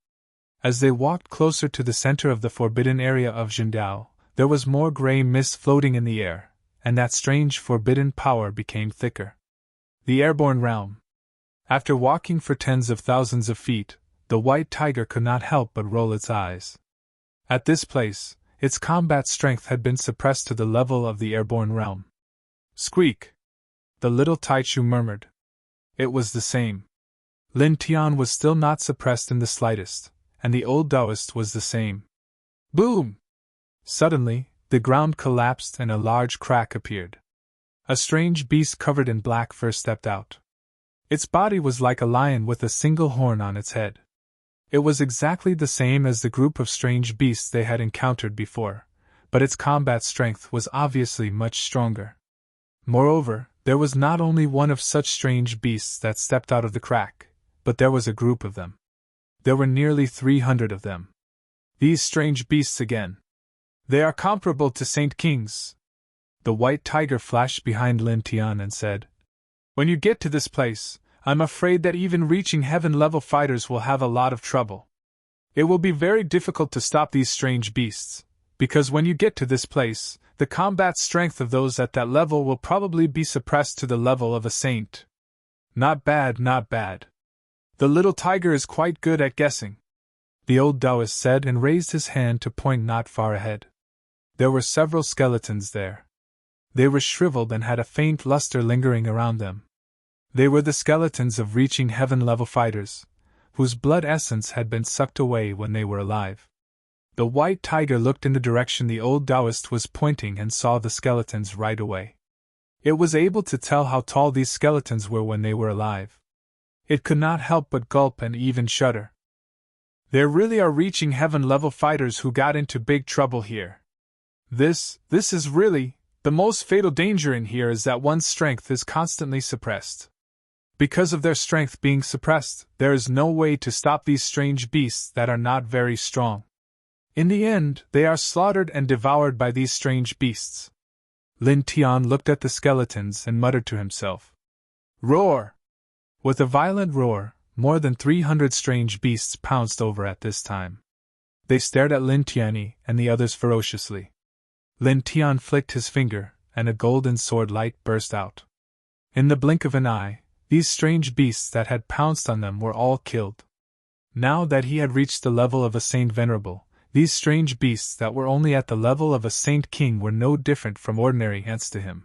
As they walked closer to the center of the forbidden area of Jindao, there was more gray mist floating in the air, and that strange forbidden power became thicker. The airborne realm. After walking for tens of thousands of feet, the white tiger could not help but roll its eyes. At this place, its combat strength had been suppressed to the level of the airborne realm. Squeak! The little Taichu murmured. It was the same. Lin Tian was still not suppressed in the slightest, and the old Taoist was the same. Boom! Suddenly, the ground collapsed and a large crack appeared. A strange beast covered in black fur stepped out. Its body was like a lion with a single horn on its head. It was exactly the same as the group of strange beasts they had encountered before, but its combat strength was obviously much stronger. Moreover, there was not only one of such strange beasts that stepped out of the crack, but there was a group of them. There were nearly 300 of them. These strange beasts again. They are comparable to Saint Kings. The white tiger flashed behind Lin Tian and said, When you get to this place, I'm afraid that even reaching heaven-level fighters will have a lot of trouble. It will be very difficult to stop these strange beasts, because when you get to this place, the combat strength of those at that level will probably be suppressed to the level of a saint. Not bad, not bad. The little tiger is quite good at guessing, the old Taoist said and raised his hand to point not far ahead. There were several skeletons there. They were shriveled and had a faint luster lingering around them. They were the skeletons of reaching heaven-level fighters, whose blood essence had been sucked away when they were alive. The white tiger looked in the direction the old Taoist was pointing and saw the skeletons right away. It was able to tell how tall these skeletons were when they were alive. It could not help but gulp and even shudder. There really are reaching heaven-level fighters who got into big trouble here. This is really, the most fatal danger in here is that one's strength is constantly suppressed. Because of their strength being suppressed, there is no way to stop these strange beasts that are not very strong. In the end, they are slaughtered and devoured by these strange beasts. Lin Tian looked at the skeletons and muttered to himself. Roar! With a violent roar, more than 300 strange beasts pounced over at this time. They stared at Lin Tianyi and the others ferociously. Lin Tian flicked his finger, and a golden sword light burst out. In the blink of an eye, these strange beasts that had pounced on them were all killed. Now that he had reached the level of a saint venerable, these strange beasts that were only at the level of a saint king were no different from ordinary ants to him.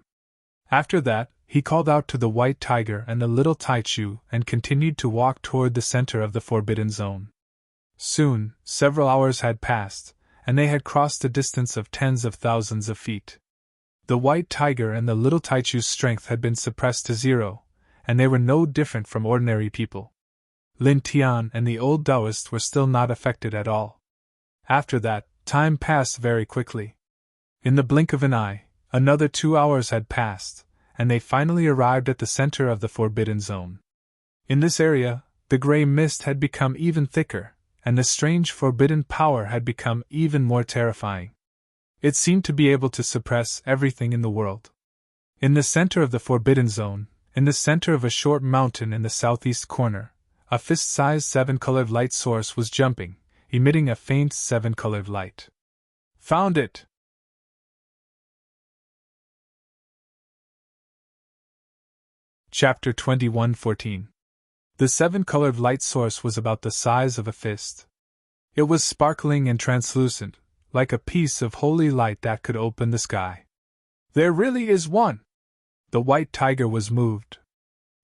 After that, he called out to the white tiger and the little Taichu and continued to walk toward the center of the forbidden zone. Soon, several hours had passed, and they had crossed a distance of tens of thousands of feet. The white tiger and the little Taichu's strength had been suppressed to zero, and they were no different from ordinary people. Lin Tian and the old Taoist were still not affected at all. After that, time passed very quickly. In the blink of an eye, another 2 hours had passed, and they finally arrived at the center of the forbidden zone. In this area, the gray mist had become even thicker, and the strange forbidden power had become even more terrifying. It seemed to be able to suppress everything in the world. In the center of the forbidden zone, in the center of a short mountain in the southeast corner, a fist-sized seven-colored light source was jumping, emitting a faint seven-colored light. Found it! Chapter 21:14. The seven-colored light source was about the size of a fist. It was sparkling and translucent, like a piece of holy light that could open the sky. There really is one! The white tiger was moved.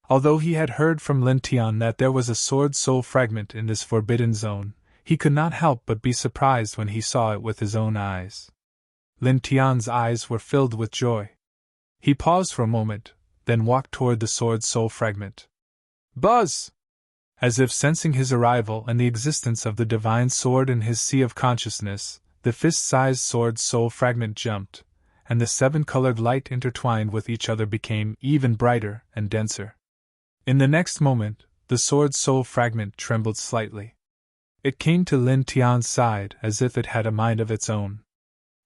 Although he had heard from Lin Tian that there was a sword soul fragment in this forbidden zone, he could not help but be surprised when he saw it with his own eyes. Lin Tian's eyes were filled with joy. He paused for a moment, then walked toward the sword soul fragment. Buzz! As if sensing his arrival and the existence of the divine sword in his sea of consciousness, the fist-sized sword soul fragment jumped, and the seven-colored light intertwined with each other became even brighter and denser. In the next moment, the sword soul fragment trembled slightly. It came to Lin Tian's side as if it had a mind of its own.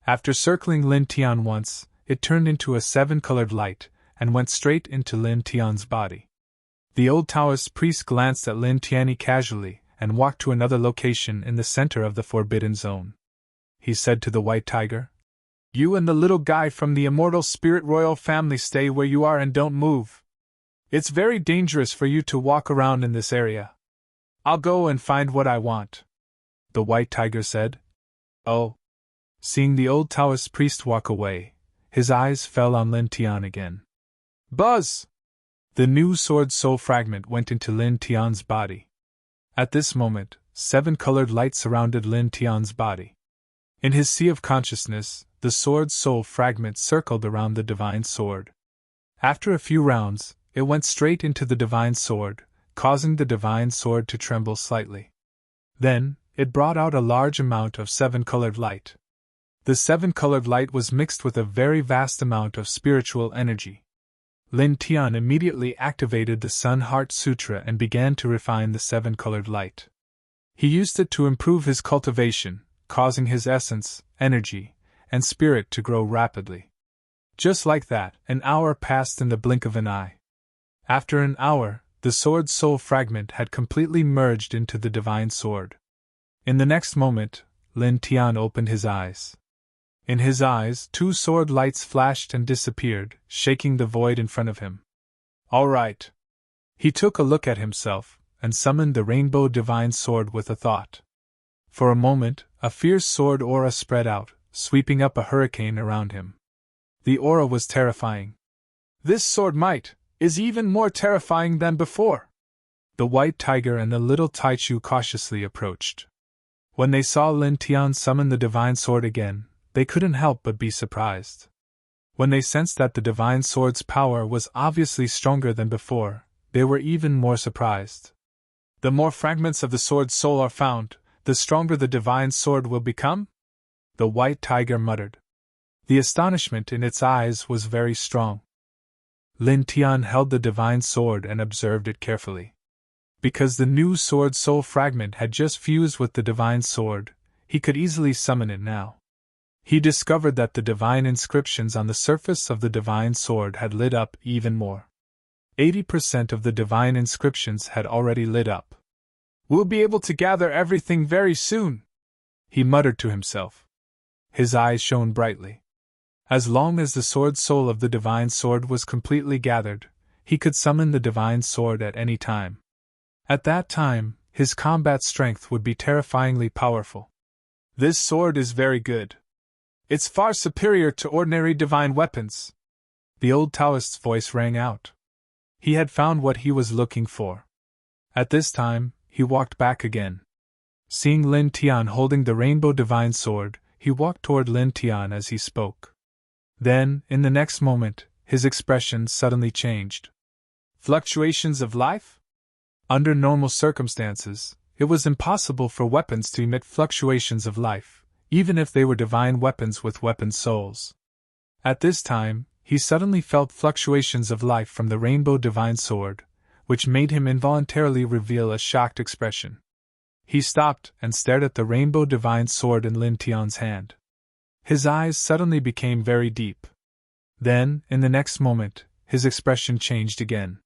After circling Lin Tian once, it turned into a seven-colored light and went straight into Lin Tian's body. The old Taoist priest glanced at Lin Tian casually and walked to another location in the center of the forbidden zone. He said to the white tiger, "You and the little guy from the immortal spirit royal family stay where you are and don't move. It's very dangerous for you to walk around in this area. I'll go and find what I want," the white tiger said. Oh. Seeing the old Taoist priest walk away, his eyes fell on Lin Tian again. Buzz! The new sword soul fragment went into Lin Tian's body. At this moment, seven-colored light surrounded Lin Tian's body. In his sea of consciousness, the sword soul fragment circled around the divine sword. After a few rounds, it went straight into the divine sword, causing the divine sword to tremble slightly. Then, it brought out a large amount of seven-colored light. The seven-colored light was mixed with a very vast amount of spiritual energy. Lin Tian immediately activated the Sun Heart Sutra and began to refine the seven-colored light. He used it to improve his cultivation, causing his essence, energy, and spirit to grow rapidly. Just like that, an hour passed in the blink of an eye. After an hour, the sword soul fragment had completely merged into the divine sword. In the next moment, Lin Tian opened his eyes. In his eyes, two sword lights flashed and disappeared, shaking the void in front of him. All right. He took a look at himself, and summoned the rainbow divine sword with a thought. For a moment, a fierce sword aura spread out, sweeping up a hurricane around him. The aura was terrifying. This sword might is even more terrifying than before. The white tiger and the little Taichu cautiously approached. When they saw Lin Tian summon the divine sword again, they couldn't help but be surprised. When they sensed that the divine sword's power was obviously stronger than before, they were even more surprised. The more fragments of the sword's soul are found, the stronger the divine sword will become? The white tiger muttered. The astonishment in its eyes was very strong. Lin Tian held the divine sword and observed it carefully. Because the new sword soul fragment had just fused with the divine sword, he could easily summon it now. He discovered that the divine inscriptions on the surface of the divine sword had lit up even more. 80% of the divine inscriptions had already lit up. We'll be able to gather everything very soon, he muttered to himself. His eyes shone brightly. As long as the sword soul of the divine sword was completely gathered, he could summon the divine sword at any time. At that time, his combat strength would be terrifyingly powerful. This sword is very good. It's far superior to ordinary divine weapons. The old Taoist's voice rang out. He had found what he was looking for. At this time, he walked back again. Seeing Lin Tian holding the rainbow divine sword, he walked toward Lin Tian as he spoke. Then, in the next moment, his expression suddenly changed. Fluctuations of life? Under normal circumstances, it was impossible for weapons to emit fluctuations of life, even if they were divine weapons with weapon souls. At this time, he suddenly felt fluctuations of life from the rainbow divine sword, which made him involuntarily reveal a shocked expression. He stopped and stared at the rainbow divine sword in Lin Tian's hand. His eyes suddenly became very deep. Then, in the next moment, his expression changed again.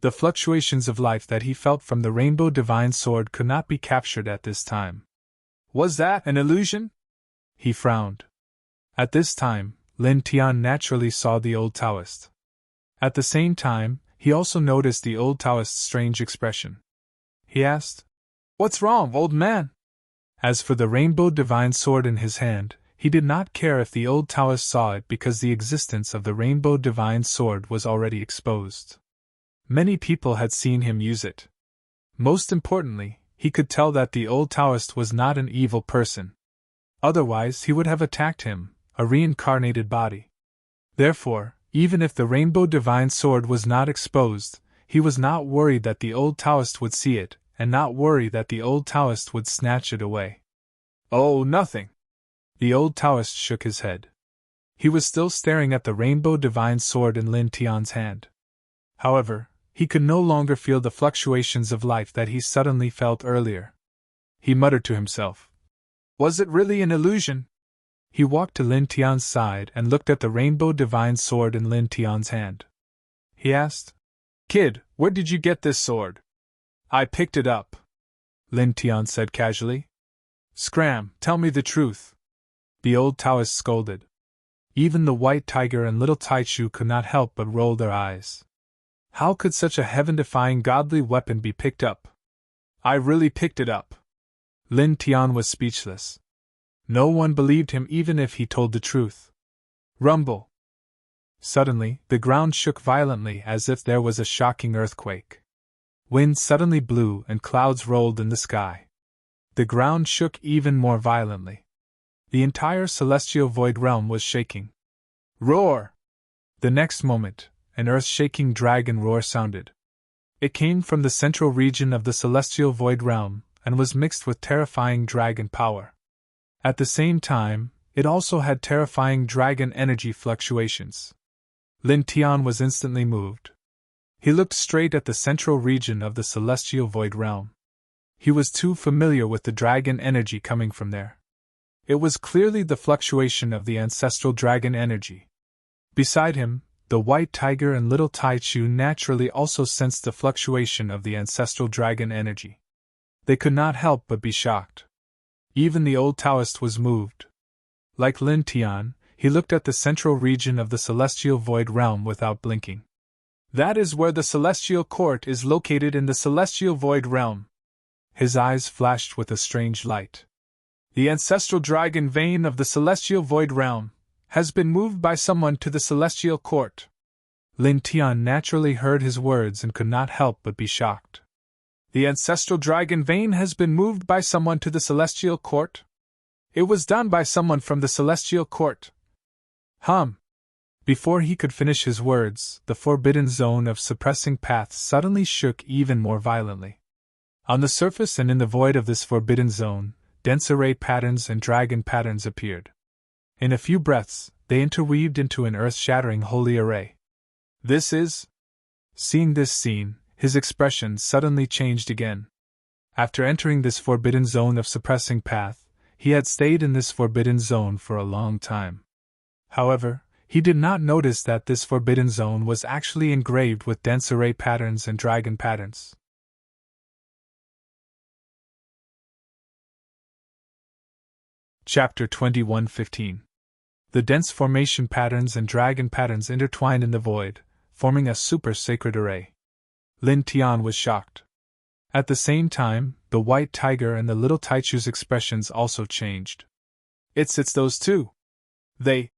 The fluctuations of life that he felt from the rainbow divine sword could not be captured at this time. Was that an illusion? He frowned. At this time, Lin Tian naturally saw the old Taoist. At the same time, he also noticed the old Taoist's strange expression. He asked, "What's wrong, old man?" As for the rainbow divine sword in his hand, he did not care if the old Taoist saw it because the existence of the rainbow divine sword was already exposed. Many people had seen him use it. Most importantly, he could tell that the old Taoist was not an evil person. Otherwise, he would have attacked him, a reincarnated body. Therefore, even if the rainbow divine sword was not exposed, he was not worried that the old Taoist would see it, and not worry that the old Taoist would snatch it away. "Oh, nothing." The old Taoist shook his head. He was still staring at the rainbow divine sword in Lin Tian's hand. However, he could no longer feel the fluctuations of life that he suddenly felt earlier. He muttered to himself, "Was it really an illusion?" He walked to Lin Tian's side and looked at the rainbow divine sword in Lin Tian's hand. He asked, "Kid, where did you get this sword?" "I picked it up," Lin Tian said casually. "Scram, tell me the truth," the old Taoist scolded. Even the white tiger and little Taichu could not help but roll their eyes. How could such a heaven-defying godly weapon be picked up? "I really picked it up." Lin Tian was speechless. No one believed him even if he told the truth. Rumble. Suddenly, the ground shook violently as if there was a shocking earthquake. Wind suddenly blew and clouds rolled in the sky. The ground shook even more violently. The entire celestial void realm was shaking. Roar! The next moment, an earth-shaking dragon roar sounded. It came from the central region of the celestial void realm, and was mixed with terrifying dragon power. At the same time, it also had terrifying dragon energy fluctuations. Lin Tian was instantly moved. He looked straight at the central region of the celestial void realm. He was too familiar with the dragon energy coming from there. It was clearly the fluctuation of the ancestral dragon energy. Beside him, the white tiger and little Taichu naturally also sensed the fluctuation of the ancestral dragon energy. They could not help but be shocked. Even the old Taoist was moved. Like Lin Tian, he looked at the central region of the celestial void realm without blinking. "That is where the celestial court is located in the celestial void realm." His eyes flashed with a strange light. "The ancestral dragon vein of the celestial void realm has been moved by someone to the celestial court." Lin Tian naturally heard his words and could not help but be shocked. "The ancestral dragon vein has been moved by someone to the celestial court? It was done by someone from the celestial court." Before he could finish his words, the forbidden zone of suppressing paths suddenly shook even more violently. On the surface and in the void of this forbidden zone, dense array patterns and dragon patterns appeared. In a few breaths, they interweaved into an earth-shattering holy array. "This is..." Seeing this scene, his expression suddenly changed again. After entering this forbidden zone of suppressing path, he had stayed in this forbidden zone for a long time. However, he did not notice that this forbidden zone was actually engraved with dense array patterns and dragon patterns. Chapter 21:15. The dense formation patterns and dragon patterns intertwined in the void, forming a super-sacred array. Lin Tian was shocked. At the same time, the white tiger and the little Taichu's expressions also changed. It's those two. The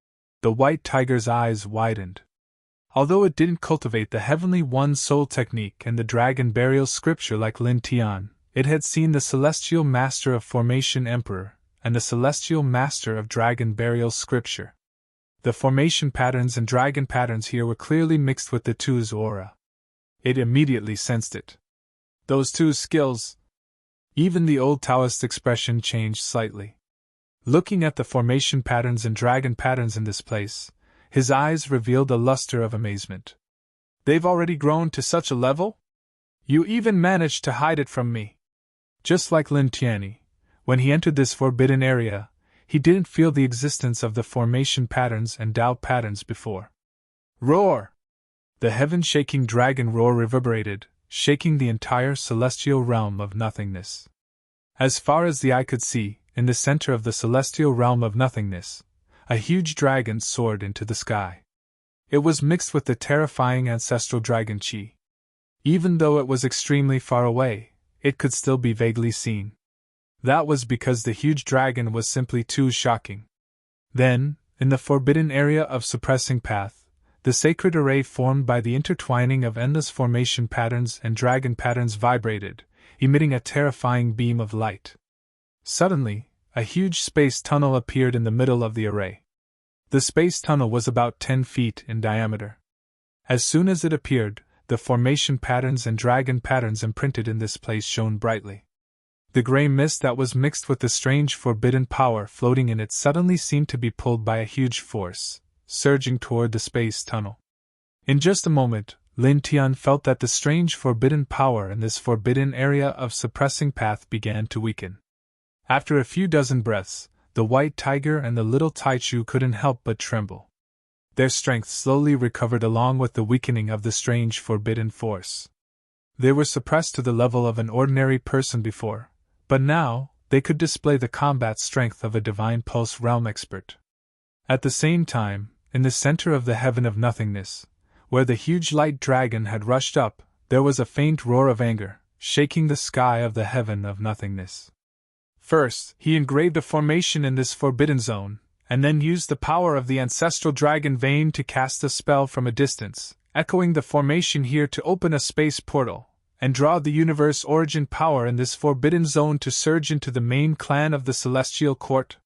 white tiger's eyes widened. Although it didn't cultivate the Heavenly One Soul technique and the Dragon Burial scripture like Lin Tian, it had seen the Celestial Master of Formation Emperor and the Celestial Master of Dragon Burial scripture. The formation patterns and dragon patterns here were clearly mixed with the two's aura. It immediately sensed it. Those two skills. Even the old Taoist expression changed slightly. Looking at the formation patterns and dragon patterns in this place, his eyes revealed a luster of amazement. "They've already grown to such a level? You even managed to hide it from me." Just like Lin Tianyi, when he entered this forbidden area, he didn't feel the existence of the formation patterns and Tao patterns before. Roar! The heaven-shaking dragon roar reverberated, shaking the entire celestial realm of nothingness. As far as the eye could see, in the center of the celestial realm of nothingness, a huge dragon soared into the sky. It was mixed with the terrifying ancestral dragon Qi. Even though it was extremely far away, it could still be vaguely seen. That was because the huge dragon was simply too shocking. Then, in the forbidden area of suppressing path, the sacred array formed by the intertwining of endless formation patterns and dragon patterns vibrated, emitting a terrifying beam of light. Suddenly, a huge space tunnel appeared in the middle of the array. The space tunnel was about 10 feet in diameter. As soon as it appeared, the formation patterns and dragon patterns imprinted in this place shone brightly. The gray mist that was mixed with the strange forbidden power floating in it suddenly seemed to be pulled by a huge force, surging toward the space tunnel. In just a moment, Lin Tian felt that the strange forbidden power in this forbidden area of suppressing path began to weaken. After a few dozen breaths, the white tiger and the little Taichu couldn't help but tremble. Their strength slowly recovered along with the weakening of the strange forbidden force. They were suppressed to the level of an ordinary person before, but now, they could display the combat strength of a divine pulse realm expert. At the same time, in the center of the heaven of nothingness, where the huge light dragon had rushed up, there was a faint roar of anger, shaking the sky of the heaven of nothingness. First, he engraved a formation in this forbidden zone, and then used the power of the ancestral dragon vein to cast a spell from a distance, echoing the formation here to open a space portal, and draw the universe origin power in this forbidden zone to surge into the main clan of the celestial court.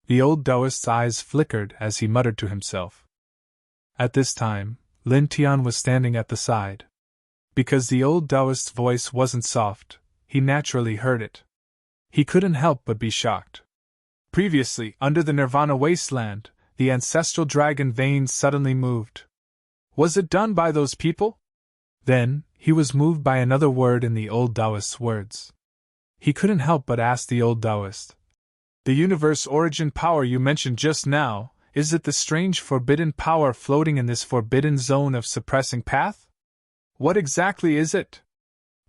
The old Taoist's eyes flickered as he muttered to himself. At this time, Lin Tian was standing at the side. Because the old Taoist's voice wasn't soft, he naturally heard it. He couldn't help but be shocked. Previously, under the Nirvana wasteland, the ancestral dragon vein suddenly moved. Was it done by those people? Then, he was moved by another word in the old Taoist's words. He couldn't help but ask the old Taoist, "The universe origin power you mentioned just now, is it the strange forbidden power floating in this forbidden zone of suppressing path? What exactly is it?"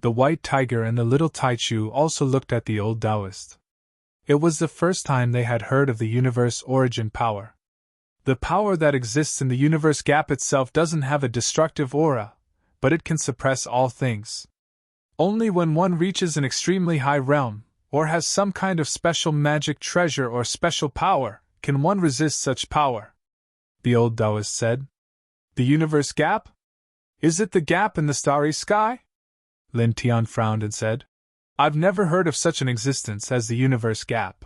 The white tiger and the little Taichu also looked at the old Taoist. It was the first time they had heard of the universe origin power. The power that exists in the universe gap itself doesn't have a destructive aura, but it can suppress all things. Only when one reaches an extremely high realm, or has some kind of special magic treasure or special power, can one resist such power. The old Taoist said. The universe gap? Is it the gap in the starry sky? Lin Tian frowned and said, I've never heard of such an existence as the universe gap.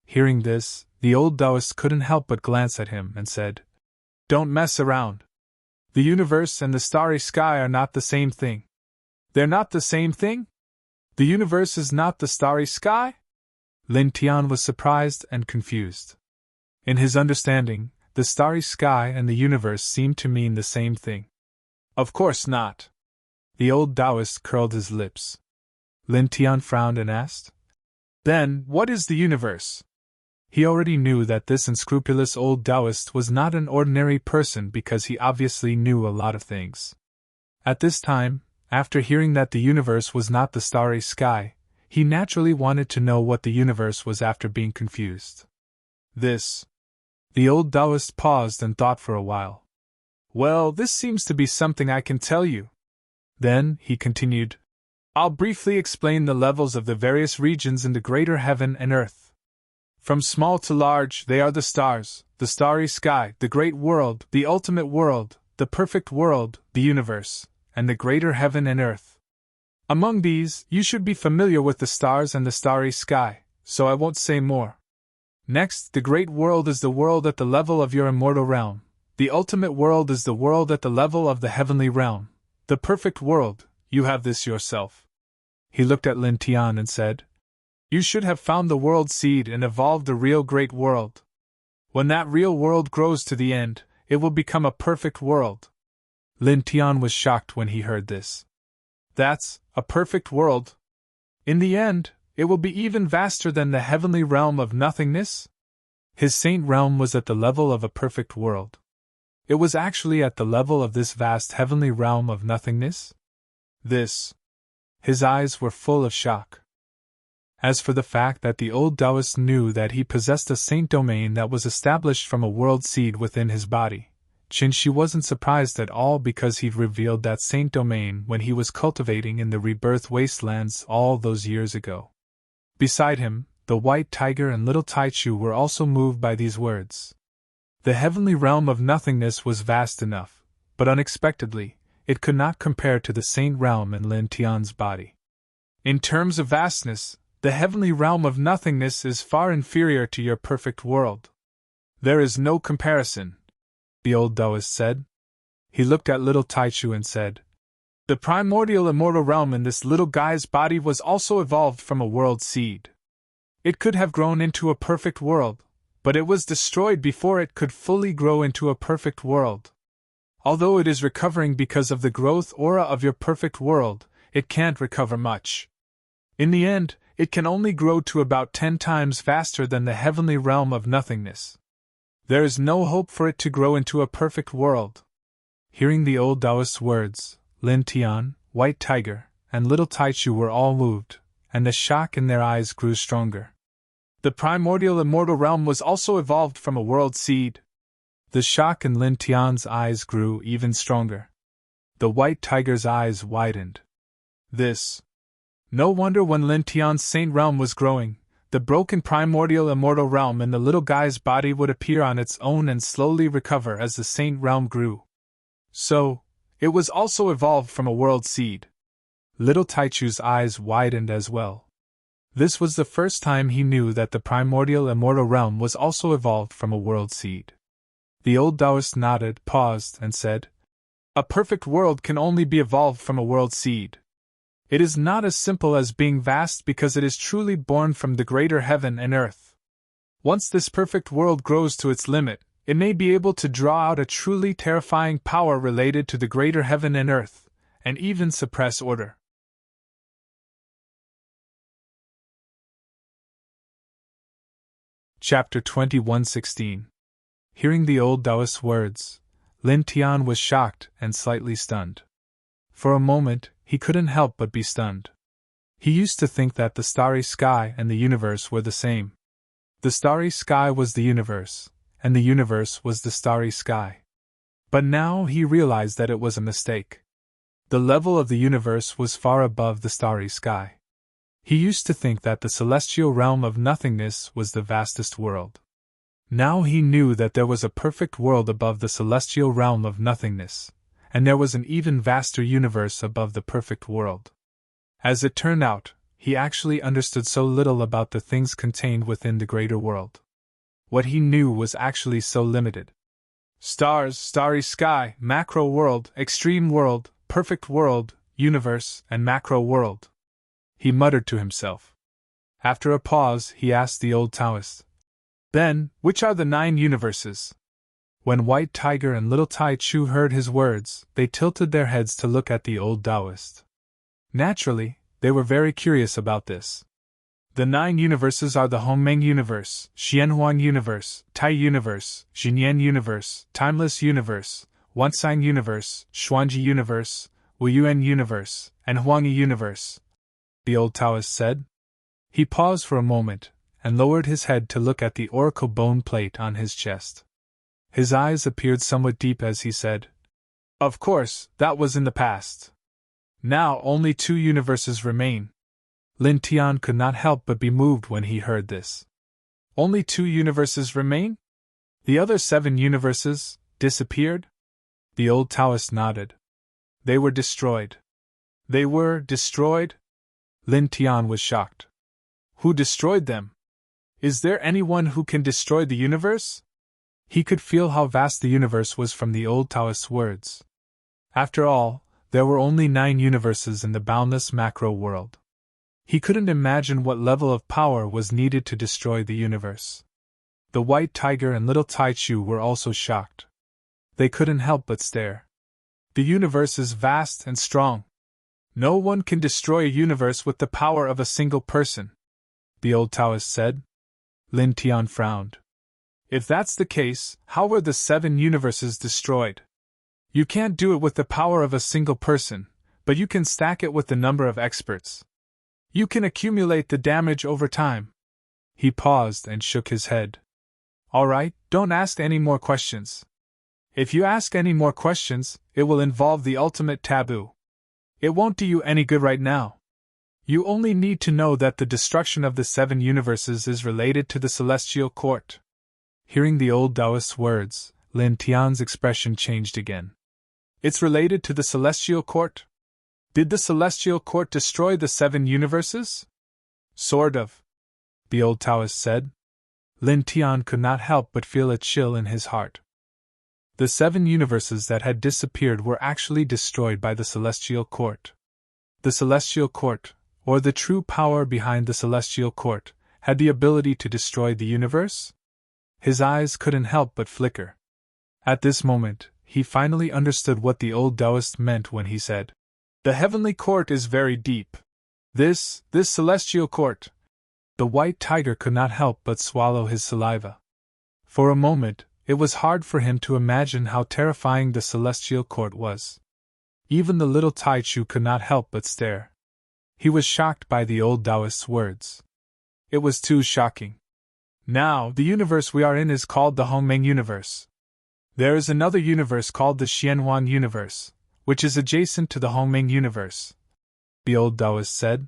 Hearing this, the old Taoist couldn't help but glance at him and said, Don't mess around. The universe and the starry sky are not the same thing. They're not the same thing? The universe is not the starry sky? Lin Tian was surprised and confused. In his understanding, the starry sky and the universe seemed to mean the same thing. Of course not. The old Taoist curled his lips. Lin Tian frowned and asked, Then, what is the universe? He already knew that this unscrupulous old Taoist was not an ordinary person because he obviously knew a lot of things. At this time, after hearing that the universe was not the starry sky, he naturally wanted to know what the universe was after being confused. This. The old Taoist paused and thought for a while. Well, this seems to be something I can tell you. Then, he continued, I'll briefly explain the levels of the various regions in the greater heaven and earth. From small to large, they are the stars, the starry sky, the great world, the ultimate world, the perfect world, the universe, and the greater heaven and earth. Among these, you should be familiar with the stars and the starry sky, so I won't say more. Next, the great world is the world at the level of your immortal realm. The ultimate world is the world at the level of the heavenly realm. The perfect world, you have this yourself. He looked at Lin Tian and said, You should have found the world seed and evolved a real great world. When that real world grows to the end, it will become a perfect world. Lin Tian was shocked when he heard this. That's a perfect world? In the end, it will be even vaster than the heavenly realm of nothingness? His saint realm was at the level of a perfect world. It was actually at the level of this vast heavenly realm of nothingness? His eyes were full of shock. As for the fact that the old Taoist knew that he possessed a saint domain that was established from a world seed within his body, Qin wasn't surprised at all because he'd revealed that saint domain when he was cultivating in the rebirth wastelands all those years ago. Beside him, the white tiger and little Taichu were also moved by these words. The heavenly realm of nothingness was vast enough, but unexpectedly, it could not compare to the saint realm in Lin Tian's body. In terms of vastness, the heavenly realm of nothingness is far inferior to your perfect world. There is no comparison, the old Taoist said. He looked at little Taichu and said, "The primordial immortal realm in this little guy's body was also evolved from a world seed. It could have grown into a perfect world, but it was destroyed before it could fully grow into a perfect world. Although it is recovering because of the growth aura of your perfect world, it can't recover much. In the end, it can only grow to about 10 times faster than the heavenly realm of nothingness. There is no hope for it to grow into a perfect world." Hearing the old Taoist's words, Lin Tian, White Tiger, and little Taichu were all moved, and the shock in their eyes grew stronger. The primordial immortal realm was also evolved from a world seed. The shock in Lin Tian's eyes grew even stronger. The White Tiger's eyes widened. No wonder when Lin Tian's saint realm was growing, the broken primordial immortal realm in the little guy's body would appear on its own and slowly recover as the saint realm grew. So, it was also evolved from a world seed. Little Taichu's eyes widened as well. This was the first time he knew that the primordial immortal realm was also evolved from a world seed. The old Taoist nodded, paused, and said, "A perfect world can only be evolved from a world seed. It is not as simple as being vast because it is truly born from the greater heaven and earth. Once this perfect world grows to its limit, it may be able to draw out a truly terrifying power related to the greater heaven and earth, and even suppress order." Chapter 21:16. Hearing the old Taoist's words, Lin Tian was shocked and slightly stunned. For a moment, he couldn't help but be stunned. He used to think that the starry sky and the universe were the same. The starry sky was the universe, and the universe was the starry sky. But now he realized that it was a mistake. The level of the universe was far above the starry sky. He used to think that the celestial realm of nothingness was the vastest world. Now he knew that there was a perfect world above the celestial realm of nothingness, and there was an even vaster universe above the perfect world. As it turned out, he actually understood so little about the things contained within the greater world. What he knew was actually so limited. Stars, starry sky, macro world, extreme world, perfect world, universe, and macro world. He muttered to himself. After a pause, he asked the old Taoist, "Then, which are the 9 universes?" When White Tiger and little Taichu heard his words, they tilted their heads to look at the old Taoist. Naturally, they were very curious about this. The 9 universes are the Hongmeng universe, Xianhuang universe, Tai universe, Xinyan universe, Timeless universe, Wansang universe, Xuanji universe, Wuyuan universe, and Huangyi universe, the old Taoist said. He paused for a moment, and lowered his head to look at the oracle bone plate on his chest. His eyes appeared somewhat deep as he said, "Of course, that was in the past. Now only 2 universes remain." Lin Tian could not help but be moved when he heard this. Only 2 universes remain? The other 7 universes disappeared? The old Taoist nodded. They were destroyed. They were destroyed? Lin Tian was shocked. Who destroyed them? Is there anyone who can destroy the universe? He could feel how vast the universe was from the old Taoist's words. After all, there were only 9 universes in the boundless macro world. He couldn't imagine what level of power was needed to destroy the universe. The White Tiger and little Taichu were also shocked. They couldn't help but stare. The universe is vast and strong. No one can destroy a universe with the power of a single person, the old Taoist said. Lin Tian frowned. If that's the case, how were the 7 universes destroyed? You can't do it with the power of a single person, but you can stack it with the number of experts. You can accumulate the damage over time. He paused and shook his head. All right, don't ask any more questions. If you ask any more questions, it will involve the ultimate taboo. It won't do you any good right now. You only need to know that the destruction of the 7 universes is related to the Celestial Court. Hearing the old Taoist's words, Lin Tian's expression changed again. It's related to the Celestial Court? Did the Celestial Court destroy the 7 universes? Sort of, the old Taoist said. Lin Tian could not help but feel a chill in his heart. The 7 universes that had disappeared were actually destroyed by the Celestial Court. The Celestial Court, or the true power behind the Celestial Court, had the ability to destroy the universe? His eyes couldn't help but flicker. At this moment, he finally understood what the old Taoist meant when he said, "The heavenly court is very deep. This celestial court." The white tiger could not help but swallow his saliva. For a moment, it was hard for him to imagine how terrifying the celestial court was. Even the little Taichu could not help but stare. He was shocked by the old Taoist's words. It was too shocking. Now, the universe we are in is called the Hongmeng universe. There is another universe called the Xianhuan universe, which is adjacent to the Hongmeng universe, the old Taoist said.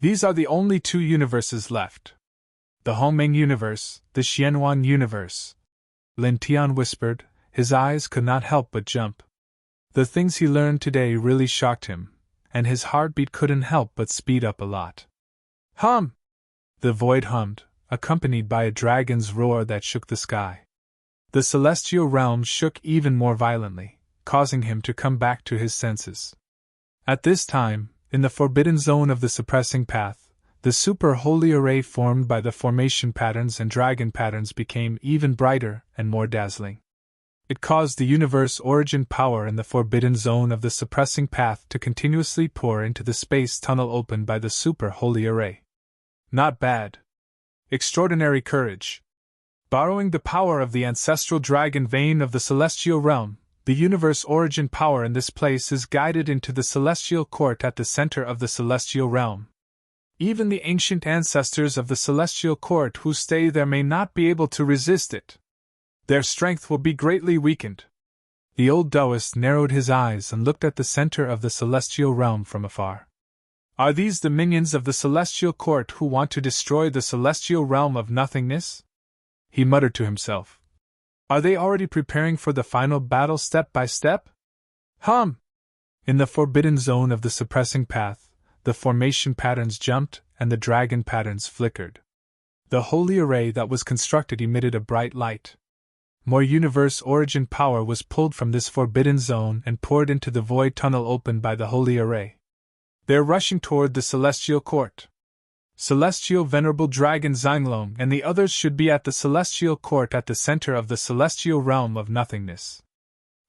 These are the only 2 universes left. The Hongmeng universe, the Xianhuan universe. Lin Tian whispered, his eyes could not help but jump. The things he learned today really shocked him, and his heartbeat couldn't help but speed up a lot. Hum! The void hummed, accompanied by a dragon's roar that shook the sky. The celestial realm shook even more violently, causing him to come back to his senses. At this time, in the forbidden zone of the suppressing path, the super holy array formed by the formation patterns and dragon patterns became even brighter and more dazzling. It caused the universe origin power in the forbidden zone of the suppressing path to continuously pour into the space tunnel opened by the super holy array. Not bad. Extraordinary courage. Borrowing the power of the ancestral dragon vein of the celestial realm, the universe origin power in this place is guided into the celestial court at the center of the celestial realm. Even the ancient ancestors of the celestial court who stay there may not be able to resist it. Their strength will be greatly weakened. The old Taoist narrowed his eyes and looked at the center of the celestial realm from afar. Are these the minions of the celestial court who want to destroy the celestial realm of nothingness? He muttered to himself. Are they already preparing for the final battle step by step? Hum! In the forbidden zone of the suppressing path, the formation patterns jumped and the dragon patterns flickered. The holy array that was constructed emitted a bright light. More universe origin power was pulled from this forbidden zone and poured into the void tunnel opened by the holy array. They're rushing toward the celestial court. Celestial Venerable Dragon Zhanglong and the others should be at the celestial court at the center of the celestial realm of nothingness.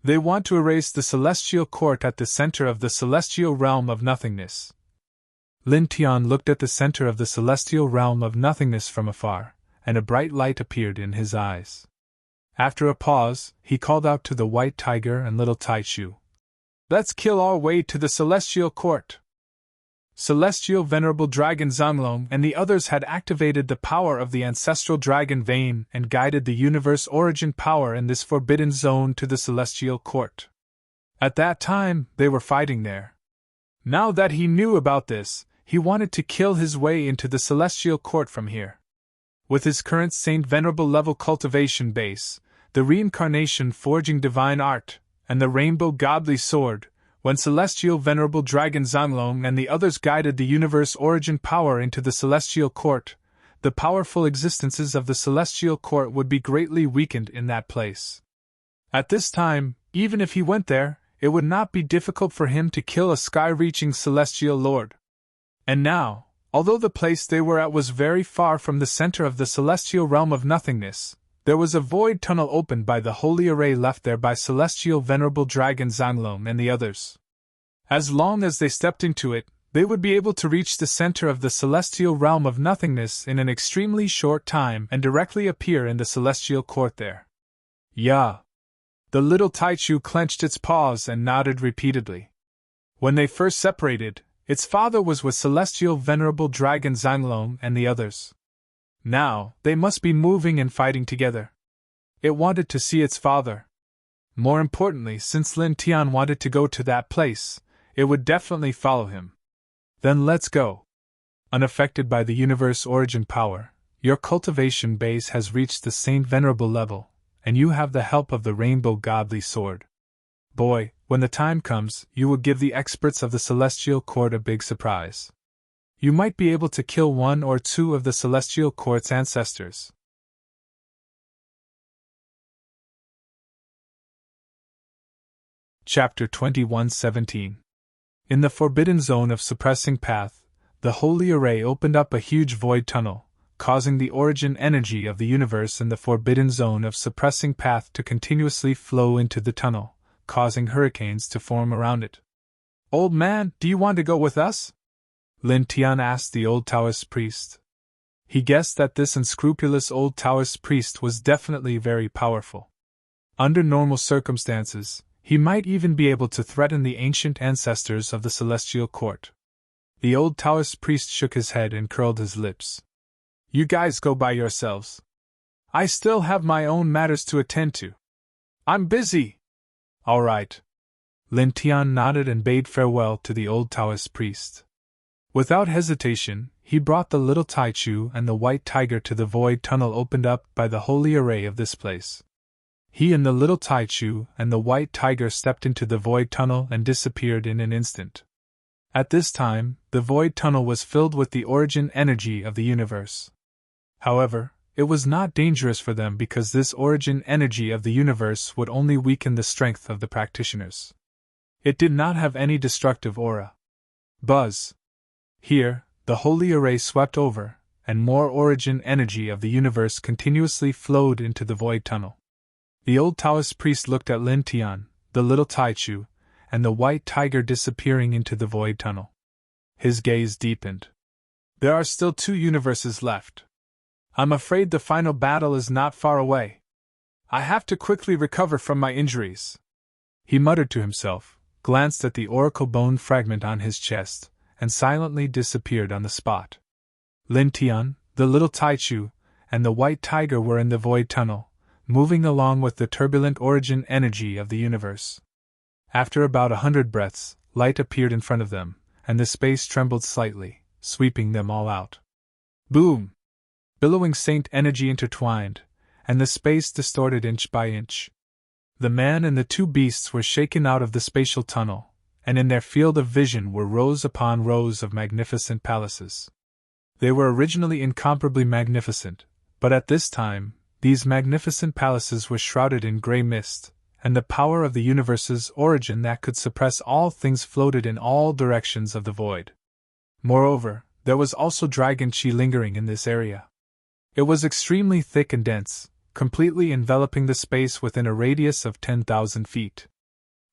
They want to erase the celestial court at the center of the celestial realm of nothingness. Lin Tian looked at the center of the celestial realm of nothingness from afar, and a bright light appeared in his eyes. After a pause, he called out to the white tiger and little Taichu. Let's kill our way to the celestial court. Celestial Venerable Dragon Zhanglong and the others had activated the power of the ancestral dragon vein and guided the universe origin power in this forbidden zone to the celestial court. At that time, they were fighting there. Now that he knew about this, he wanted to kill his way into the celestial court from here. With his current Saint Venerable level cultivation base, the reincarnation forging divine art, and the rainbow godly sword, when Celestial Venerable Dragon Zhanglong and the others guided the universe origin power into the celestial court, the powerful existences of the celestial court would be greatly weakened in that place. At this time, even if he went there, it would not be difficult for him to kill a sky-reaching celestial lord. And now, although the place they were at was very far from the center of the celestial realm of nothingness, there was a void tunnel opened by the holy array left there by Celestial Venerable Dragon Zhanglong and the others. As long as they stepped into it, they would be able to reach the center of the celestial realm of nothingness in an extremely short time and directly appear in the celestial court there. Yeah. The little Taichu clenched its paws and nodded repeatedly. When they first separated, its father was with celestial venerable dragon Zanglong and the others. Now, they must be moving and fighting together. It wanted to see its father. More importantly, since Lin Tian wanted to go to that place, it would definitely follow him. Then let's go. Unaffected by the universe origin power, your cultivation base has reached the Saint Venerable level, and you have the help of the Rainbow Godly Sword. Boy, when the time comes, you will give the experts of the Celestial Court a big surprise. You might be able to kill 1 or 2 of the Celestial Court's ancestors. Chapter 21:17. In the forbidden zone of suppressing path, the Holy Array opened up a huge void tunnel, causing the origin energy of the universe in the forbidden zone of suppressing path to continuously flow into the tunnel, causing hurricanes to form around it. Old man, do you want to go with us? Lin Tian asked the old Taoist priest. He guessed that this unscrupulous old Taoist priest was definitely very powerful. Under normal circumstances, he might even be able to threaten the ancient ancestors of the Celestial Court. The old Taoist priest shook his head and curled his lips. You guys go by yourselves. I still have my own matters to attend to. I'm busy. All right. Lin Tian nodded and bade farewell to the old Taoist priest. Without hesitation, he brought the little Taichu and the white tiger to the void tunnel opened up by the holy array of this place. He and the little Taichu and the white tiger stepped into the void tunnel and disappeared in an instant. At this time, the void tunnel was filled with the origin energy of the universe. However, it was not dangerous for them because this origin energy of the universe would only weaken the strength of the practitioners. It did not have any destructive aura. Buzz! Here, the holy array swept over, and more origin energy of the universe continuously flowed into the void tunnel. The old Taoist priest looked at Lin Tian, the little Taichu, and the white tiger disappearing into the void tunnel. His gaze deepened. There are still 2 universes left. I'm afraid the final battle is not far away. I have to quickly recover from my injuries. He muttered to himself, glanced at the oracle bone fragment on his chest, and silently disappeared on the spot. Lin Tian, the little Taichu, and the white tiger were in the void tunnel, moving along with the turbulent origin energy of the universe. After about 100 breaths, light appeared in front of them, and the space trembled slightly, sweeping them all out. Boom! Billowing saint energy intertwined, and the space distorted inch by inch. The man and the 2 beasts were shaken out of the spatial tunnel, and in their field of vision were rows upon rows of magnificent palaces. They were originally incomparably magnificent, but at this time, these magnificent palaces were shrouded in grey mist, and the power of the universe's origin that could suppress all things floated in all directions of the void. Moreover, there was also dragon chi lingering in this area. It was extremely thick and dense, completely enveloping the space within a radius of 10,000 feet.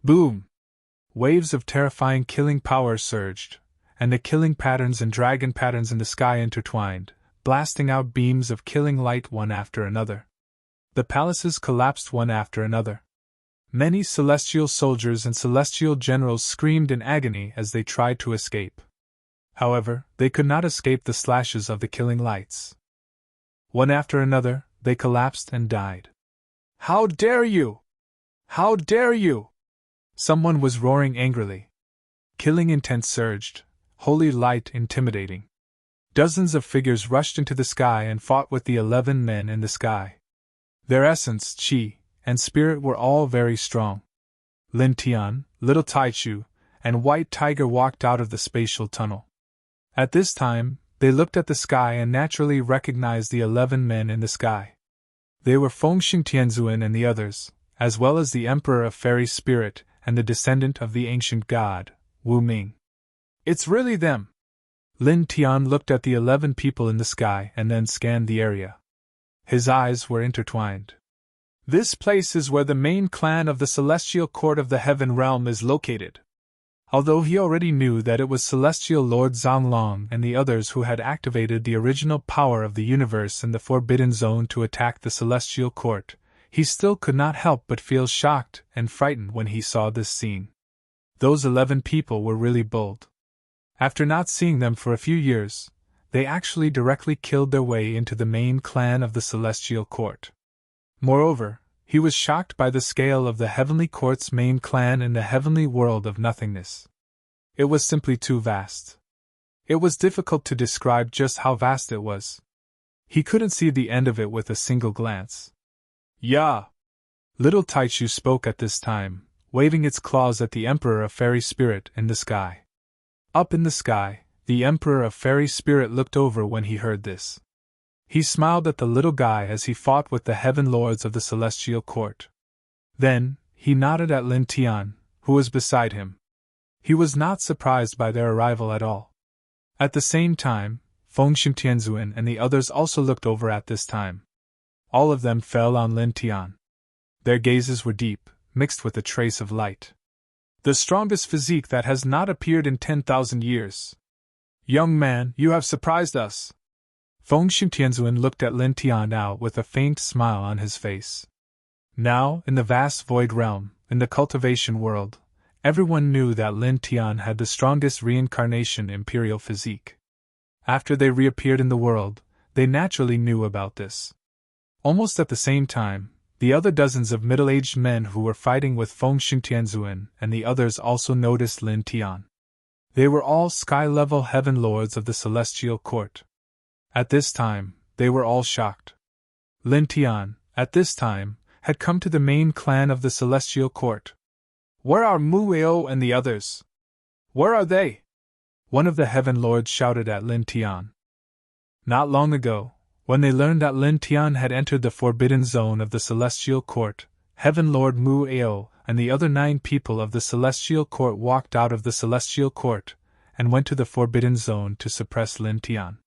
Boom! Waves of terrifying killing power surged, and the killing patterns and dragon patterns in the sky intertwined, blasting out beams of killing light one after another. The palaces collapsed one after another. Many celestial soldiers and celestial generals screamed in agony as they tried to escape. However, they could not escape the slashes of the killing lights. One after another, they collapsed and died. How dare you! How dare you! Someone was roaring angrily. Killing intent surged, holy light intimidating. Dozens of figures rushed into the sky and fought with the 11 men in the sky. Their essence, chi, and spirit were all very strong. Lin Tian, little Taichu, and white tiger walked out of the spatial tunnel. At this time, they looked at the sky and naturally recognized the 11 men in the sky. They were Fengxing Tianzuan and the others, as well as the Emperor of Fairy Spirit and the descendant of the ancient god, Wu Ming. It's really them! Lin Tian looked at the 11 people in the sky and then scanned the area. His eyes were intertwined. This place is where the main clan of the Celestial Court of the Heaven Realm is located. Although he already knew that it was Celestial Lord Zonglong and the others who had activated the original power of the universe in the Forbidden Zone to attack the Celestial Court, he still could not help but feel shocked and frightened when he saw this scene. Those 11 people were really bold. After not seeing them for a few years, they actually directly killed their way into the main clan of the Celestial Court. Moreover, he was shocked by the scale of the Heavenly Court's main clan in the heavenly world of nothingness. It was simply too vast. It was difficult to describe just how vast it was. He couldn't see the end of it with a single glance. "Yeah!" Little Taichu spoke at this time, waving its claws at the Emperor of Fairy Spirit in the sky. Up in the sky, the Emperor of Fairy Spirit looked over when he heard this. He smiled at the little guy as he fought with the Heaven Lords of the Celestial Court. Then, he nodded at Lin Tian, who was beside him. He was not surprised by their arrival at all. At the same time, Feng Shimtianzuan and the others also looked over at this time. All of them fell on Lin Tian. Their gazes were deep, mixed with a trace of light. "The strongest physique that has not appeared in 10,000 years. Young man, you have surprised us." Feng Shimtianzuan looked at Lin Tian now with a faint smile on his face. Now, in the vast void realm, in the cultivation world, everyone knew that Lin Tian had the strongest reincarnation imperial physique. After they reappeared in the world, they naturally knew about this. Almost at the same time, the other dozens of middle-aged men who were fighting with Feng Shimtianzuan and the others also noticed Lin Tian. They were all sky-level heaven lords of the Celestial Court. At this time, they were all shocked. Lin Tian, at this time, had come to the main clan of the Celestial Court. "Where are Mueo and the others? Where are they?" One of the Heaven Lords shouted at Lin Tian. Not long ago, when they learned that Lin Tian had entered the Forbidden Zone of the Celestial Court, Heaven Lord Mueo and the other 9 people of the Celestial Court walked out of the Celestial Court and went to the Forbidden Zone to suppress Lin Tian.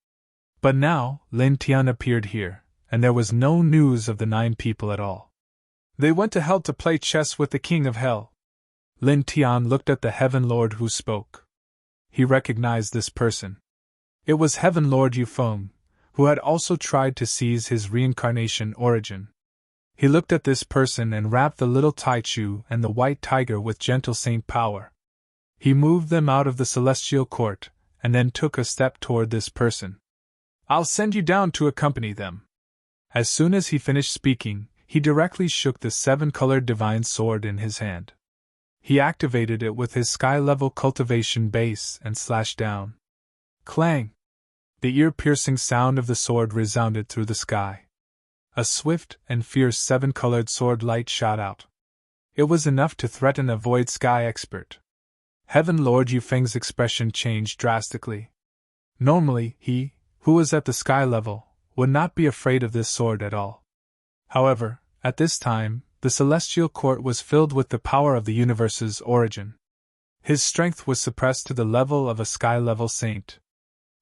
But now, Lin Tian appeared here, and there was no news of the 9 people at all. "They went to Hell to play chess with the King of Hell." Lin Tian looked at the Heaven Lord who spoke. He recognized this person. It was Heaven Lord Yufeng, who had also tried to seize his reincarnation origin. He looked at this person and wrapped the little Taichu and the white tiger with gentle saint power. He moved them out of the Celestial Court, and then took a step toward this person. "I'll send you down to accompany them." As soon as he finished speaking, he directly shook the 7-colored divine sword in his hand. He activated it with his sky-level cultivation base and slashed down. Clang! The ear-piercing sound of the sword resounded through the sky. A swift and fierce 7-colored sword light shot out. It was enough to threaten a void sky expert. Heaven Lord Yufeng's expression changed drastically. Normally, he, who was at the sky level, would not be afraid of this sword at all. However, at this time, the Celestial Court was filled with the power of the universe's origin. His strength was suppressed to the level of a sky-level saint.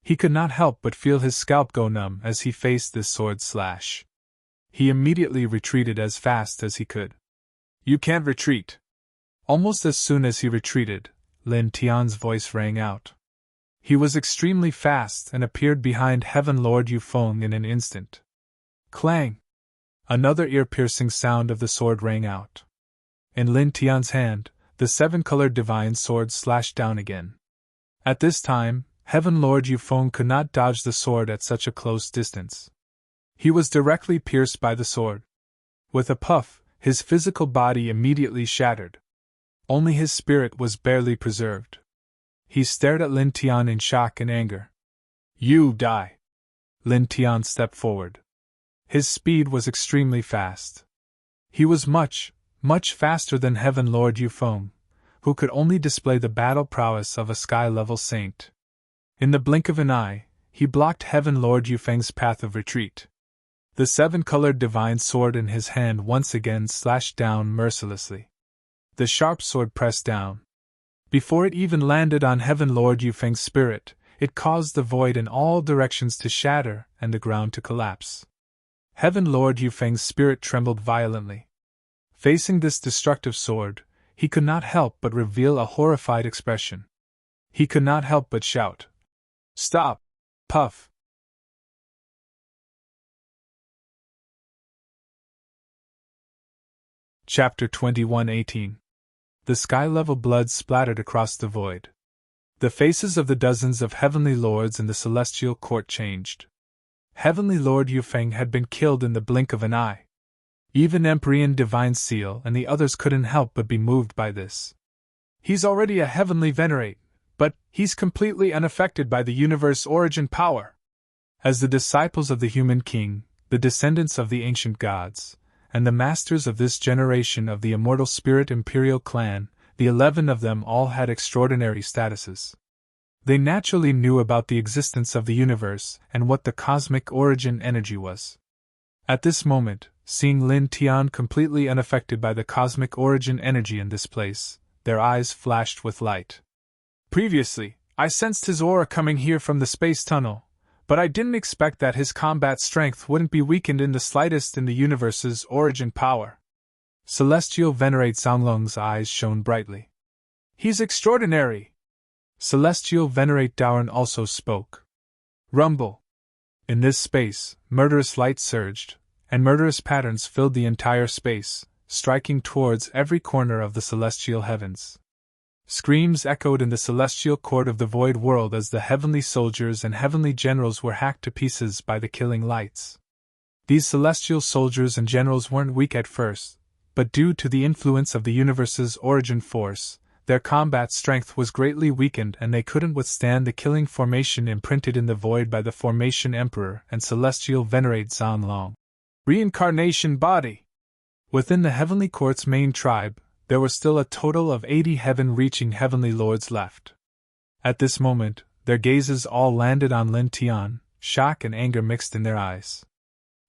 He could not help but feel his scalp go numb as he faced this sword slash. He immediately retreated as fast as he could. "You can't retreat." Almost as soon as he retreated, Lin Tian's voice rang out. He was extremely fast and appeared behind Heaven Lord Yufeng in an instant. Clang! Another ear-piercing sound of the sword rang out. In Lin Tian's hand, the 7-colored divine sword slashed down again. At this time, Heaven Lord Yufeng could not dodge the sword at such a close distance. He was directly pierced by the sword. With a puff, his physical body immediately shattered. Only his spirit was barely preserved. He stared at Lin Tian in shock and anger. "You die!" Lin Tian stepped forward. His speed was extremely fast. He was much, much faster than Heaven Lord Yufeng, who could only display the battle prowess of a sky-level saint. In the blink of an eye, he blocked Heaven Lord Yufeng's path of retreat. The 7-colored divine sword in his hand once again slashed down mercilessly. The sharp sword pressed down. Before it even landed on Heaven Lord Yufeng's spirit, it caused the void in all directions to shatter and the ground to collapse. Heaven Lord Yufeng's spirit trembled violently. Facing this destructive sword, he could not help but reveal a horrified expression. He could not help but shout, "Stop! Puff!" Chapter 21:18. The sky-level blood splattered across the void. The faces of the dozens of heavenly lords in the celestial court changed. Heavenly Lord Yufeng had been killed in the blink of an eye. Even Empyrean Divine Seal and the others couldn't help but be moved by this. He's already a heavenly venerate, but he's completely unaffected by the universe origin power. As the disciples of the human king, the descendants of the ancient gods, and the masters of this generation of the immortal spirit imperial clan, the 11 of them all had extraordinary statuses. They naturally knew about the existence of the universe and what the cosmic origin energy was. At this moment, seeing Lin Tian completely unaffected by the cosmic origin energy in this place, their eyes flashed with light. Previously, I sensed his aura coming here from the space tunnel, but I didn't expect that his combat strength wouldn't be weakened in the slightest in the universe's origin power. Celestial Venerate Zonglong's eyes shone brightly. He's extraordinary! Celestial Venerate Daoran also spoke. Rumble! In this space, murderous light surged, and murderous patterns filled the entire space, striking towards every corner of the celestial heavens. Screams echoed in the celestial court of the void world as the heavenly soldiers and heavenly generals were hacked to pieces by the killing lights. These celestial soldiers and generals weren't weak at first, but due to the influence of the universe's origin force, their combat strength was greatly weakened and they couldn't withstand the killing formation imprinted in the void by the Formation Emperor and Celestial Venerate Zonglong. Reincarnation Body! Within the Heavenly Court's main tribe, there were still a total of 80 heaven-reaching heavenly lords left. At this moment, their gazes all landed on Lin Tian, shock and anger mixed in their eyes.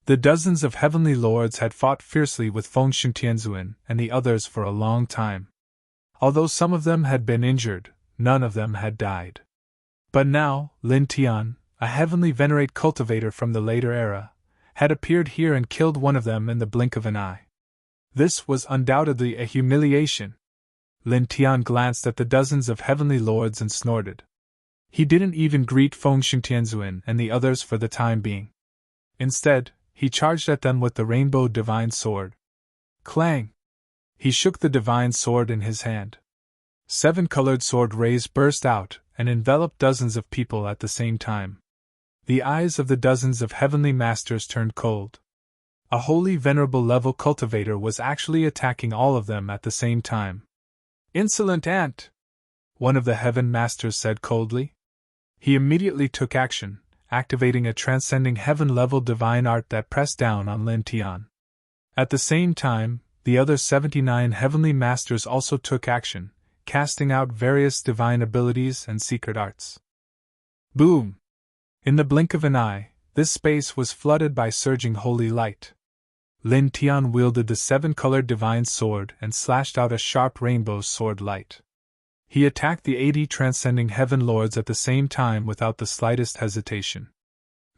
The dozens of heavenly lords had fought fiercely with Fengshen Tianzuan and the others for a long time. Although some of them had been injured, none of them had died. But now, Lin Tian, a heavenly venerate cultivator from the later era, had appeared here and killed one of them in the blink of an eye. This was undoubtedly a humiliation. Lin Tian glanced at the dozens of heavenly lords and snorted. He didn't even greet Fengshen Tianzuan and the others for the time being. Instead, he charged at them with the Rainbow Divine Sword. Clang! He shook the divine sword in his hand. 7 colored sword rays burst out and enveloped dozens of people at the same time. The eyes of the dozens of heavenly masters turned cold. A holy venerable level cultivator was actually attacking all of them at the same time. "Insolent ant!" one of the heaven masters said coldly. He immediately took action, activating a transcending heaven-level divine art that pressed down on Lin Tian. At the same time, the other 79 heavenly masters also took action, casting out various divine abilities and secret arts. Boom! In the blink of an eye, this space was flooded by surging holy light. Lin Tian wielded the 7-colored divine sword and slashed out a sharp rainbow sword light. He attacked the 80 transcending heaven lords at the same time without the slightest hesitation.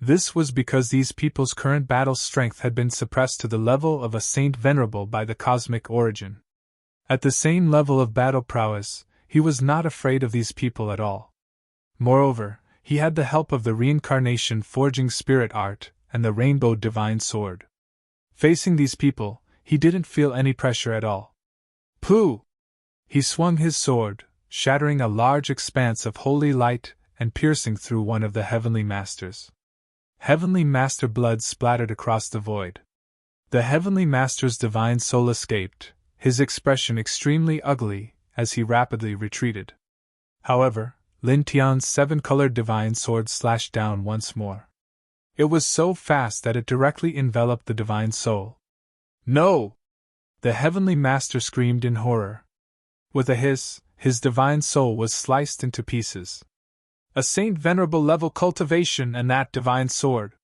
This was because these people's current battle strength had been suppressed to the level of a saint venerable by the cosmic origin. At the same level of battle prowess, he was not afraid of these people at all. Moreover, he had the help of the reincarnation forging spirit art and the rainbow divine sword. Facing these people, he didn't feel any pressure at all. Pooh! He swung his sword, shattering a large expanse of holy light and piercing through one of the heavenly masters. Heavenly master blood splattered across the void. The heavenly master's divine soul escaped, his expression extremely ugly, as he rapidly retreated. However, Lin Tian's 7-colored divine sword slashed down once more. It was so fast that it directly enveloped the divine soul. No! The heavenly master screamed in horror. With a hiss, his divine soul was sliced into pieces. A saint venerable level cultivation and that divine sword.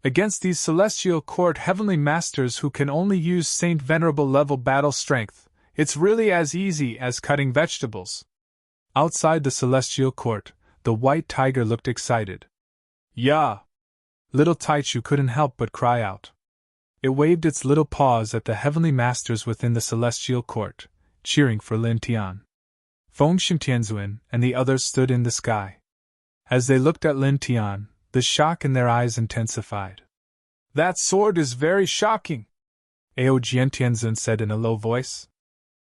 Against these celestial court heavenly masters who can only use saint venerable level battle strength, it's really as easy as cutting vegetables. Outside the celestial court, the white tiger looked excited. Yeah! Little Taichu couldn't help but cry out. It waved its little paws at the heavenly masters within the celestial court, cheering for Lin Tian. Feng Tianzuan and the others stood in the sky. As they looked at Lin Tian, the shock in their eyes intensified. "That sword is very shocking," Ao Jiantianzun said in a low voice.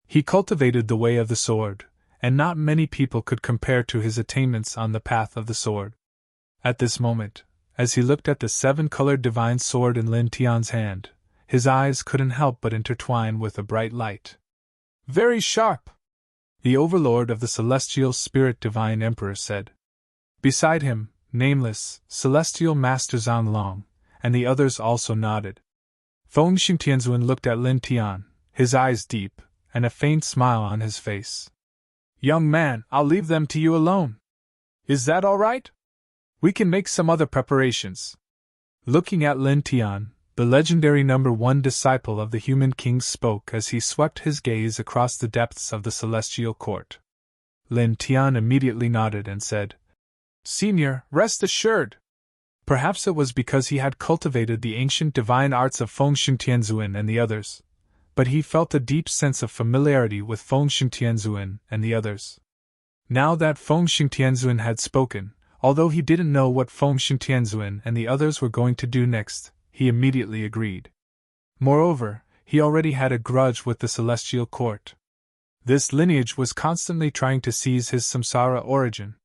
He cultivated the way of the sword, and not many people could compare to his attainments on the path of the sword. At this moment, as he looked at the seven-colored divine sword in Lin Tian's hand, his eyes couldn't help but intertwine with a bright light. "Very sharp," the overlord of the celestial spirit divine emperor said. Beside him, nameless, celestial master Zhang Long, and the others also nodded. Feng Tianzuan looked at Lin Tian, his eyes deep, and a faint smile on his face. "Young man, I'll leave them to you alone. Is that all right? We can make some other preparations." Looking at Lin Tian, the legendary number 1 disciple of the human king spoke as he swept his gaze across the depths of the celestial court. Lin Tian immediately nodded and said, "Senior, rest assured." Perhaps it was because he had cultivated the ancient divine arts of Feng Tianzuan and the others, but he felt a deep sense of familiarity with Feng Tianzuan and the others. Now that Feng Tianzuan had spoken, although he didn't know what Feng Tianzuan and the others were going to do next, he immediately agreed. Moreover, he already had a grudge with the celestial court. This lineage was constantly trying to seize his samsara origin.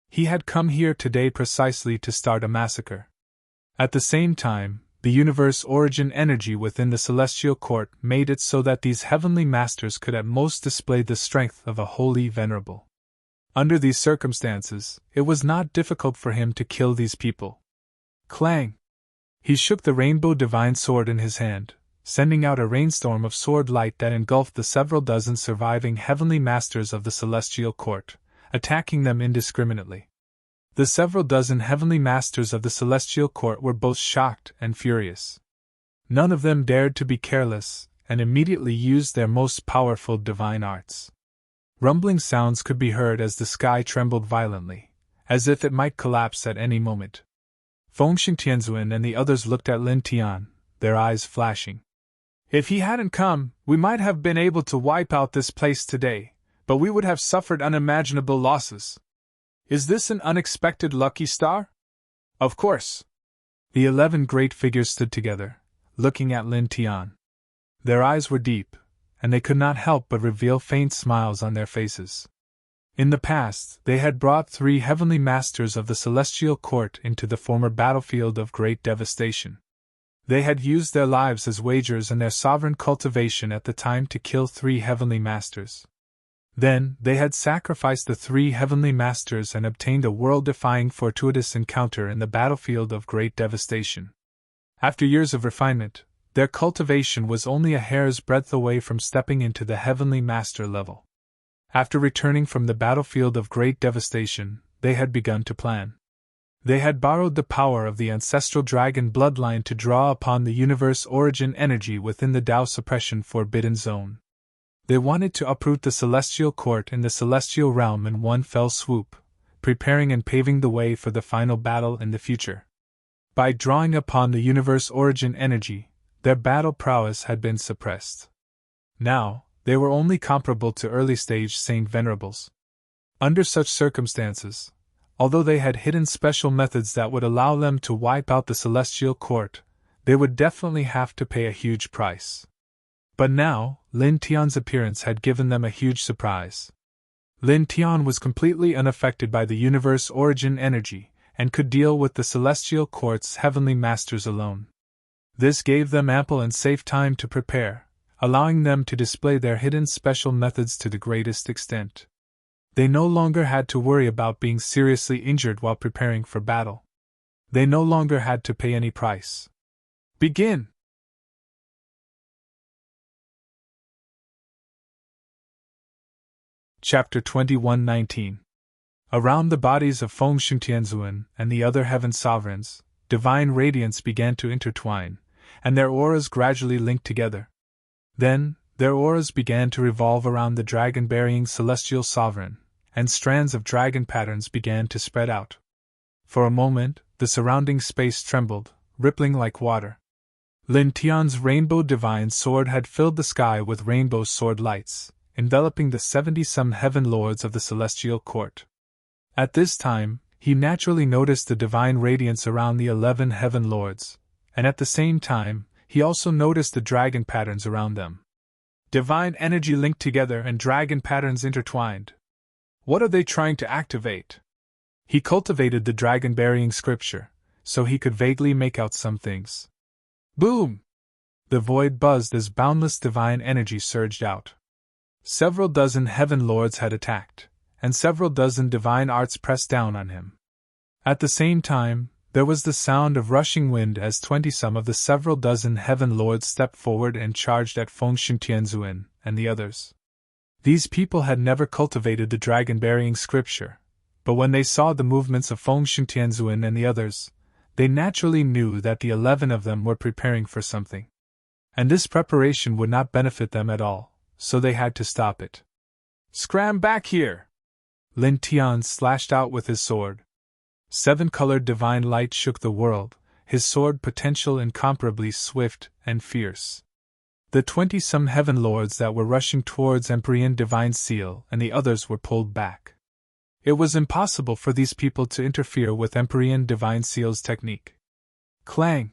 He had come here today precisely to start a massacre. At the same time, the universe origin energy within the celestial court made it so that these heavenly masters could at most display the strength of a holy venerable. Under these circumstances, it was not difficult for him to kill these people. Clang! He shook the rainbow divine sword in his hand, sending out a rainstorm of sword light that engulfed the several dozen surviving heavenly masters of the celestial court, attacking them indiscriminately. The several dozen heavenly masters of the celestial court were both shocked and furious. None of them dared to be careless, and immediately used their most powerful divine arts. Rumbling sounds could be heard as the sky trembled violently, as if it might collapse at any moment. Feng Tianzuan and the others looked at Lin Tian, their eyes flashing. "If he hadn't come, we might have been able to wipe out this place today, but we would have suffered unimaginable losses. Is this an unexpected lucky star?" "Of course." The 11 great figures stood together, looking at Lin Tian. Their eyes were deep, and they could not help but reveal faint smiles on their faces. In the past, they had brought 3 heavenly masters of the celestial court into the former battlefield of great devastation. They had used their lives as wagers and their sovereign cultivation at the time to kill 3 heavenly masters. Then, they had sacrificed the 3 heavenly masters and obtained a world-defying fortuitous encounter in the battlefield of great devastation. After years of refinement, their cultivation was only a hair's breadth away from stepping into the heavenly master level. After returning from the battlefield of great devastation, they had begun to plan. They had borrowed the power of the ancestral dragon bloodline to draw upon the universe origin energy within the Tao suppression forbidden zone. They wanted to uproot the celestial court in the celestial realm in one fell swoop, preparing and paving the way for the final battle in the future. By drawing upon the universe origin energy, their battle prowess had been suppressed. Now, they were only comparable to early-stage Saint Venerables. Under such circumstances, although they had hidden special methods that would allow them to wipe out the celestial court, they would definitely have to pay a huge price. But now, Lin Tian's appearance had given them a huge surprise. Lin Tian was completely unaffected by the universe origin energy, and could deal with the celestial court's heavenly masters alone. This gave them ample and safe time to prepare, allowing them to display their hidden special methods to the greatest extent. They no longer had to worry about being seriously injured while preparing for battle. They no longer had to pay any price. Begin! Chapter 21:19. Around the bodies of Feng Tianzuan and the other heaven sovereigns, divine radiance began to intertwine, and their auras gradually linked together. Then, their auras began to revolve around the dragon-bearing celestial sovereign, and strands of dragon patterns began to spread out. For a moment, the surrounding space trembled, rippling like water. Lin Tian's rainbow divine sword had filled the sky with rainbow sword lights, enveloping the 70-some heaven lords of the celestial court. At this time, he naturally noticed the divine radiance around the 11 heaven lords, and at the same time, he also noticed the dragon patterns around them. Divine energy linked together and dragon patterns intertwined. What are they trying to activate? He cultivated the dragon-burying scripture, so he could vaguely make out some things. Boom! The void buzzed as boundless divine energy surged out. Several dozen heaven lords had attacked, and several dozen divine arts pressed down on him. At the same time, there was the sound of rushing wind as 20-some of the several dozen heaven lords stepped forward and charged at Fengshen Tianzuan and the others. These people had never cultivated the dragon-burying scripture, but when they saw the movements of Fengshen Tianzuan and the others, they naturally knew that the 11 of them were preparing for something. And this preparation would not benefit them at all, so they had to stop it. Scram back here! Lin Tian slashed out with his sword. 7-colored divine light shook the world, his sword potential incomparably swift and fierce. The 20-some heaven lords that were rushing towards Emperor's divine seal and the others were pulled back. It was impossible for these people to interfere with Emperor's divine seal's technique. Clang!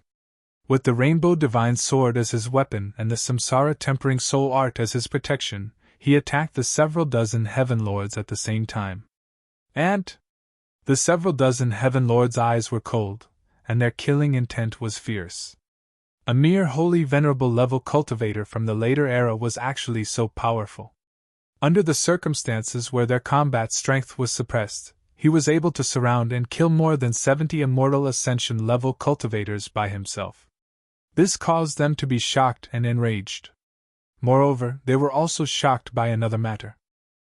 With the rainbow divine sword as his weapon and the samsara tempering soul art as his protection, he attacked the several dozen heaven lords at the same time. And the several dozen heaven lords' eyes were cold, and their killing intent was fierce. A mere holy venerable level cultivator from the later era was actually so powerful. Under the circumstances where their combat strength was suppressed, he was able to surround and kill more than 70 immortal ascension level cultivators by himself. This caused them to be shocked and enraged. Moreover, they were also shocked by another matter.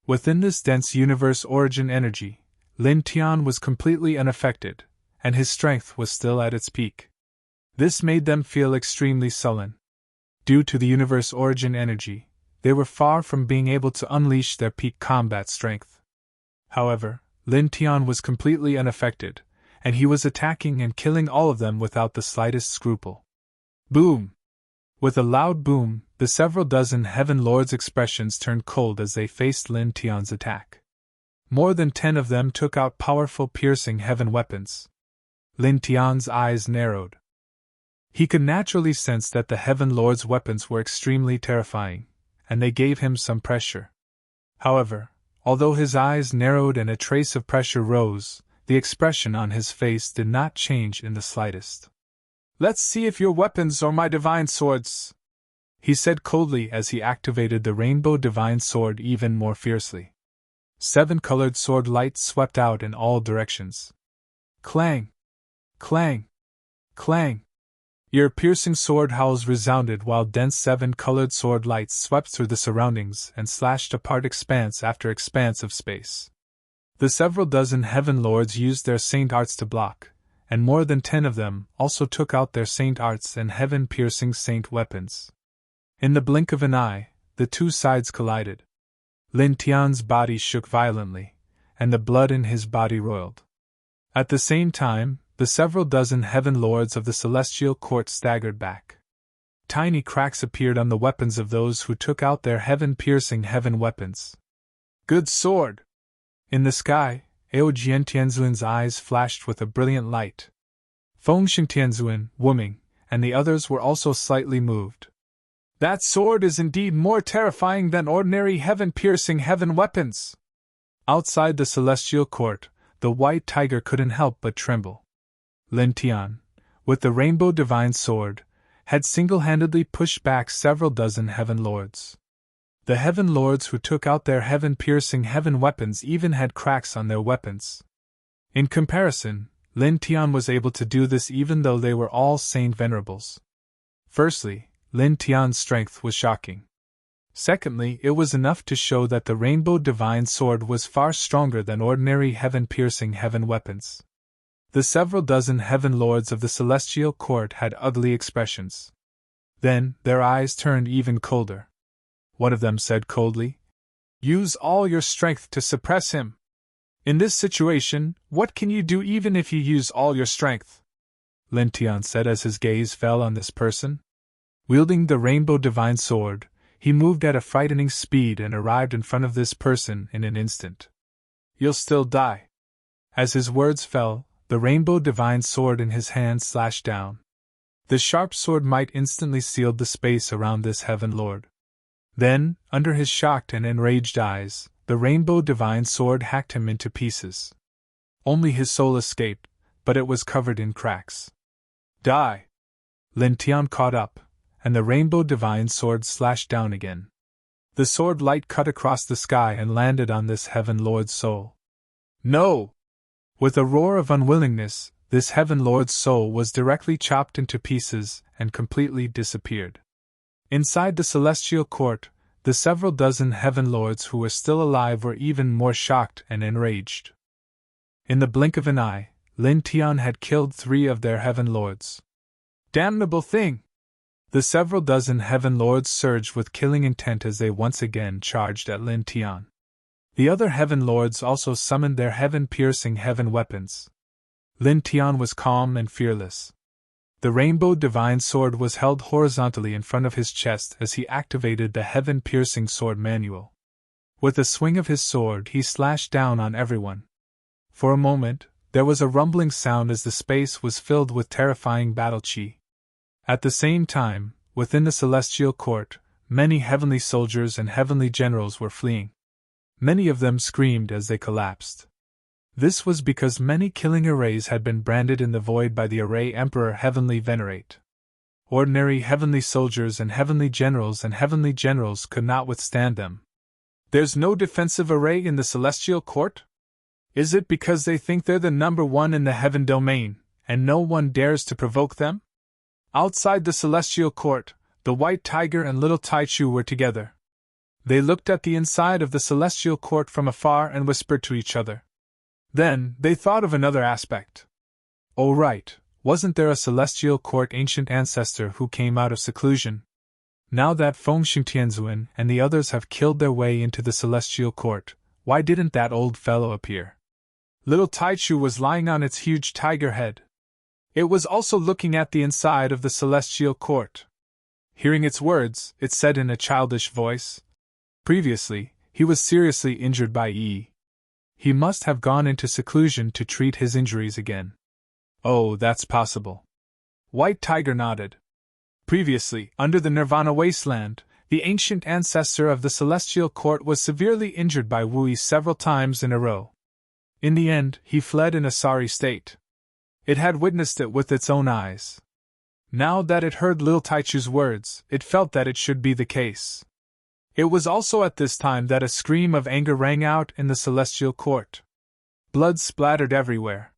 Within this dense universe origin energy, Lin Tian was completely unaffected, and his strength was still at its peak. This made them feel extremely sullen. Due to the universe origin energy, they were far from being able to unleash their peak combat strength. However, Lin Tian was completely unaffected, and he was attacking and killing all of them without the slightest scruple. Boom! With a loud boom, the several dozen heaven lords' expressions turned cold as they faced Lin Tian's attack. More than 10 of them took out powerful piercing heaven weapons. Lin Tian's eyes narrowed. He could naturally sense that the heaven lords' weapons were extremely terrifying, and they gave him some pressure. However, although his eyes narrowed and a trace of pressure rose, the expression on his face did not change in the slightest. Let's see if your weapons are my divine swords, he said coldly as he activated the rainbow divine sword even more fiercely. 7-colored sword light swept out in all directions. Clang! Clang! Clang! Ear-piercing sword howls resounded while dense 7-colored sword lights swept through the surroundings and slashed apart expanse after expanse of space. The several dozen heaven lords used their saint arts to block, and more than 10 of them also took out their saint arts and heaven-piercing saint weapons. In the blink of an eye, the two sides collided. Lin Tian's body shook violently, and the blood in his body roiled. At the same time, the several dozen heaven lords of the celestial court staggered back. Tiny cracks appeared on the weapons of those who took out their heaven-piercing heaven weapons. Good sword! In the sky, Aojian Tianzuan's eyes flashed with a brilliant light. Fengshen Tianzuan, Wuming, and the others were also slightly moved. That sword is indeed more terrifying than ordinary heaven-piercing heaven weapons! Outside the celestial court, the white tiger couldn't help but tremble. Lin Tian, with the rainbow divine sword, had single-handedly pushed back several dozen heaven lords. The heaven lords who took out their heaven-piercing heaven weapons even had cracks on their weapons. In comparison, Lin Tian was able to do this even though they were all saint venerables. Firstly, Lin Tian's strength was shocking. Secondly, it was enough to show that the rainbow divine sword was far stronger than ordinary heaven-piercing heaven weapons. The several dozen heaven lords of the celestial court had ugly expressions. Then, their eyes turned even colder. One of them said coldly, "Use all your strength to suppress him. In this situation, what can you do even if you use all your strength?" Lin Tian said as his gaze fell on this person. Wielding the rainbow divine sword, he moved at a frightening speed and arrived in front of this person in an instant. "You'll still die." As his words fell, the rainbow divine sword in his hand slashed down. The sharp sword might instantly sealed the space around this heaven lord. Then, under his shocked and enraged eyes, the rainbow divine sword hacked him into pieces. Only his soul escaped, but it was covered in cracks. "Die!" Lin Tian caught up, and the rainbow divine sword slashed down again. The sword light cut across the sky and landed on this heaven lord's soul. "No!" With a roar of unwillingness, this heaven lord's soul was directly chopped into pieces and completely disappeared. Inside the celestial court, the several dozen heaven lords who were still alive were even more shocked and enraged. In the blink of an eye, Lin Tian had killed 3 of their heaven lords. "Damnable thing!" The several dozen heaven lords surged with killing intent as they once again charged at Lin Tian. The other heaven lords also summoned their heaven-piercing heaven weapons. Lin Tian was calm and fearless. The rainbow divine sword was held horizontally in front of his chest as he activated the heaven-piercing sword manual. With a swing of his sword he slashed down on everyone. For a moment, there was a rumbling sound as the space was filled with terrifying battle chi. At the same time, within the celestial court, many heavenly soldiers and heavenly generals were fleeing. Many of them screamed as they collapsed. This was because many killing arrays had been branded in the void by the array Emperor Heavenly Venerate. Ordinary heavenly soldiers and heavenly generals could not withstand them. "There's no defensive array in the celestial court? Is it because they think they're the number 1 in the heaven domain, and no one dares to provoke them?" Outside the celestial court, the white tiger and little Taichu were together. They looked at the inside of the celestial court from afar and whispered to each other. Then, they thought of another aspect. Oh right, wasn't there a celestial court ancient ancestor who came out of seclusion? Now that Feng Xingtianzuan and the others have killed their way into the celestial court, why didn't that old fellow appear? Little Taichu was lying on its huge tiger head. It was also looking at the inside of the celestial court. Hearing its words, it said in a childish voice, "Previously, he was seriously injured by Yi. He must have gone into seclusion to treat his injuries again." "Oh, that's possible." White Tiger nodded. "Previously, under the Nirvana Wasteland, the ancient ancestor of the Celestial Court was severely injured by Wu Yi several times in a row. In the end, he fled in a sorry state. It had witnessed it with its own eyes. Now that it heard Lil Taichu's words, it felt that it should be the case. It was also at this time that a scream of anger rang out in the celestial court. Blood splattered everywhere.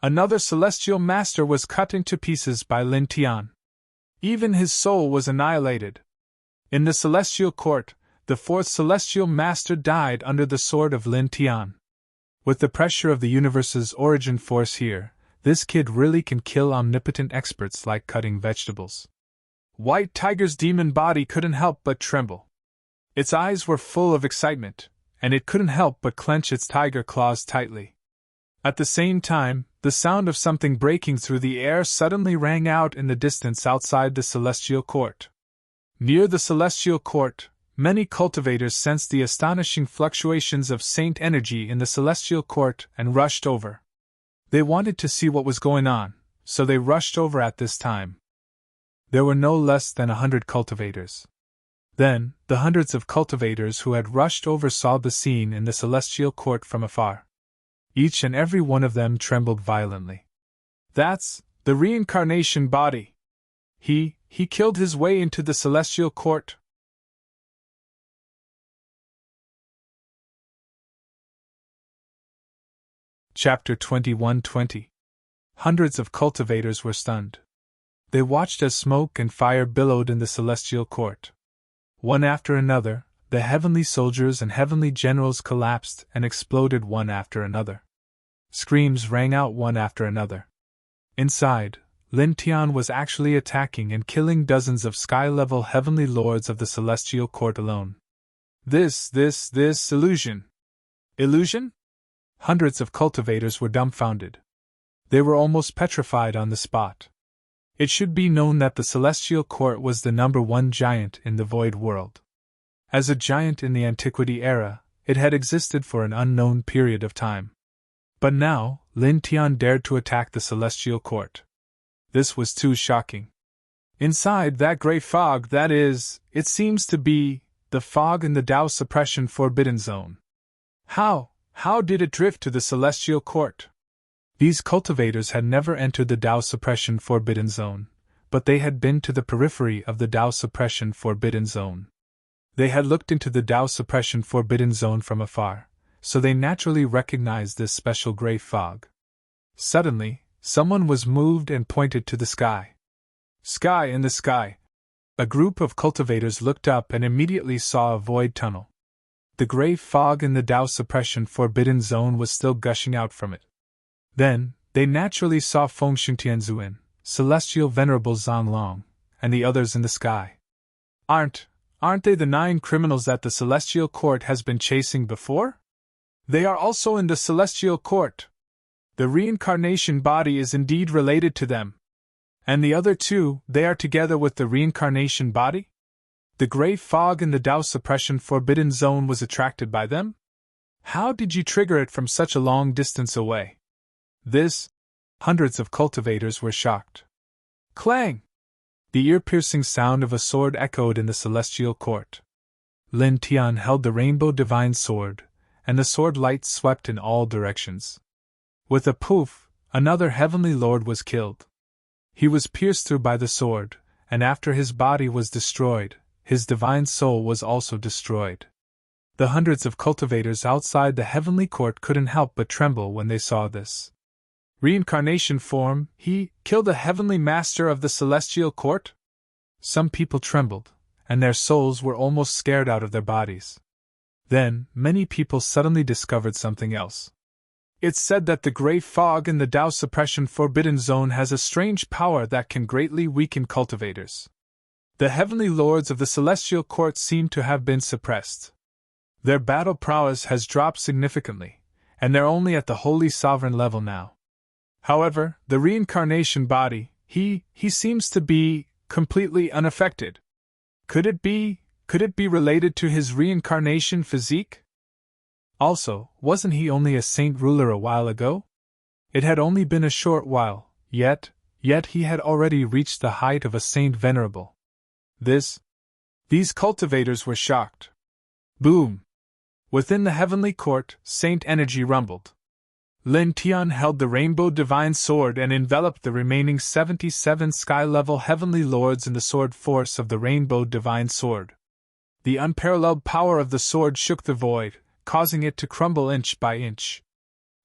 Another celestial master was cut into pieces by Lin Tian. Even his soul was annihilated. In the celestial court, the 4th celestial master died under the sword of Lin Tian. With the pressure of the universe's origin force here, this kid really can kill omnipotent experts like cutting vegetables. White Tiger's demon body couldn't help but tremble. Its eyes were full of excitement, and it couldn't help but clench its tiger claws tightly. At the same time, the sound of something breaking through the air suddenly rang out in the distance outside the celestial court. Near the celestial court, many cultivators sensed the astonishing fluctuations of saint energy in the celestial court and rushed over. They wanted to see what was going on, so they rushed over at this time. There were no less than 100 cultivators. Then, the hundreds of cultivators who had rushed over saw the scene in the celestial court from afar. Each and every one of them trembled violently. "That's the reincarnation body. He killed his way into the celestial court." Chapter 21:20. Hundreds of cultivators were stunned. They watched as smoke and fire billowed in the celestial court. One after another, the heavenly soldiers and heavenly generals collapsed and exploded one after another. Screams rang out one after another. Inside, Lin Tian was actually attacking and killing dozens of sky-level heavenly lords of the celestial court alone. This illusion. Illusion? Hundreds of cultivators were dumbfounded. They were almost petrified on the spot. It should be known that the celestial court was the number 1 giant in the void world. As a giant in the Antiquity era, it had existed for an unknown period of time. But now, Lin Tian dared to attack the Celestial Court. This was too shocking. Inside that gray fog, that is, it seems to be, the fog in the Tao Suppression Forbidden Zone. How did it drift to the Celestial Court? These cultivators had never entered the Tao Suppression Forbidden Zone, but they had been to the periphery of the Tao Suppression Forbidden Zone. They had looked into the Tao Suppression Forbidden Zone from afar, so they naturally recognized this special gray fog. Suddenly, someone was moved and pointed to the sky. Sky in the sky. A group of cultivators looked up and immediately saw a void tunnel. The gray fog in the Tao Suppression Forbidden Zone was still gushing out from it. Then, they naturally saw Fengshun Tianzuan, Celestial Venerable Zanlong, and the others in the sky. Aren't they the 9 criminals that the Celestial Court has been chasing before? They are also in the Celestial Court. The reincarnation body is indeed related to them. And the other 2, they are together with the reincarnation body? The gray fog in the Tao Suppression Forbidden Zone was attracted by them? How did you trigger it from such a long distance away? Hundreds of cultivators were shocked. Clang! The ear-piercing sound of a sword echoed in the Celestial Court. Lin Tian held the Rainbow Divine Sword, and the sword light swept in all directions. With a poof, another Heavenly Lord was killed. He was pierced through by the sword, and after his body was destroyed, his divine soul was also destroyed. The hundreds of cultivators outside the Heavenly Court couldn't help but tremble when they saw this. Reincarnation form, he killed the Heavenly Master of the Celestial Court? Some people trembled, and their souls were almost scared out of their bodies. Then, many people suddenly discovered something else. It's said that the gray fog in the Tao Suppression Forbidden Zone has a strange power that can greatly weaken cultivators. The Heavenly Lords of the Celestial Court seem to have been suppressed. Their battle prowess has dropped significantly, and they're only at the Holy Sovereign level now. However, the reincarnation body, he seems to be completely unaffected. Could it be related to his reincarnation physique? Also, wasn't he only a saint ruler a while ago? It had only been a short while, yet he had already reached the height of a saint venerable. These cultivators were shocked. Boom! Within the Heavenly Court, saint energy rumbled. Lin Tian held the Rainbow Divine Sword and enveloped the remaining 77 sky-level Heavenly Lords in the sword force of the Rainbow Divine Sword. The unparalleled power of the sword shook the void, causing it to crumble inch by inch.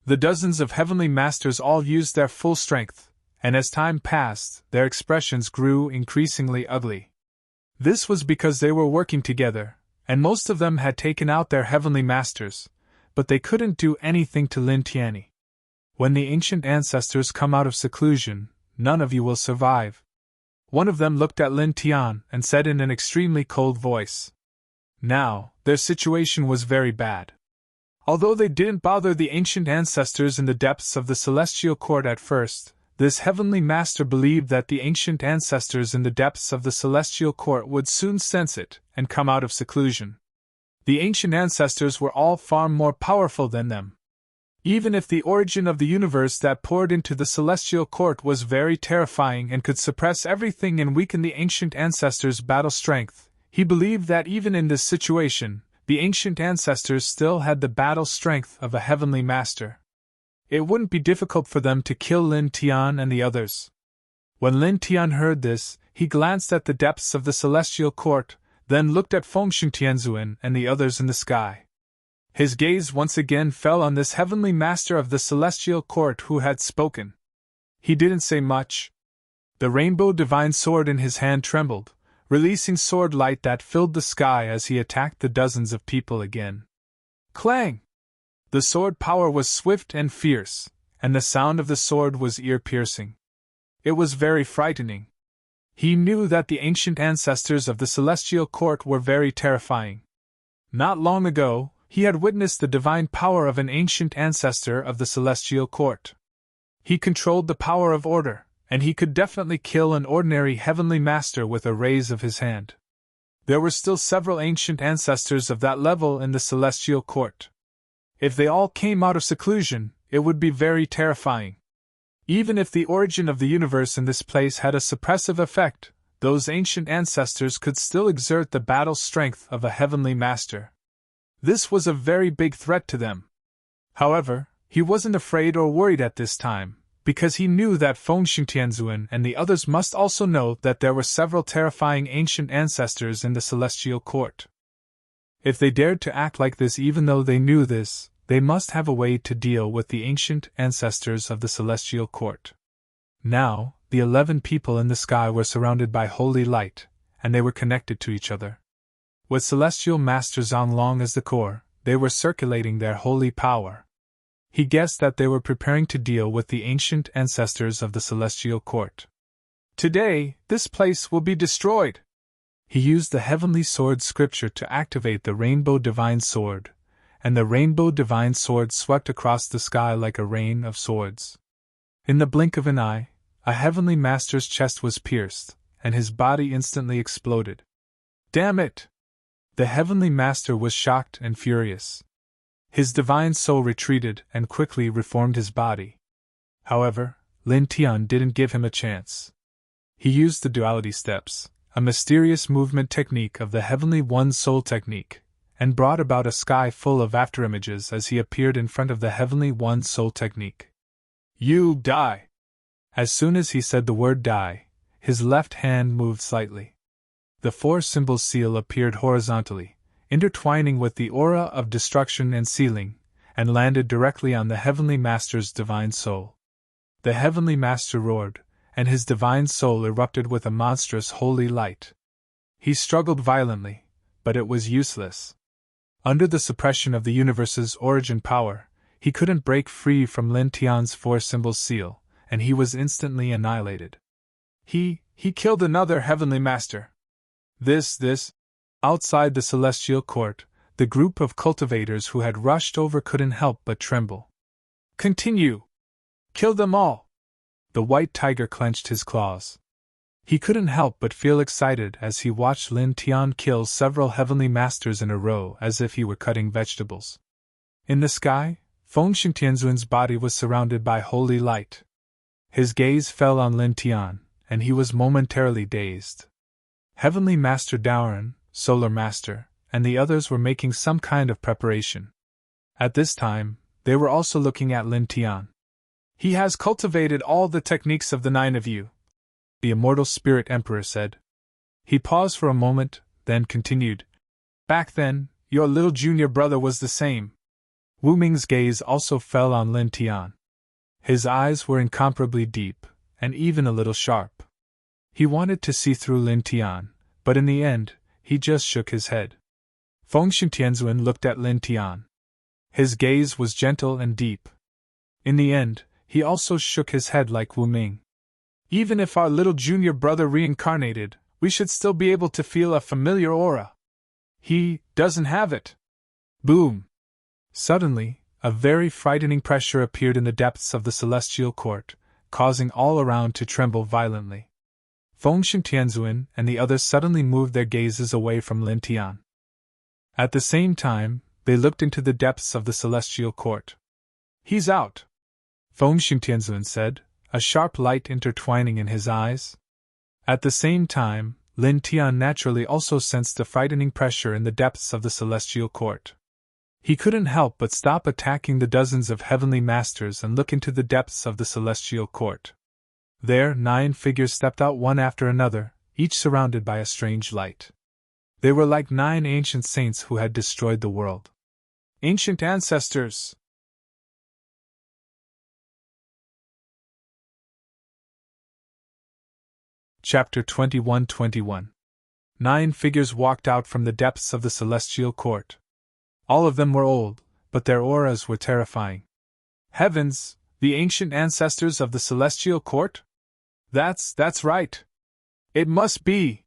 The dozens of Heavenly Masters all used their full strength, and as time passed, their expressions grew increasingly ugly. This was because they were working together, and most of them had taken out their Heavenly Masters, but they couldn't do anything to Lin Tian. When the ancient ancestors come out of seclusion, none of you will survive. One of them looked at Lin Tian and said in an extremely cold voice. Now, their situation was very bad. Although they didn't bother the ancient ancestors in the depths of the Celestial Court at first, this Heavenly Master believed that the ancient ancestors in the depths of the Celestial Court would soon sense it and come out of seclusion. The ancient ancestors were all far more powerful than them. Even if the origin of the universe that poured into the Celestial Court was very terrifying and could suppress everything and weaken the ancient ancestors' battle strength, he believed that even in this situation, the ancient ancestors still had the battle strength of a Heavenly Master. It wouldn't be difficult for them to kill Lin Tian and the others. When Lin Tian heard this, he glanced at the depths of the Celestial Court, then looked at Fengshun Tianzuan and the others in the sky. His gaze once again fell on this Heavenly Master of the Celestial Court who had spoken. He didn't say much. The Rainbow Divine Sword in his hand trembled, releasing sword light that filled the sky as he attacked the dozens of people again. Clang! The sword power was swift and fierce, and the sound of the sword was ear-piercing. It was very frightening. He knew that the ancient ancestors of the Celestial Court were very terrifying. Not long ago, he had witnessed the divine power of an ancient ancestor of the Celestial Court. He controlled the power of order, and he could definitely kill an ordinary Heavenly Master with a raise of his hand. There were still several ancient ancestors of that level in the celestial court. If they all came out of seclusion, it would be very terrifying. Even if the origin of the universe in this place had a suppressive effect, those ancient ancestors could still exert the battle strength of a heavenly master. This was a very big threat to them. However, he wasn't afraid or worried at this time, because he knew that Feng Xingtianzuan and the others must also know that there were several terrifying ancient ancestors in the celestial court. If they dared to act like this even though they knew this, they must have a way to deal with the ancient ancestors of the celestial court. Now, the 11 people in the sky were surrounded by holy light, and they were connected to each other. With celestial masters on long as the core, they were circulating their holy power. He guessed that they were preparing to deal with the ancient ancestors of the celestial court. Today, this place will be destroyed. He used the heavenly sword scripture to activate the rainbow divine sword, and the rainbow divine sword swept across the sky like a rain of swords. In the blink of an eye, a heavenly master's chest was pierced, and his body instantly exploded. Damn it! The heavenly master was shocked and furious. His divine soul retreated and quickly reformed his body. However, Lin Tian didn't give him a chance. He used the duality steps, a mysterious movement technique of the Heavenly One Soul technique, and brought about a sky full of afterimages as he appeared in front of the Heavenly One Soul technique. You die! As soon as he said the word die, his left hand moved slightly. The 4-symbol seal appeared horizontally, intertwining with the aura of destruction and sealing, and landed directly on the Heavenly Master's divine soul. The Heavenly Master roared, and his divine soul erupted with a monstrous holy light. He struggled violently, but it was useless. Under the suppression of the universe's origin power, he couldn't break free from Lin Tian's 4-symbol seal, and he was instantly annihilated. He killed another Heavenly Master. Outside the celestial court, the group of cultivators who had rushed over couldn't help but tremble. Continue! Kill them all! The white tiger clenched his claws. He couldn't help but feel excited as he watched Lin Tian kill several heavenly masters in a row as if he were cutting vegetables. In the sky, Feng Xingtianzuan's body was surrounded by holy light. His gaze fell on Lin Tian, and he was momentarily dazed. Heavenly Master Daoran, Solar Master, and the others were making some kind of preparation. At this time, they were also looking at Lin Tian. He has cultivated all the techniques of the 9 of you, the Immortal Spirit Emperor said. He paused for a moment, then continued. Back then, your little junior brother was the same. Wu Ming's gaze also fell on Lin Tian. His eyes were incomparably deep, and even a little sharp. He wanted to see through Lin Tian, but in the end, he just shook his head. Feng Xingtianzuan looked at Lin Tian. His gaze was gentle and deep. In the end, he also shook his head like Wu Ming. Even if our little junior brother reincarnated, we should still be able to feel a familiar aura. He doesn't have it. Boom! Suddenly, a very frightening pressure appeared in the depths of the celestial court, causing all around to tremble violently. Feng Xingtianzuan and the others suddenly moved their gazes away from Lin Tian. At the same time, they looked into the depths of the celestial court. He's out, Feng Xingtianzuan said, a sharp light intertwining in his eyes. At the same time, Lin Tian naturally also sensed a frightening pressure in the depths of the celestial court. He couldn't help but stop attacking the dozens of heavenly masters and look into the depths of the celestial court. There, 9 figures stepped out one after another, each surrounded by a strange light. They were like 9 ancient saints who had destroyed the world. Ancient ancestors! Chapter 21-21. 9 figures walked out from the depths of the celestial court. All of them were old, but their auras were terrifying. Heavens, the ancient ancestors of the celestial court? That's right. It must be.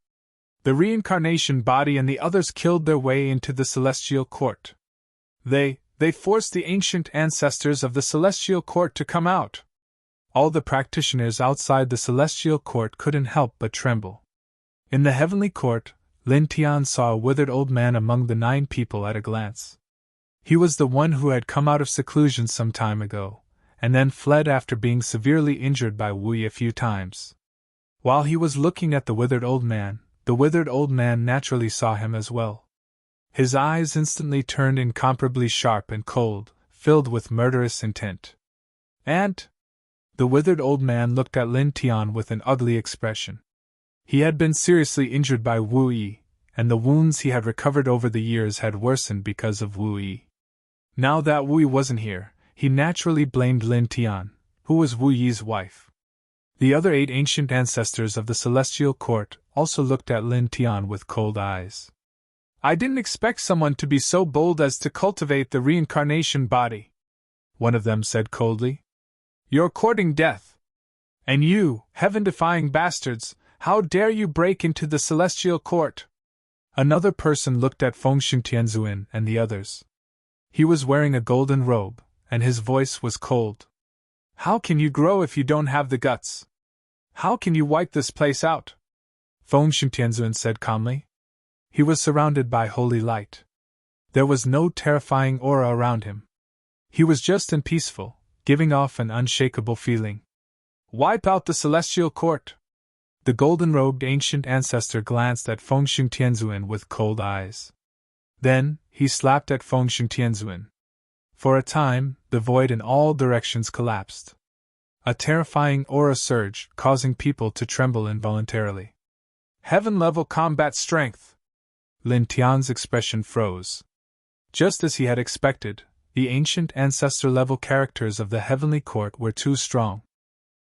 The reincarnation body and the others killed their way into the celestial court. They forced the ancient ancestors of the celestial court to come out. All the practitioners outside the celestial court couldn't help but tremble. In the heavenly court, Lin Tian saw a withered old man among the 9 people at a glance. He was the one who had come out of seclusion some time ago, and then fled after being severely injured by Wu Yi a few times. While he was looking at the withered old man naturally saw him as well. His eyes instantly turned incomparably sharp and cold, filled with murderous intent. And the withered old man looked at Lin Tian with an ugly expression. He had been seriously injured by Wu Yi, and the wounds he had recovered over the years had worsened because of Wu Yi. Now that Wu Yi wasn't here, he naturally blamed Lin Tian, who was Wu Yi's wife. The other 8 ancient ancestors of the Celestial Court also looked at Lin Tian with cold eyes. "I didn't expect someone to be so bold as to cultivate the reincarnation body," one of them said coldly. "You're courting death. And you, heaven-defying bastards, how dare you break into the Celestial Court?" Another person looked at Fengxing Tianzuan and the others. He was wearing a golden robe, and his voice was cold. "How can you grow if you don't have the guts? How can you wipe this place out?" Fengxing Tianzuan said calmly. He was surrounded by holy light. There was no terrifying aura around him. He was just and peaceful, giving off an unshakable feeling. "Wipe out the Celestial Court!" The golden-robed ancient ancestor glanced at Fengxing Tianzuan with cold eyes. Then, he slapped at Fengxing Tianzuan. For a time, the void in all directions collapsed. A terrifying aura surged, causing people to tremble involuntarily. "Heaven-level combat strength!" Lin Tian's expression froze. Just as he had expected, the ancient ancestor-level characters of the Heavenly Court were too strong.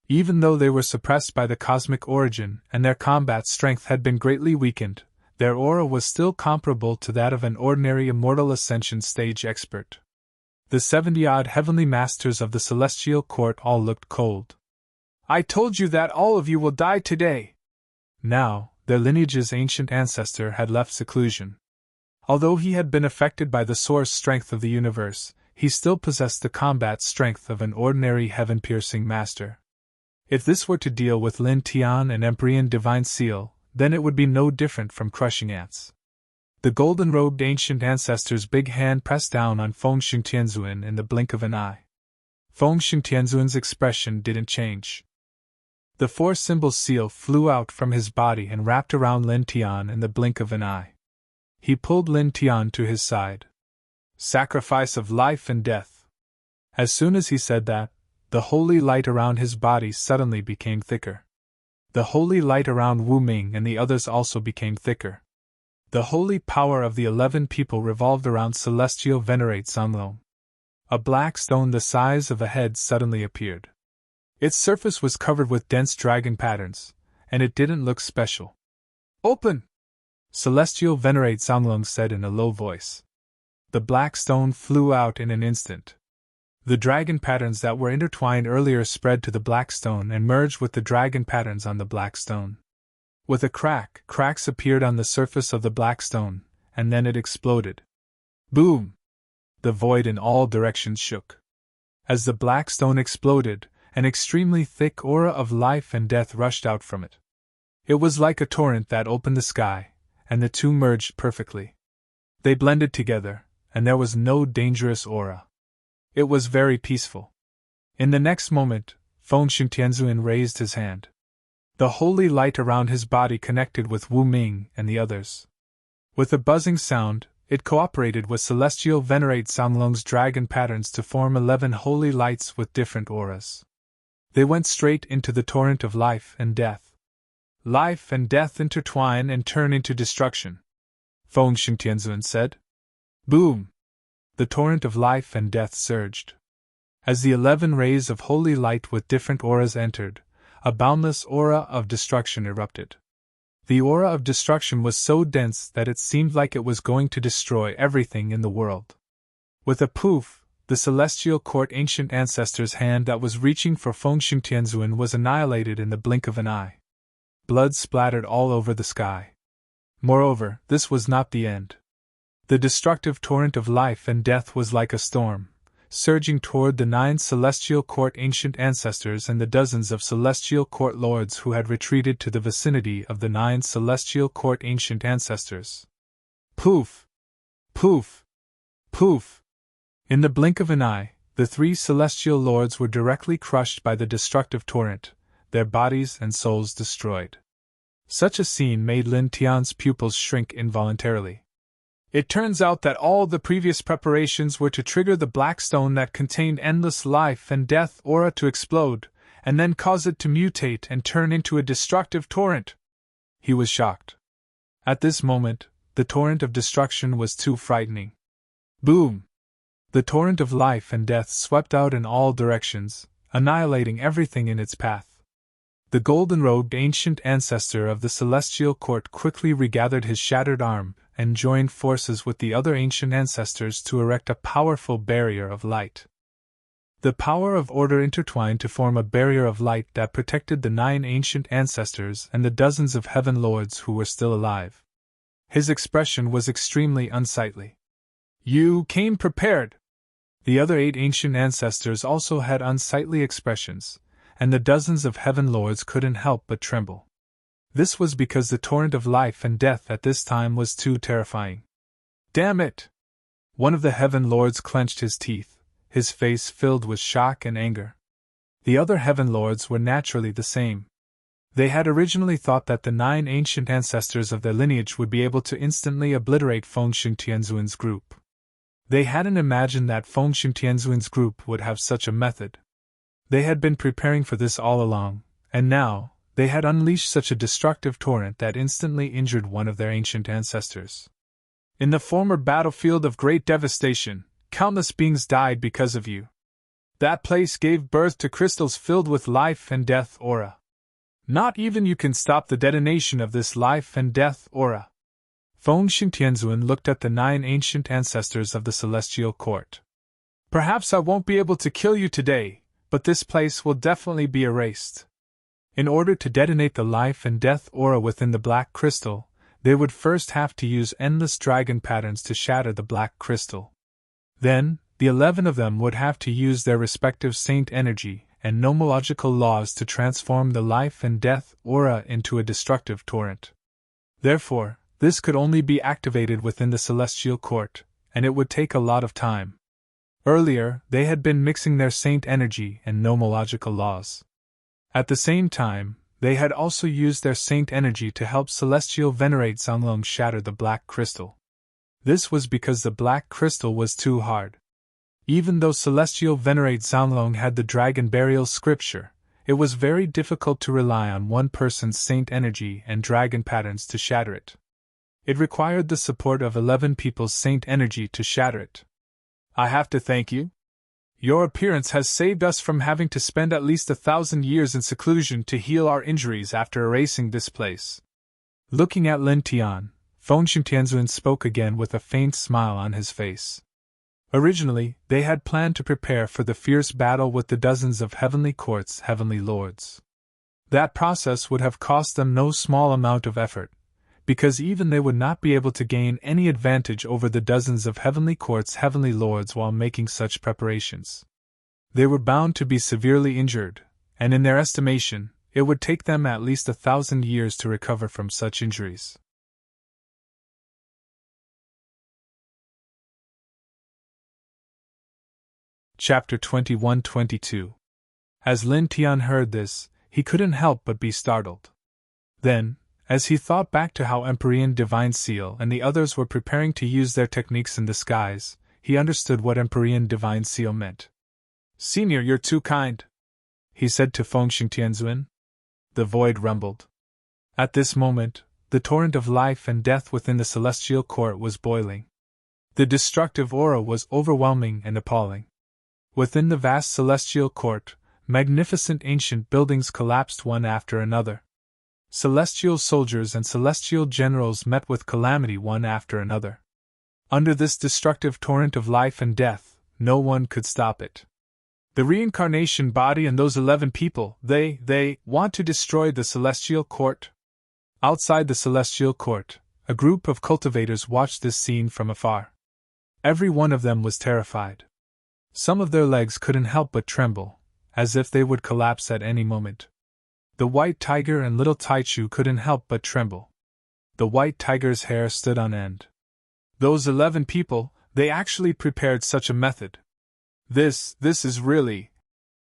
Even though they were suppressed by the cosmic origin and their combat strength had been greatly weakened, their aura was still comparable to that of an ordinary immortal ascension stage expert. The 70-odd heavenly masters of the Celestial Court all looked cold. "I told you that all of you will die today!" Now, their lineage's ancient ancestor had left seclusion. Although he had been affected by the source strength of the universe, he still possessed the combat strength of an ordinary heaven-piercing master. If this were to deal with Lin Tian and Empyrean Divine Seal, then it would be no different from crushing ants. The golden-robed ancient ancestor's big hand pressed down on Fengxing Tianzuan in the blink of an eye. Fengxing Tianzuan's expression didn't change. The 4-symbol seal flew out from his body and wrapped around Lin Tian in the blink of an eye. He pulled Lin Tian to his side. "Sacrifice of life and death." As soon as he said that, the holy light around his body suddenly became thicker. The holy light around Wu Ming and the others also became thicker. The holy power of the 11 people revolved around Celestial Venerate Zanlong. A black stone the size of a head suddenly appeared. Its surface was covered with dense dragon patterns, and it didn't look special. "Open!" Celestial Venerate Zanlong said in a low voice. The black stone flew out in an instant. The dragon patterns that were intertwined earlier spread to the black stone and merged with the dragon patterns on the black stone. With a crack, cracks appeared on the surface of the black stone, and then it exploded. Boom! The void in all directions shook. As the black stone exploded, an extremely thick aura of life and death rushed out from it. It was like a torrent that opened the sky, and the two merged perfectly. They blended together, and there was no dangerous aura. It was very peaceful. In the next moment, Fengxing Tianzuan raised his hand. The holy light around his body connected with Wu Ming and the others. With a buzzing sound, it cooperated with Celestial Venerate Zanlong's dragon patterns to form 11 holy lights with different auras. They went straight into the torrent of life and death. "Life and death intertwine and turn into destruction," Fengxing Tianzuan said. Boom! The torrent of life and death surged. As the 11 rays of holy light with different auras entered, a boundless aura of destruction erupted. The aura of destruction was so dense that it seemed like it was going to destroy everything in the world. With a poof, the Celestial Court ancient ancestor's hand that was reaching for Fengxing Tianzuan was annihilated in the blink of an eye. Blood splattered all over the sky. Moreover, this was not the end. The destructive torrent of life and death was like a storm, surging toward the 9 Celestial Court ancient ancestors and the dozens of Celestial Court lords who had retreated to the vicinity of the 9 Celestial Court ancient ancestors. Poof! Poof! Poof! In the blink of an eye, the 3 Celestial Lords were directly crushed by the destructive torrent, their bodies and souls destroyed. Such a scene made Lin Tian's pupils shrink involuntarily. It turns out that all the previous preparations were to trigger the black stone that contained endless life and death aura to explode, and then cause it to mutate and turn into a destructive torrent. He was shocked. At this moment, the torrent of destruction was too frightening. Boom! The torrent of life and death swept out in all directions, annihilating everything in its path. The golden-robed ancient ancestor of the Celestial Court quickly regathered his shattered arm and joined forces with the other ancient ancestors to erect a powerful barrier of light. The power of order intertwined to form a barrier of light that protected the 9 ancient ancestors and the dozens of heaven lords who were still alive. His expression was extremely unsightly. "You came prepared!" The other 8 ancient ancestors also had unsightly expressions, and the dozens of heaven lords couldn't help but tremble. This was because the torrent of life and death at this time was too terrifying. "Damn it!" One of the heaven lords clenched his teeth, his face filled with shock and anger. The other heaven lords were naturally the same. They had originally thought that the 9 ancient ancestors of their lineage would be able to instantly obliterate Fengxing Tianzuan's group. They hadn't imagined that Fengxing Tianzuan's group would have such a method. They had been preparing for this all along, and now, they had unleashed such a destructive torrent that instantly injured one of their ancient ancestors. In the former battlefield of great devastation, countless beings died because of you. That place gave birth to crystals filled with life and death aura. Not even you can stop the detonation of this life and death aura. Fengxing Tianzuan looked at the 9 ancient ancestors of the Celestial Court. "Perhaps I won't be able to kill you today, but this place will definitely be erased." In order to detonate the life and death aura within the black crystal, they would first have to use endless dragon patterns to shatter the black crystal. Then, the 11 of them would have to use their respective saint energy and nomological laws to transform the life and death aura into a destructive torrent. Therefore, this could only be activated within the Celestial Court, and it would take a lot of time. Earlier, they had been mixing their saint energy and nomological laws. At the same time, they had also used their saint energy to help Celestial Venerate Zhanglong shatter the black crystal. This was because the black crystal was too hard. Even though Celestial Venerate Zhanglong had the Dragon Burial scripture, it was very difficult to rely on one person's saint energy and dragon patterns to shatter it. It required the support of 11 people's saint energy to shatter it. "I have to thank you. Your appearance has saved us from having to spend at least 1,000 years in seclusion to heal our injuries after erasing this place." Looking at Lin Tian, Fengxing Tianzuan spoke again with a faint smile on his face. Originally, they had planned to prepare for the fierce battle with the dozens of Heavenly Court's Heavenly Lords. That process would have cost them no small amount of effort, because even they would not be able to gain any advantage over the dozens of Heavenly Court's Heavenly Lords while making such preparations. They were bound to be severely injured, and in their estimation, it would take them at least 1,000 years to recover from such injuries. Chapter 21-22. As Lin Tian heard this, he couldn't help but be startled. Then, as he thought back to how Empyrean Divine Seal and the others were preparing to use their techniques in the skies, he understood what Empyrean Divine Seal meant. "Senior, you're too kind," he said to Fengxing Tianzuan. The void rumbled. At this moment, the torrent of life and death within the Celestial Court was boiling. The destructive aura was overwhelming and appalling. Within the vast Celestial Court, magnificent ancient buildings collapsed one after another. Celestial soldiers and celestial generals met with calamity one after another. Under this destructive torrent of life and death, no one could stop it. The reincarnation body and those 11 people, they want to destroy the Celestial Court. Outside the Celestial Court, a group of cultivators watched this scene from afar. Every one of them was terrified. Some of their legs couldn't help but tremble, as if they would collapse at any moment. The white tiger and little Taichu couldn't help but tremble. The white tiger's hair stood on end. Those 11 people, they actually prepared such a method. This is really...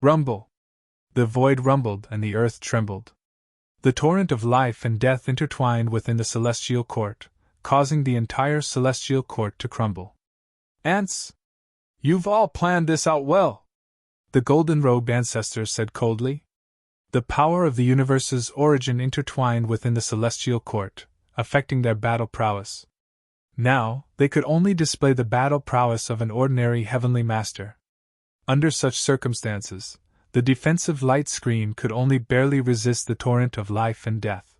Rumble. The void rumbled and the earth trembled. The torrent of life and death intertwined within the celestial court, causing the entire celestial court to crumble. Ants! You've all planned this out well, the golden-robed ancestor said coldly. The power of the universe's origin intertwined within the celestial court, affecting their battle prowess. Now, they could only display the battle prowess of an ordinary heavenly master. Under such circumstances, the defensive light screen could only barely resist the torrent of life and death.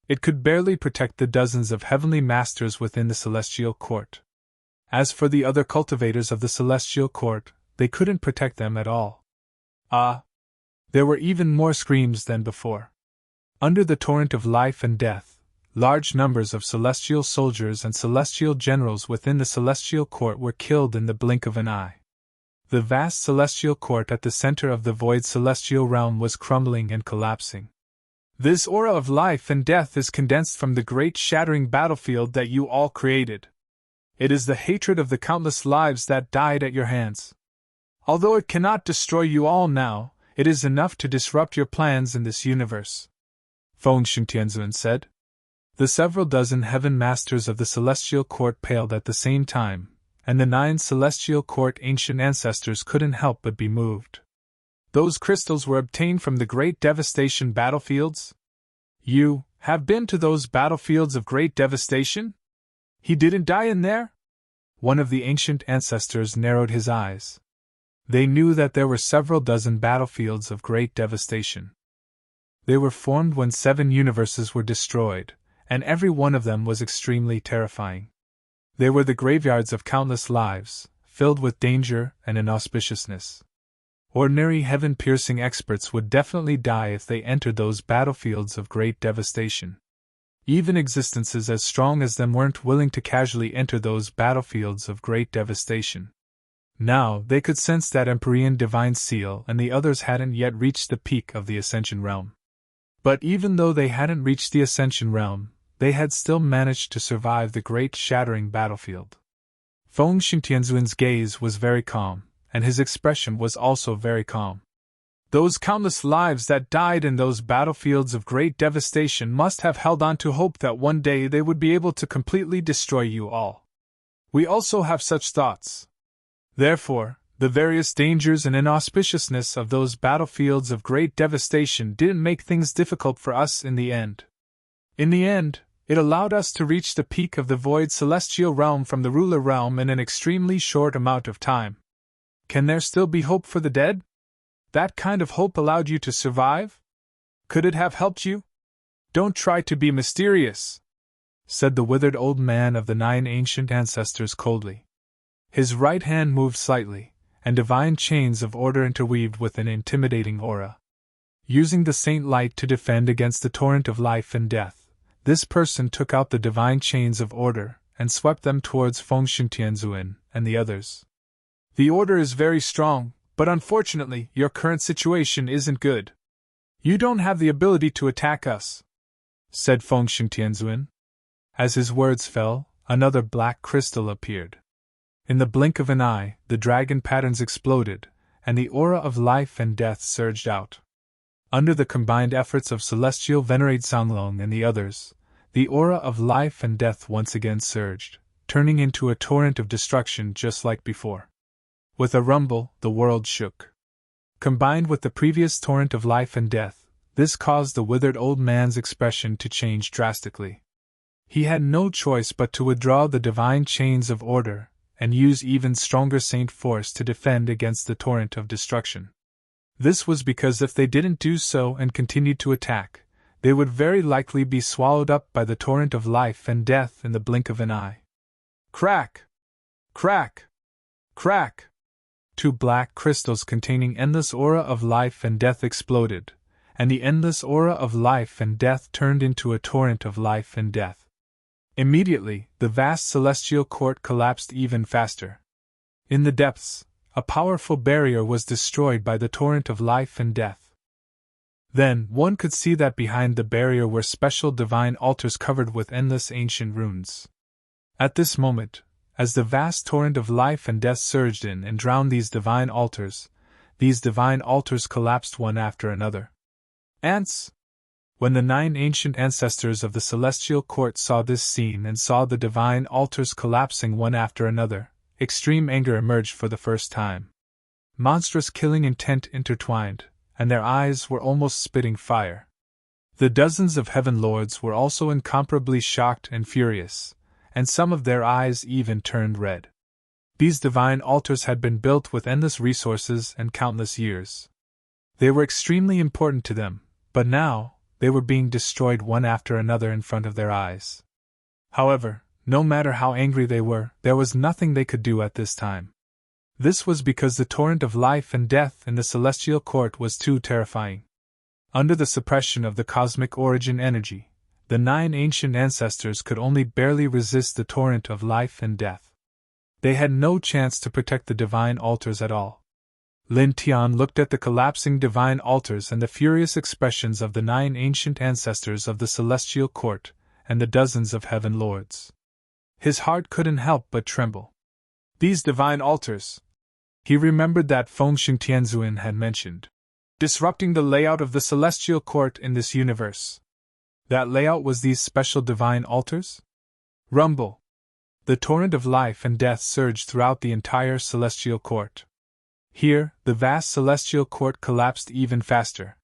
It could barely protect the dozens of heavenly masters within the celestial court. As for the other cultivators of the celestial court, they couldn't protect them at all. There were even more screams than before. Under the torrent of life and death, large numbers of celestial soldiers and celestial generals within the celestial court were killed in the blink of an eye. The vast celestial court at the center of the void celestial realm was crumbling and collapsing. This aura of life and death is condensed from the great shattering battlefield that you all created. It is the hatred of the countless lives that died at your hands. Although it cannot destroy you all now, it is enough to disrupt your plans in this universe, Feng Tianzuan said. The several dozen heaven masters of the celestial court paled at the same time, and the 9 celestial court ancient ancestors couldn't help but be moved. Those crystals were obtained from the great devastation battlefields? You have been to those battlefields of great devastation? He didn't die in there? One of the ancient ancestors narrowed his eyes. They knew that there were several dozen battlefields of great devastation. They were formed when 7 universes were destroyed, and every one of them was extremely terrifying. They were the graveyards of countless lives, filled with danger and inauspiciousness. Ordinary heaven-piercing experts would definitely die if they entered those battlefields of great devastation. Even existences as strong as them weren't willing to casually enter those battlefields of great devastation. Now they could sense that Empyrean divine seal and the others hadn't yet reached the peak of the Ascension realm. But even though they hadn't reached the Ascension realm, they had still managed to survive the great shattering battlefield. Feng Tianzuan's gaze was very calm, and his expression was also very calm. Those countless lives that died in those battlefields of great devastation must have held on to hope that one day they would be able to completely destroy you all. We also have such thoughts. Therefore, the various dangers and inauspiciousness of those battlefields of great devastation didn't make things difficult for us in the end. In the end, it allowed us to reach the peak of the void celestial realm from the ruler realm in an extremely short amount of time. Can there still be hope for the dead? That kind of hope allowed you to survive? Could it have helped you? Don't try to be mysterious, said the withered old man of the 9 ancient ancestors coldly. His right hand moved slightly, and divine chains of order interweaved with an intimidating aura. Using the saint light to defend against the torrent of life and death, this person took out the divine chains of order and swept them towards Feng Tianzuan and the others. The order is very strong, but unfortunately, your current situation isn't good. You don't have the ability to attack us, said Feng Tianzuan. As his words fell, another black crystal appeared. In the blink of an eye, the dragon patterns exploded, and the aura of life and death surged out. Under the combined efforts of Celestial Venerate Sanglong and the others, the aura of life and death once again surged, turning into a torrent of destruction just like before. With a rumble, the world shook. Combined with the previous torrent of life and death, this caused the withered old man's expression to change drastically. He had no choice but to withdraw the divine chains of order and use even stronger saint force to defend against the torrent of destruction. This was because if they didn't do so and continued to attack, they would very likely be swallowed up by the torrent of life and death in the blink of an eye. Crack! Crack! Crack! 2 black crystals containing endless aura of life and death exploded, and the endless aura of life and death turned into a torrent of life and death. Immediately, the vast celestial court collapsed even faster. In the depths, a powerful barrier was destroyed by the torrent of life and death. Then, one could see that behind the barrier were special divine altars covered with endless ancient runes. At this moment, as the vast torrent of life and death surged in and drowned these divine altars collapsed one after another. Ants! When the 9 ancient ancestors of the celestial court saw this scene and saw the divine altars collapsing one after another, extreme anger emerged for the first time. Monstrous killing intent intertwined, and their eyes were almost spitting fire. The dozens of heaven lords were also incomparably shocked and furious, and some of their eyes even turned red. These divine altars had been built with endless resources and countless years. They were extremely important to them, but now, they were being destroyed one after another in front of their eyes. However, no matter how angry they were, there was nothing they could do at this time. This was because the torrent of life and death in the celestial court was too terrifying. Under the suppression of the cosmic origin energy, the 9 ancient ancestors could only barely resist the torrent of life and death. They had no chance to protect the divine altars at all. Lin Tian looked at the collapsing divine altars and the furious expressions of the 9 ancient ancestors of the celestial court and the dozens of heaven lords. His heart couldn't help but tremble. These divine altars. He remembered that Fengxing Tianzuan had mentioned, disrupting the layout of the celestial court in this universe. That layout was these special divine altars? Rumble! The torrent of life and death surged throughout the entire celestial court. Here, the vast celestial court collapsed even faster.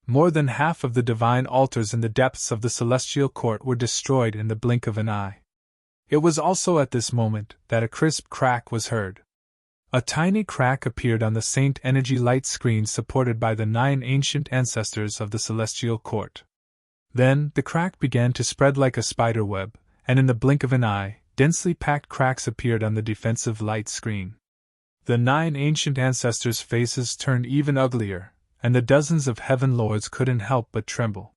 More than half of the divine altars in the depths of the celestial court were destroyed in the blink of an eye. It was also at this moment that a crisp crack was heard. A tiny crack appeared on the Saint Energy light screen supported by the 9 ancient ancestors of the celestial court. Then, the crack began to spread like a spider web, and in the blink of an eye, densely packed cracks appeared on the defensive light screen. The 9 ancient ancestors' faces turned even uglier, and the dozens of heaven lords couldn't help but tremble.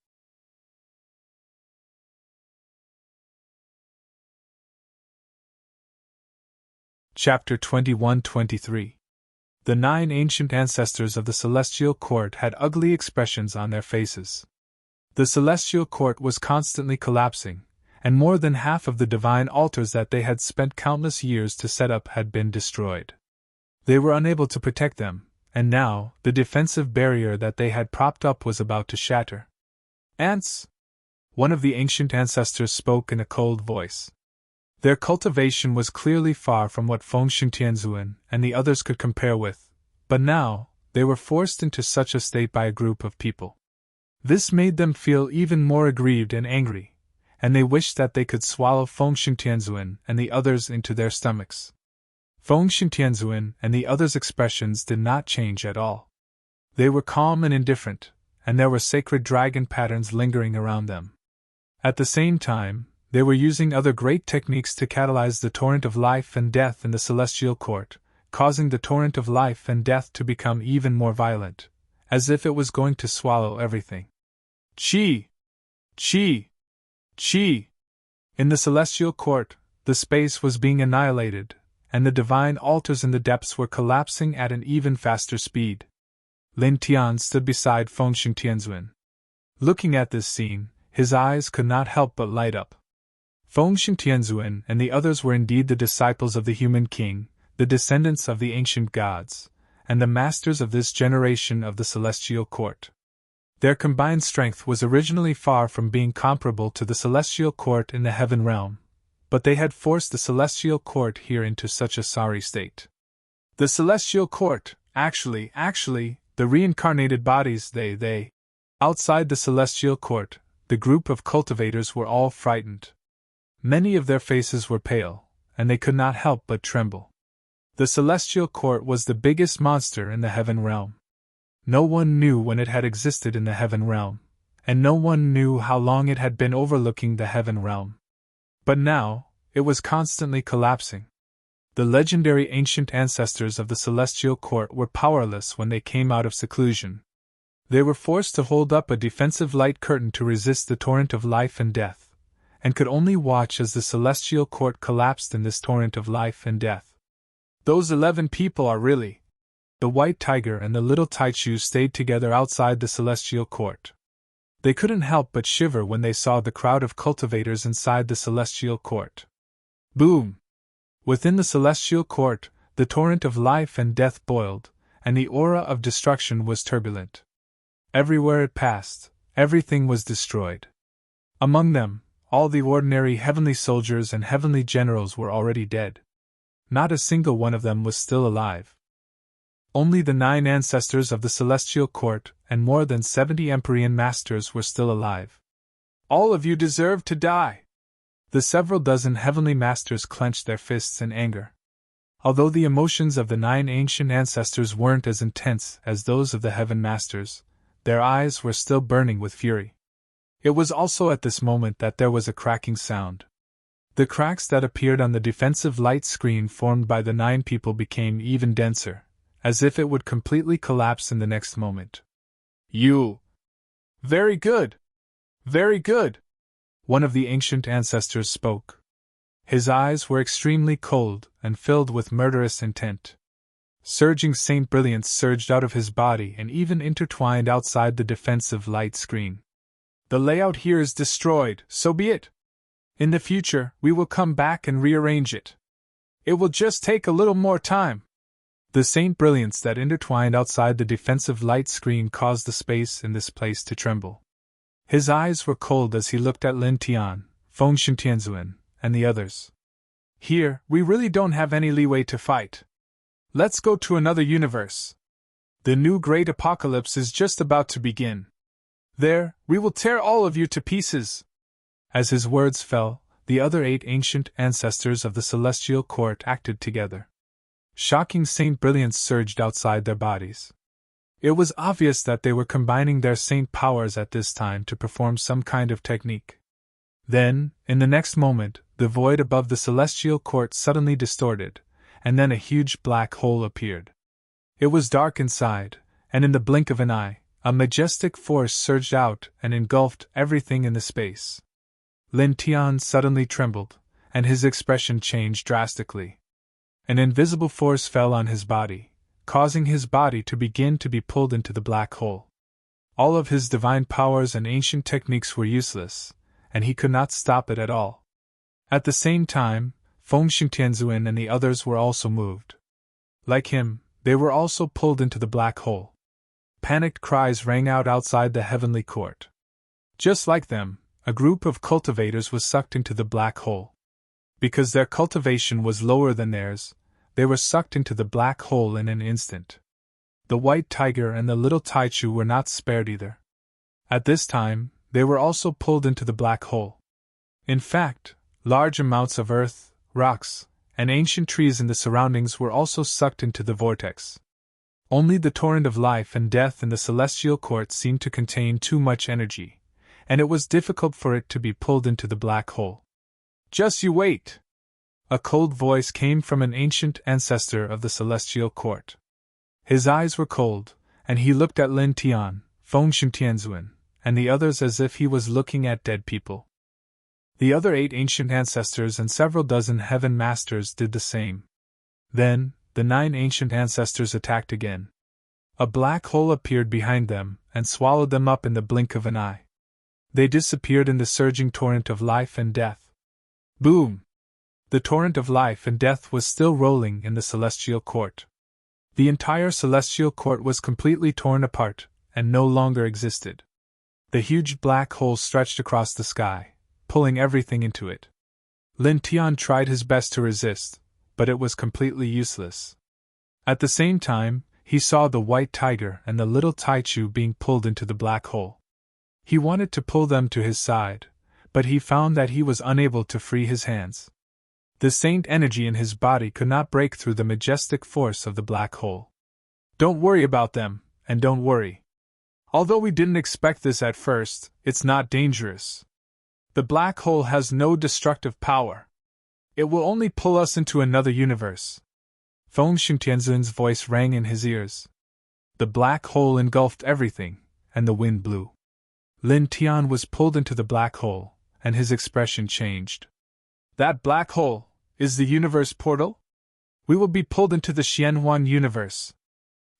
Chapter 21-23. The 9 ancient ancestors of the celestial court had ugly expressions on their faces. The celestial court was constantly collapsing, and more than half of the divine altars that they had spent countless years to set up had been destroyed. They were unable to protect them, and now, the defensive barrier that they had propped up was about to shatter. Ants! One of the ancient ancestors spoke in a cold voice. Their cultivation was clearly far from what Fengxing Tianzuan and the others could compare with, but now, they were forced into such a state by a group of people. This made them feel even more aggrieved and angry, and they wished that they could swallow Fengxing Tianzuan and the others into their stomachs. Fengxing Tianzuan and the others' expressions did not change at all. They were calm and indifferent, and there were sacred dragon patterns lingering around them. At the same time, they were using other great techniques to catalyze the torrent of life and death in the celestial court, causing the torrent of life and death to become even more violent, as if it was going to swallow everything. Chi! Chi! Chi! In the celestial court, the space was being annihilated, and the divine altars in the depths were collapsing at an even faster speed. Lin Tian stood beside Fengxing Tianzuan. Looking at this scene, his eyes could not help but light up. Fengxing Tianzuan and the others were indeed the disciples of the human king, the descendants of the ancient gods, and the masters of this generation of the celestial court. Their combined strength was originally far from being comparable to the celestial court in the heaven realm, but they had forced the celestial court here into such a sorry state. The celestial court, actually, the reincarnated bodies, they. Outside the celestial court, the group of cultivators were all frightened. Many of their faces were pale, and they could not help but tremble. The celestial court was the biggest monster in the heaven realm. No one knew when it had existed in the heaven realm, and no one knew how long it had been overlooking the heaven realm. But now, it was constantly collapsing. The legendary ancient ancestors of the celestial court were powerless when they came out of seclusion. They were forced to hold up a defensive light curtain to resist the torrent of life and death, and could only watch as the celestial court collapsed in this torrent of life and death. Those 11 people are really. The white tiger and the little Taichu stayed together outside the celestial court. They couldn't help but shiver when they saw the crowd of cultivators inside the celestial court. Boom! Within the celestial court, the torrent of life and death boiled, and the aura of destruction was turbulent. Everywhere it passed, everything was destroyed. Among them, all the ordinary heavenly soldiers and heavenly generals were already dead. Not a single one of them was still alive. Only the 9 ancestors of the celestial court and more than 70 Empyrean masters were still alive. All of you deserve to die! The several dozen heavenly masters clenched their fists in anger. Although the emotions of the 9 ancient ancestors weren't as intense as those of the heaven masters, their eyes were still burning with fury. It was also at this moment that there was a cracking sound. The cracks that appeared on the defensive light screen formed by the 9 people became even denser, as if it would completely collapse in the next moment. You! Very good! Very good! One of the ancient ancestors spoke. His eyes were extremely cold and filled with murderous intent. Surging Saint Brilliance surged out of his body and even intertwined outside the defensive light screen. The layout here is destroyed, so be it. In the future, we will come back and rearrange it. It will just take a little more time. The Saint Brilliance that intertwined outside the defensive light screen caused the space in this place to tremble. His eyes were cold as he looked at Lin Tian, Feng Tianzuan, and the others. Here, we really don't have any leeway to fight. Let's go to another universe. The new great apocalypse is just about to begin. There, we will tear all of you to pieces. As his words fell, the other 8 ancient ancestors of the celestial court acted together. Shocking Saint Brilliance surged outside their bodies. It was obvious that they were combining their saint powers at this time to perform some kind of technique. Then, in the next moment, the void above the celestial court suddenly distorted, and then a huge black hole appeared. It was dark inside, and in the blink of an eye, a majestic force surged out and engulfed everything in the space. Lin Tian suddenly trembled, and his expression changed drastically. An invisible force fell on his body, causing his body to begin to be pulled into the black hole. All of his divine powers and ancient techniques were useless, and he could not stop it at all. At the same time, Feng Tianzuan and the others were also moved. Like him, they were also pulled into the black hole. Panicked cries rang out outside the heavenly court. Just like them, a group of cultivators was sucked into the black hole. Because their cultivation was lower than theirs, they were sucked into the black hole in an instant. The white tiger and the little Taichu were not spared either. At this time, they were also pulled into the black hole. In fact, large amounts of earth, rocks, and ancient trees in the surroundings were also sucked into the vortex. Only the torrent of life and death in the celestial court seemed to contain too much energy, and it was difficult for it to be pulled into the black hole. Just you wait! A cold voice came from an ancient ancestor of the celestial court. His eyes were cold, and he looked at Lin Tian, Feng Tianzuan, and the others as if he was looking at dead people. The other 8 ancient ancestors and several dozen heaven masters did the same. Then, the 9 ancient ancestors attacked again. A black hole appeared behind them and swallowed them up in the blink of an eye. They disappeared in the surging torrent of life and death. Boom! The torrent of life and death was still rolling in the celestial court. The entire celestial court was completely torn apart and no longer existed. The huge black hole stretched across the sky, pulling everything into it. Lin Tian tried his best to resist, but it was completely useless. At the same time, he saw the white tiger and the little Taichu being pulled into the black hole. He wanted to pull them to his side, but he found that he was unable to free his hands. The saint energy in his body could not break through the majestic force of the black hole. Don't worry about them, and don't worry. Although we didn't expect this at first, it's not dangerous. The black hole has no destructive power. It will only pull us into another universe. Feng Tianzun's voice rang in his ears. The black hole engulfed everything, and the wind blew. Lin Tian was pulled into the black hole, and his expression changed. That black hole is the universe portal? we will be pulled into the Xianhuan universe.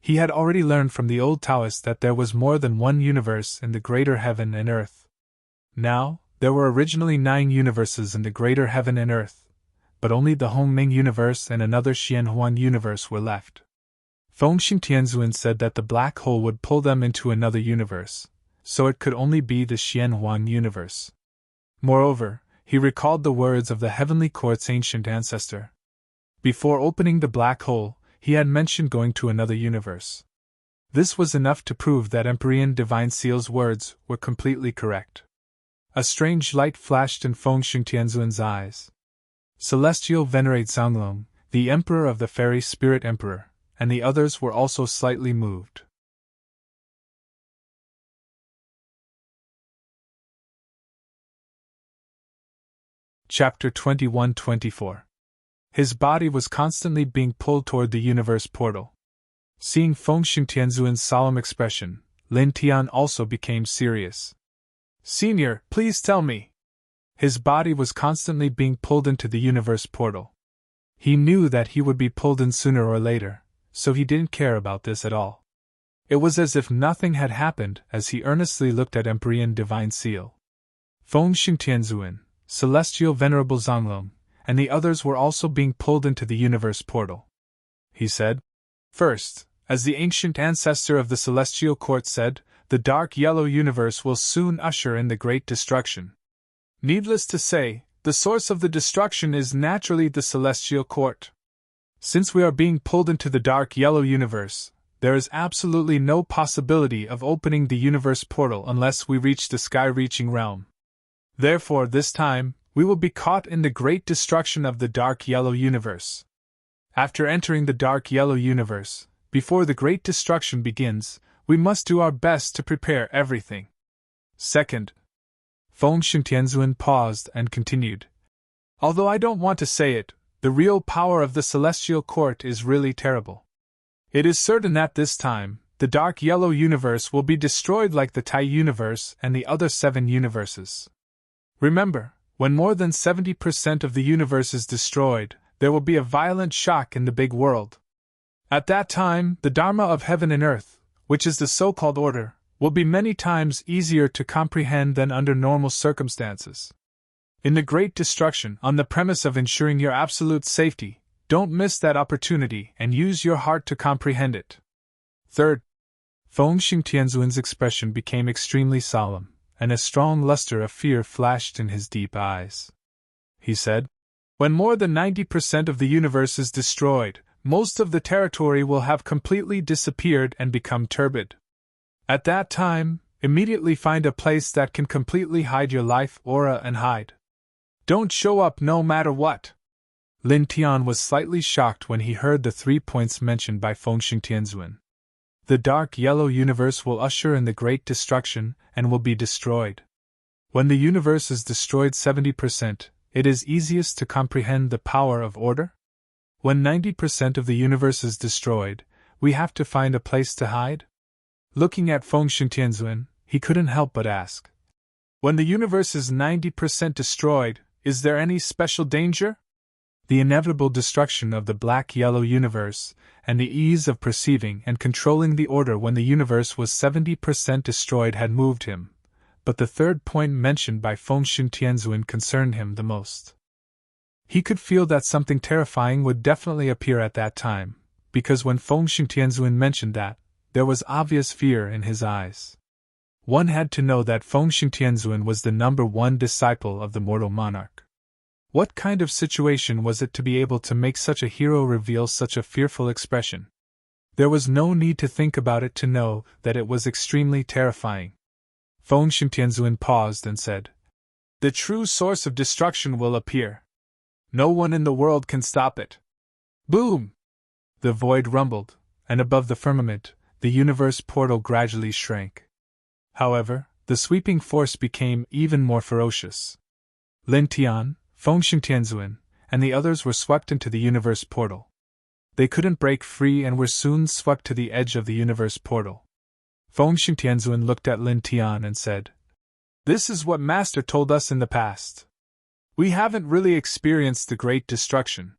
He had already learned from the old Taoists that there was more than one universe in the greater heaven and earth. Now, there were originally 9 universes in the greater heaven and earth, but only the Hongming universe and another Xianhuan universe were left. Fengxing Tianzuan said that the black hole would pull them into another universe, so it could only be the Xianhuan universe. Moreover, he recalled the words of the Heavenly Court's ancient ancestor. Before opening the black hole, he had mentioned going to another universe. This was enough to prove that Emperor Divine Seal's words were completely correct. A strange light flashed in Fengxing Tianzuan's eyes. Celestial Venerate Zhanglong, the Emperor of the Fairy Spirit Emperor, and the others were also slightly moved. Chapter 21-24. His body was constantly being pulled toward the universe portal. Seeing Fengxing Tianzuan's solemn expression, Lin Tian also became serious. Senior, please tell me. His body was constantly being pulled into the universe portal. He knew that he would be pulled in sooner or later, so he didn't care about this at all. It was as if nothing had happened as he earnestly looked at Emperor Divine Seal. Fengxing Tianzuan, Celestial Venerable Zhanglong, and the others were also being pulled into the universe portal. He said, "First, as the ancient ancestor of the Celestial Court said, the dark yellow universe will soon usher in the great destruction. Needless to say, the source of the destruction is naturally the Celestial Court. Since we are being pulled into the dark yellow universe, there is absolutely no possibility of opening the universe portal unless we reach the sky-reaching realm. Therefore, this time, we will be caught in the great destruction of the dark yellow universe. After entering the dark yellow universe, before the great destruction begins, we must do our best to prepare everything. Second." Fengxing Tianzuan paused and continued. "Although I don't want to say it, the real power of the Celestial Court is really terrible. It is certain that this time, the dark yellow universe will be destroyed like the Tai universe and the other 7 universes. Remember, when more than 70% of the universe is destroyed, there will be a violent shock in the big world. At that time, the Dharma of heaven and earth, which is the so-called order, will be many times easier to comprehend than under normal circumstances. In the great destruction, on the premise of ensuring your absolute safety, don't miss that opportunity and use your heart to comprehend it." Third, Fengxing Tianzuan's expression became extremely solemn, and a strong luster of fear flashed in his deep eyes. He said, "When more than 90% of the universe is destroyed, most of the territory will have completely disappeared and become turbid. At that time, immediately find a place that can completely hide your life aura and hide. Don't show up no matter what." Lin Tian was slightly shocked when he heard the 3 points mentioned by Fengxing Tianzuan. The dark yellow universe will usher in the great destruction and will be destroyed. When the universe is destroyed 70%, it is easiest to comprehend the power of order. When 90% of the universe is destroyed, we have to find a place to hide. Looking at Fengxing Tianzuan, he couldn't help but ask, "When the universe is 90% destroyed, is there any special danger?" The inevitable destruction of the black-yellow universe, and the ease of perceiving and controlling the order when the universe was 70% destroyed had moved him, but the third point mentioned by Fengxing Tianzuan concerned him the most. He could feel that something terrifying would definitely appear at that time, because when Fengxing Tianzuan mentioned that, there was obvious fear in his eyes. One had to know that Fengxing Tianzuan was the #1 disciple of the mortal monarch. What kind of situation was it to be able to make such a hero reveal such a fearful expression? There was no need to think about it to know that it was extremely terrifying. Fengxing Tianzuan paused and said, "The true source of destruction will appear. No one in the world can stop it." Boom! The void rumbled, and above the firmament, the universe portal gradually shrank. However, the sweeping force became even more ferocious. Lin Tian, Fengxing Tianzuan, and the others were swept into the universe portal. They couldn't break free and were soon swept to the edge of the universe portal. Fengxing Tianzuan looked at Lin Tian and said, "This is what Master told us in the past. We haven't really experienced the great destruction.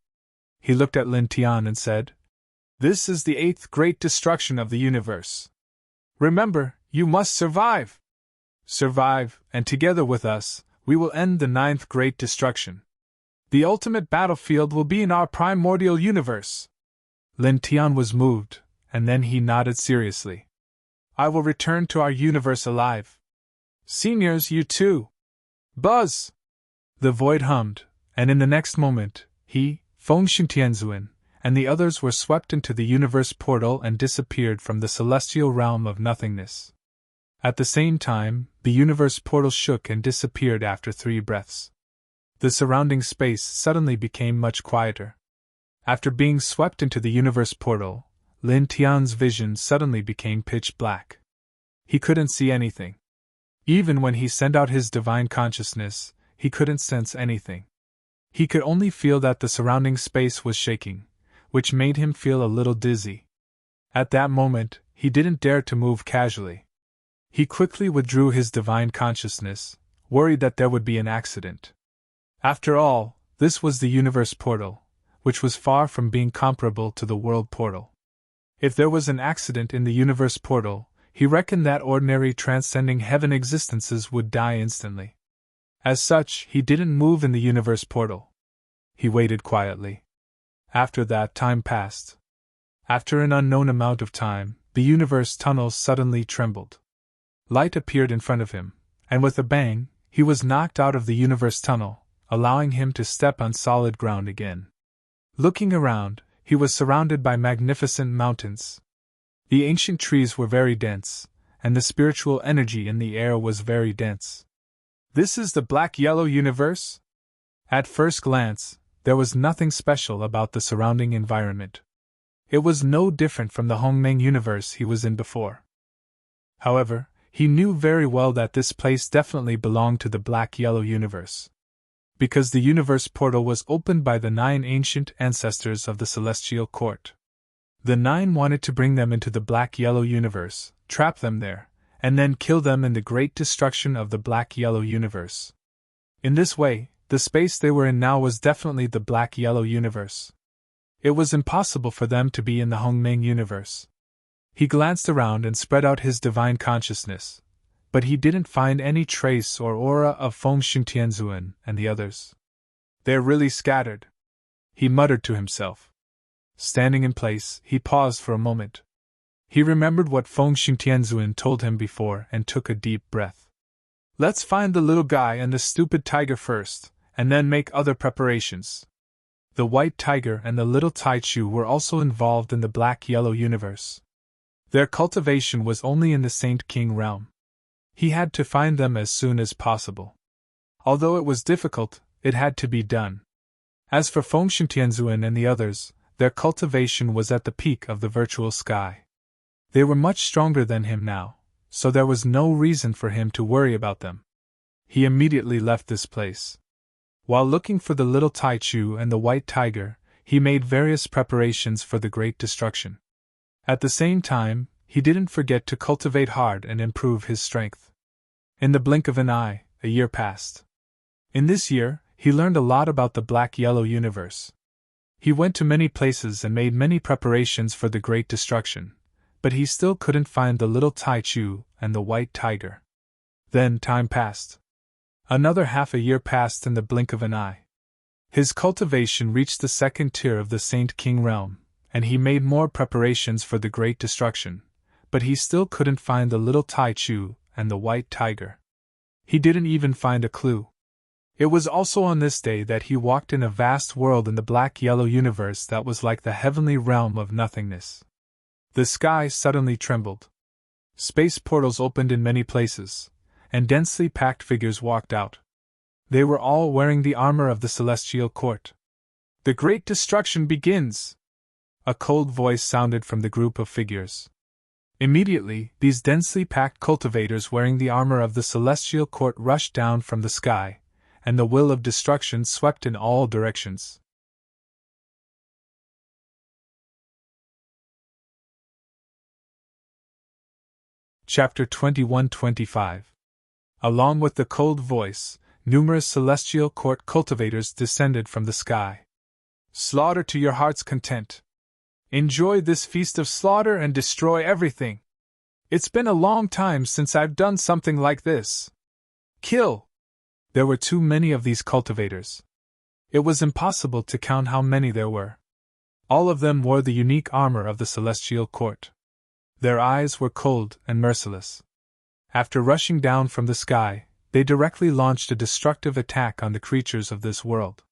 He looked at Lin Tian and said, "This is the 8th great destruction of the universe. Remember, you must survive. Survive, and together with us, we will end the 9th great destruction. The ultimate battlefield will be in our primordial universe." Lin Tian was moved, and then he nodded seriously. "I will return to our universe alive. Seniors, you too. Buzz!" The void hummed, and in the next moment, he, Feng Xintianzuan, and the others were swept into the universe portal and disappeared from the celestial realm of nothingness. At the same time, the universe portal shook and disappeared after 3 breaths. The surrounding space suddenly became much quieter. After being swept into the universe portal, Lin Tian's vision suddenly became pitch black. He couldn't see anything. Even when he sent out his divine consciousness, he couldn't sense anything. He could only feel that the surrounding space was shaking, which made him feel a little dizzy. At that moment, he didn't dare to move casually. He quickly withdrew his divine consciousness, worried that there would be an accident. After all, this was the universe portal, which was far from being comparable to the world portal. If there was an accident in the universe portal, he reckoned that ordinary transcending heaven existences would die instantly. As such, he didn't move in the universe portal. He waited quietly. After that, time passed. After an unknown amount of time, the universe tunnel suddenly trembled. Light appeared in front of him, and with a bang, he was knocked out of the universe tunnel, allowing him to step on solid ground again. Looking around, he was surrounded by magnificent mountains. The ancient trees were very dense, and the spiritual energy in the air was very dense. This is the black-yellow universe? At first glance, there was nothing special about the surrounding environment. It was no different from the Hongmeng universe he was in before. However, he knew very well that this place definitely belonged to the black-yellow universe. Because the universe portal was opened by the 9 ancient ancestors of the celestial court. The 9 wanted to bring them into the black-yellow universe, trap them there, and then kill them in the great destruction of the black-yellow universe. In this way, the space they were in now was definitely the black-yellow universe. It was impossible for them to be in the Hongmeng universe. He glanced around and spread out his divine consciousness, but he didn't find any trace or aura of Feng Xintianzuan and the others. "They're really scattered," he muttered to himself. Standing in place, he paused for a moment. He remembered what Feng Xintianzuan told him before and took a deep breath. "Let's find the little guy and the stupid tiger first, and then make other preparations." The white tiger and the little Taichu were also involved in the black-yellow universe. Their cultivation was only in the Saint King realm. He had to find them as soon as possible. Although it was difficult, it had to be done. As for Feng Xintianzuan and the others, their cultivation was at the peak of the virtual sky. They were much stronger than him now, so there was no reason for him to worry about them. He immediately left this place. While looking for the little Taichu and the white tiger, he made various preparations for the great destruction. At the same time, he didn't forget to cultivate hard and improve his strength. In the blink of an eye, a year passed. In this year, he learned a lot about the black-yellow universe. He went to many places and made many preparations for the great destruction, but he still couldn't find the little Taichu and the white tiger. Then time passed. Another half a year passed in the blink of an eye. His cultivation reached the 2nd tier of the Saint King realm, and he made more preparations for the great destruction, but he still couldn't find the little Taichu and the white tiger. He didn't even find a clue. It was also on this day that he walked in a vast world in the black-yellow universe that was like the heavenly realm of nothingness. The sky suddenly trembled. Space portals opened in many places, and densely packed figures walked out. They were all wearing the armor of the celestial court. "The great destruction begins!" A cold voice sounded from the group of figures. Immediately, these densely packed cultivators wearing the armor of the celestial court rushed down from the sky, and the will of destruction swept in all directions. Chapter 21-25. Along with the cold voice, numerous celestial court cultivators descended from the sky. Slaughter to your heart's content. Enjoy this feast of slaughter and destroy everything. It's been a long time since I've done something like this. Kill! There were too many of these cultivators. It was impossible to count how many there were. All of them wore the unique armor of the celestial court. Their eyes were cold and merciless. After rushing down from the sky, they directly launched a destructive attack on the creatures of this world.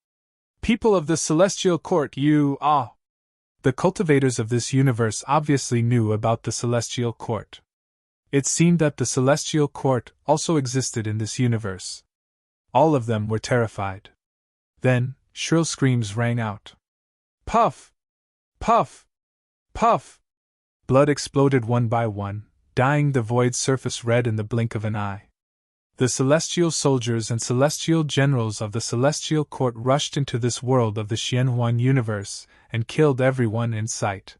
People of the celestial court, The cultivators of this universe obviously knew about the celestial court. It seemed that the celestial court also existed in this universe. All of them were terrified. Then, shrill screams rang out. Puff! Puff! Puff! Blood exploded one by one, dyeing the void surface red in the blink of an eye. The celestial soldiers and celestial generals of the celestial court rushed into this world of the Xianhuan universe and killed everyone in sight.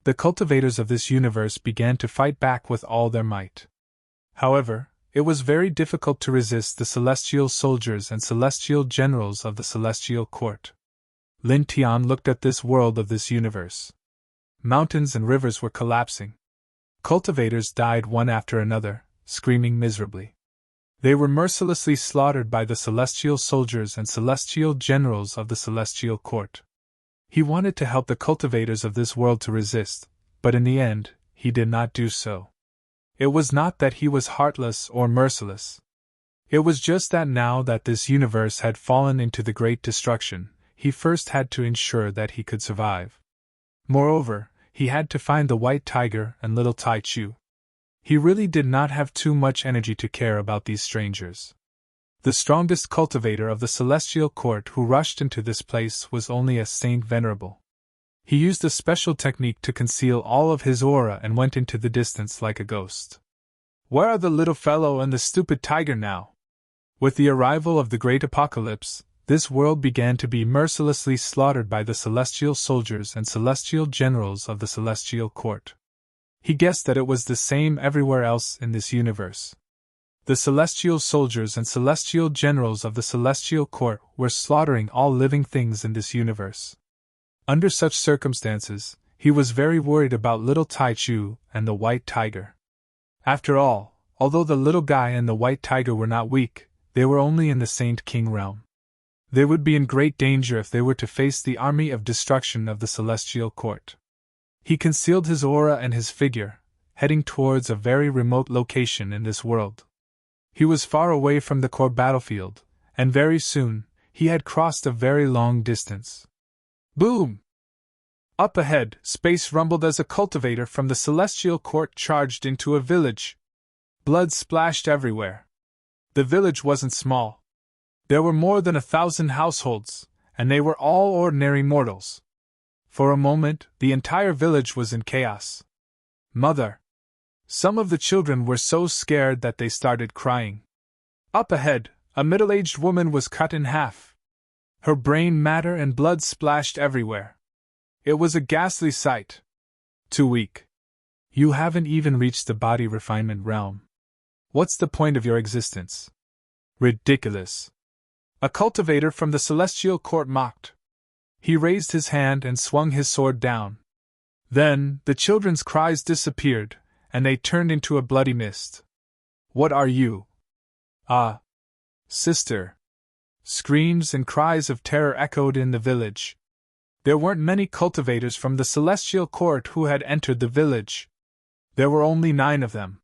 The cultivators of this universe began to fight back with all their might. However, it was very difficult to resist the celestial soldiers and celestial generals of the celestial court. Lin Tian looked at this world of this universe. Mountains and rivers were collapsing. Cultivators died one after another, screaming miserably. They were mercilessly slaughtered by the celestial soldiers and celestial generals of the celestial court. He wanted to help the cultivators of this world to resist, but in the end, he did not do so. It was not that he was heartless or merciless. It was just that now that this universe had fallen into the great destruction, he first had to ensure that he could survive. Moreover, he had to find the white tiger and little Tai Chu. He really did not have too much energy to care about these strangers. The strongest cultivator of the celestial court who rushed into this place was only a Saint Venerable. He used a special technique to conceal all of his aura and went into the distance like a ghost. Where are the little fellow and the stupid tiger now? With the arrival of the great apocalypse, this world began to be mercilessly slaughtered by the celestial soldiers and celestial generals of the celestial court. He guessed that it was the same everywhere else in this universe. The celestial soldiers and celestial generals of the celestial court were slaughtering all living things in this universe. Under such circumstances, he was very worried about little Tai Chu and the white tiger. After all, although the little guy and the white tiger were not weak, they were only in the Saint King realm. They would be in great danger if they were to face the army of destruction of the celestial court. He concealed his aura and his figure, heading towards a very remote location in this world. He was far away from the core battlefield, and very soon, he had crossed a very long distance. Boom! Up ahead, space rumbled as a cultivator from the celestial court charged into a village. Blood splashed everywhere. The village wasn't small. There were more than 1,000 households, and they were all ordinary mortals. For a moment, the entire village was in chaos. Mother! Some of the children were so scared that they started crying. Up ahead, a middle-aged woman was cut in half. Her brain matter and blood splashed everywhere. It was a ghastly sight. Too weak. You haven't even reached the body refinement realm. What's the point of your existence? Ridiculous. A cultivator from the celestial court mocked. He raised his hand and swung his sword down. Then, the children's cries disappeared, and they turned into a bloody mist. What are you? Ah! Sister! Screams and cries of terror echoed in the village. There weren't many cultivators from the celestial court who had entered the village. There were only 9 of them.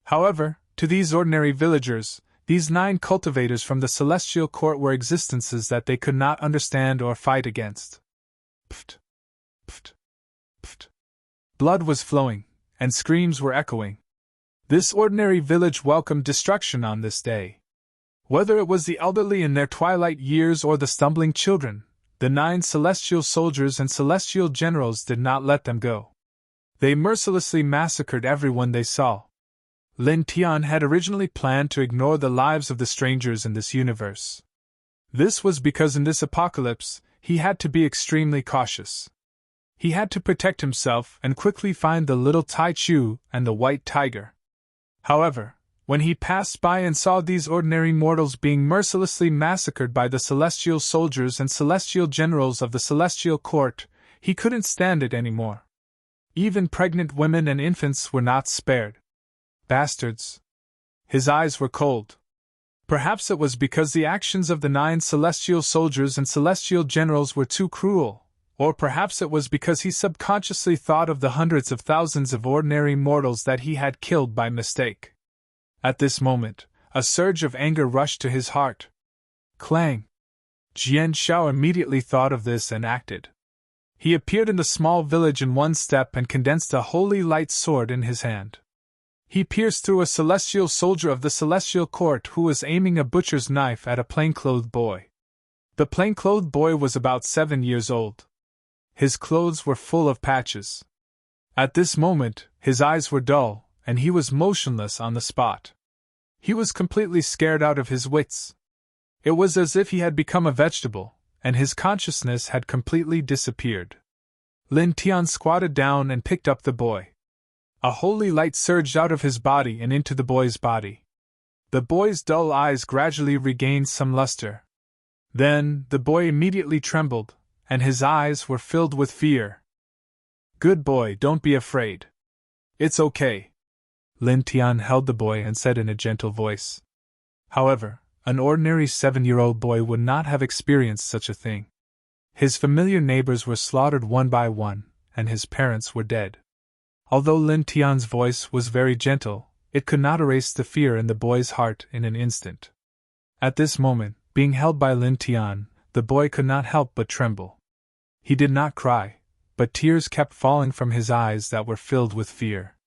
However, to these ordinary villagers, these 9 cultivators from the celestial court were existences that they could not understand or fight against. Pft! Pft! Pft! Blood was flowing, and screams were echoing. This ordinary village welcomed destruction on this day. Whether it was the elderly in their twilight years or the stumbling children, the 9 celestial soldiers and celestial generals did not let them go. They mercilessly massacred everyone they saw. Lin Tian had originally planned to ignore the lives of the strangers in this universe. This was because in this apocalypse, he had to be extremely cautious. He had to protect himself and quickly find the little Tai Chu and the white tiger. However, When he passed by and saw these ordinary mortals being mercilessly massacred by the celestial soldiers and celestial generals of the celestial court, he couldn't stand it anymore. Even pregnant women and infants were not spared. Bastards. His eyes were cold. Perhaps it was because the actions of the 9 celestial soldiers and celestial generals were too cruel, or perhaps it was because he subconsciously thought of the hundreds of thousands of ordinary mortals that he had killed by mistake. At this moment, a surge of anger rushed to his heart. Clang! Jian Shao immediately thought of this and acted. He appeared in the small village in one step and condensed a holy light sword in his hand. He pierced through a celestial soldier of the celestial court who was aiming a butcher's knife at a plainclothed boy. The plainclothed boy was about 7 years old. His clothes were full of patches. At this moment, his eyes were dull, and he was motionless on the spot. He was completely scared out of his wits. It was as if he had become a vegetable, and his consciousness had completely disappeared. Lin Tian squatted down and picked up the boy. A holy light surged out of his body and into the boy's body. The boy's dull eyes gradually regained some luster. Then, the boy immediately trembled, and his eyes were filled with fear. Good boy, don't be afraid. It's okay. Lin Tian held the boy and said in a gentle voice. However, an ordinary 7-year-old boy would not have experienced such a thing. His familiar neighbors were slaughtered one by one, and his parents were dead. Although Lin Tian's voice was very gentle, it could not erase the fear in the boy's heart in an instant. At this moment, being held by Lin Tian, the boy could not help but tremble. He did not cry, but tears kept falling from his eyes that were filled with fear.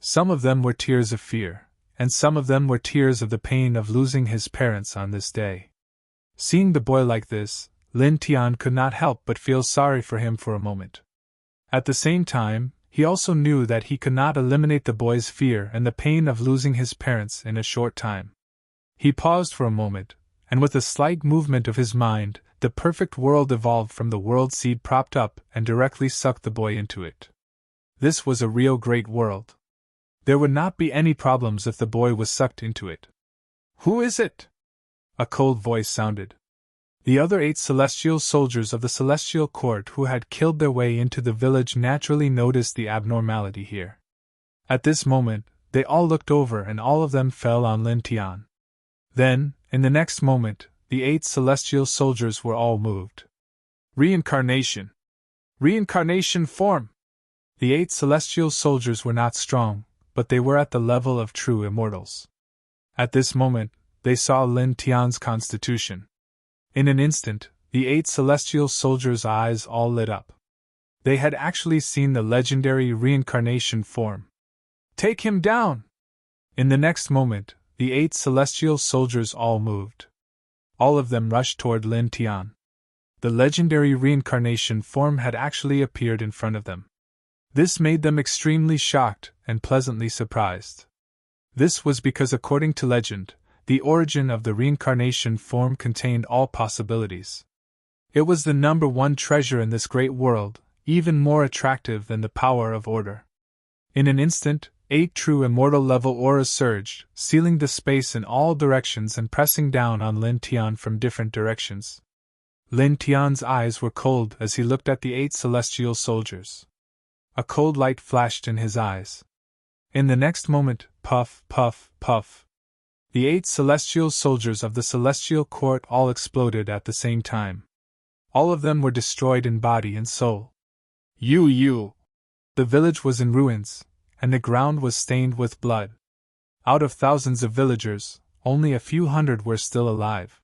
Some of them were tears of fear, and some of them were tears of the pain of losing his parents on this day. Seeing the boy like this, Lin Tian could not help but feel sorry for him for a moment. At the same time, he also knew that he could not eliminate the boy's fear and the pain of losing his parents in a short time. He paused for a moment, and with a slight movement of his mind, the perfect world evolved from the world seed propped up and directly sucked the boy into it. This was a real great world. There would not be any problems if the boy was sucked into it. Who is it? A cold voice sounded. The other 8 celestial soldiers of the celestial court who had killed their way into the village naturally noticed the abnormality here. At this moment, they all looked over and all of them fell on Lin Tian. Then, in the next moment, the 8 celestial soldiers were all moved. Reincarnation! Reincarnation form! The 8 celestial soldiers were not strong, but they were at the level of true immortals. At this moment, they saw Lin Tian's constitution. In an instant, the 8 celestial soldiers' eyes all lit up. They had actually seen the legendary reincarnation form. Take him down! In the next moment, the 8 celestial soldiers all moved. All of them rushed toward Lin Tian. The legendary reincarnation form had actually appeared in front of them. This made them extremely shocked and pleasantly surprised. This was because, according to legend, the origin of the reincarnation form contained all possibilities. It was the number 1 treasure in this great world, even more attractive than the power of order. In an instant, 8 true immortal level auras surged, sealing the space in all directions and pressing down on Lin Tian from different directions. Lin Tian's eyes were cold as he looked at the 8 celestial soldiers. A cold light flashed in his eyes. In the next moment, puff, puff, puff. The 8 celestial soldiers of the celestial court all exploded at the same time. All of them were destroyed in body and soul. You! The village was in ruins, and the ground was stained with blood. Out of thousands of villagers, only a few hundred were still alive.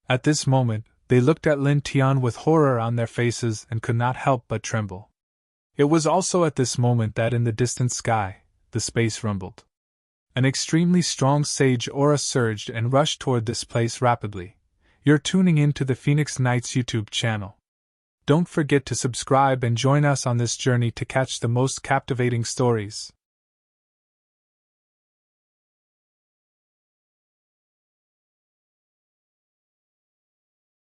At this moment, they looked at Lin Tian with horror on their faces and could not help but tremble. It was also at this moment that in the distant sky, the space rumbled. An extremely strong sage aura surged and rushed toward this place rapidly. You're tuning in to the Phoenix Knights YouTube channel. Don't forget to subscribe and join us on this journey to catch the most captivating stories.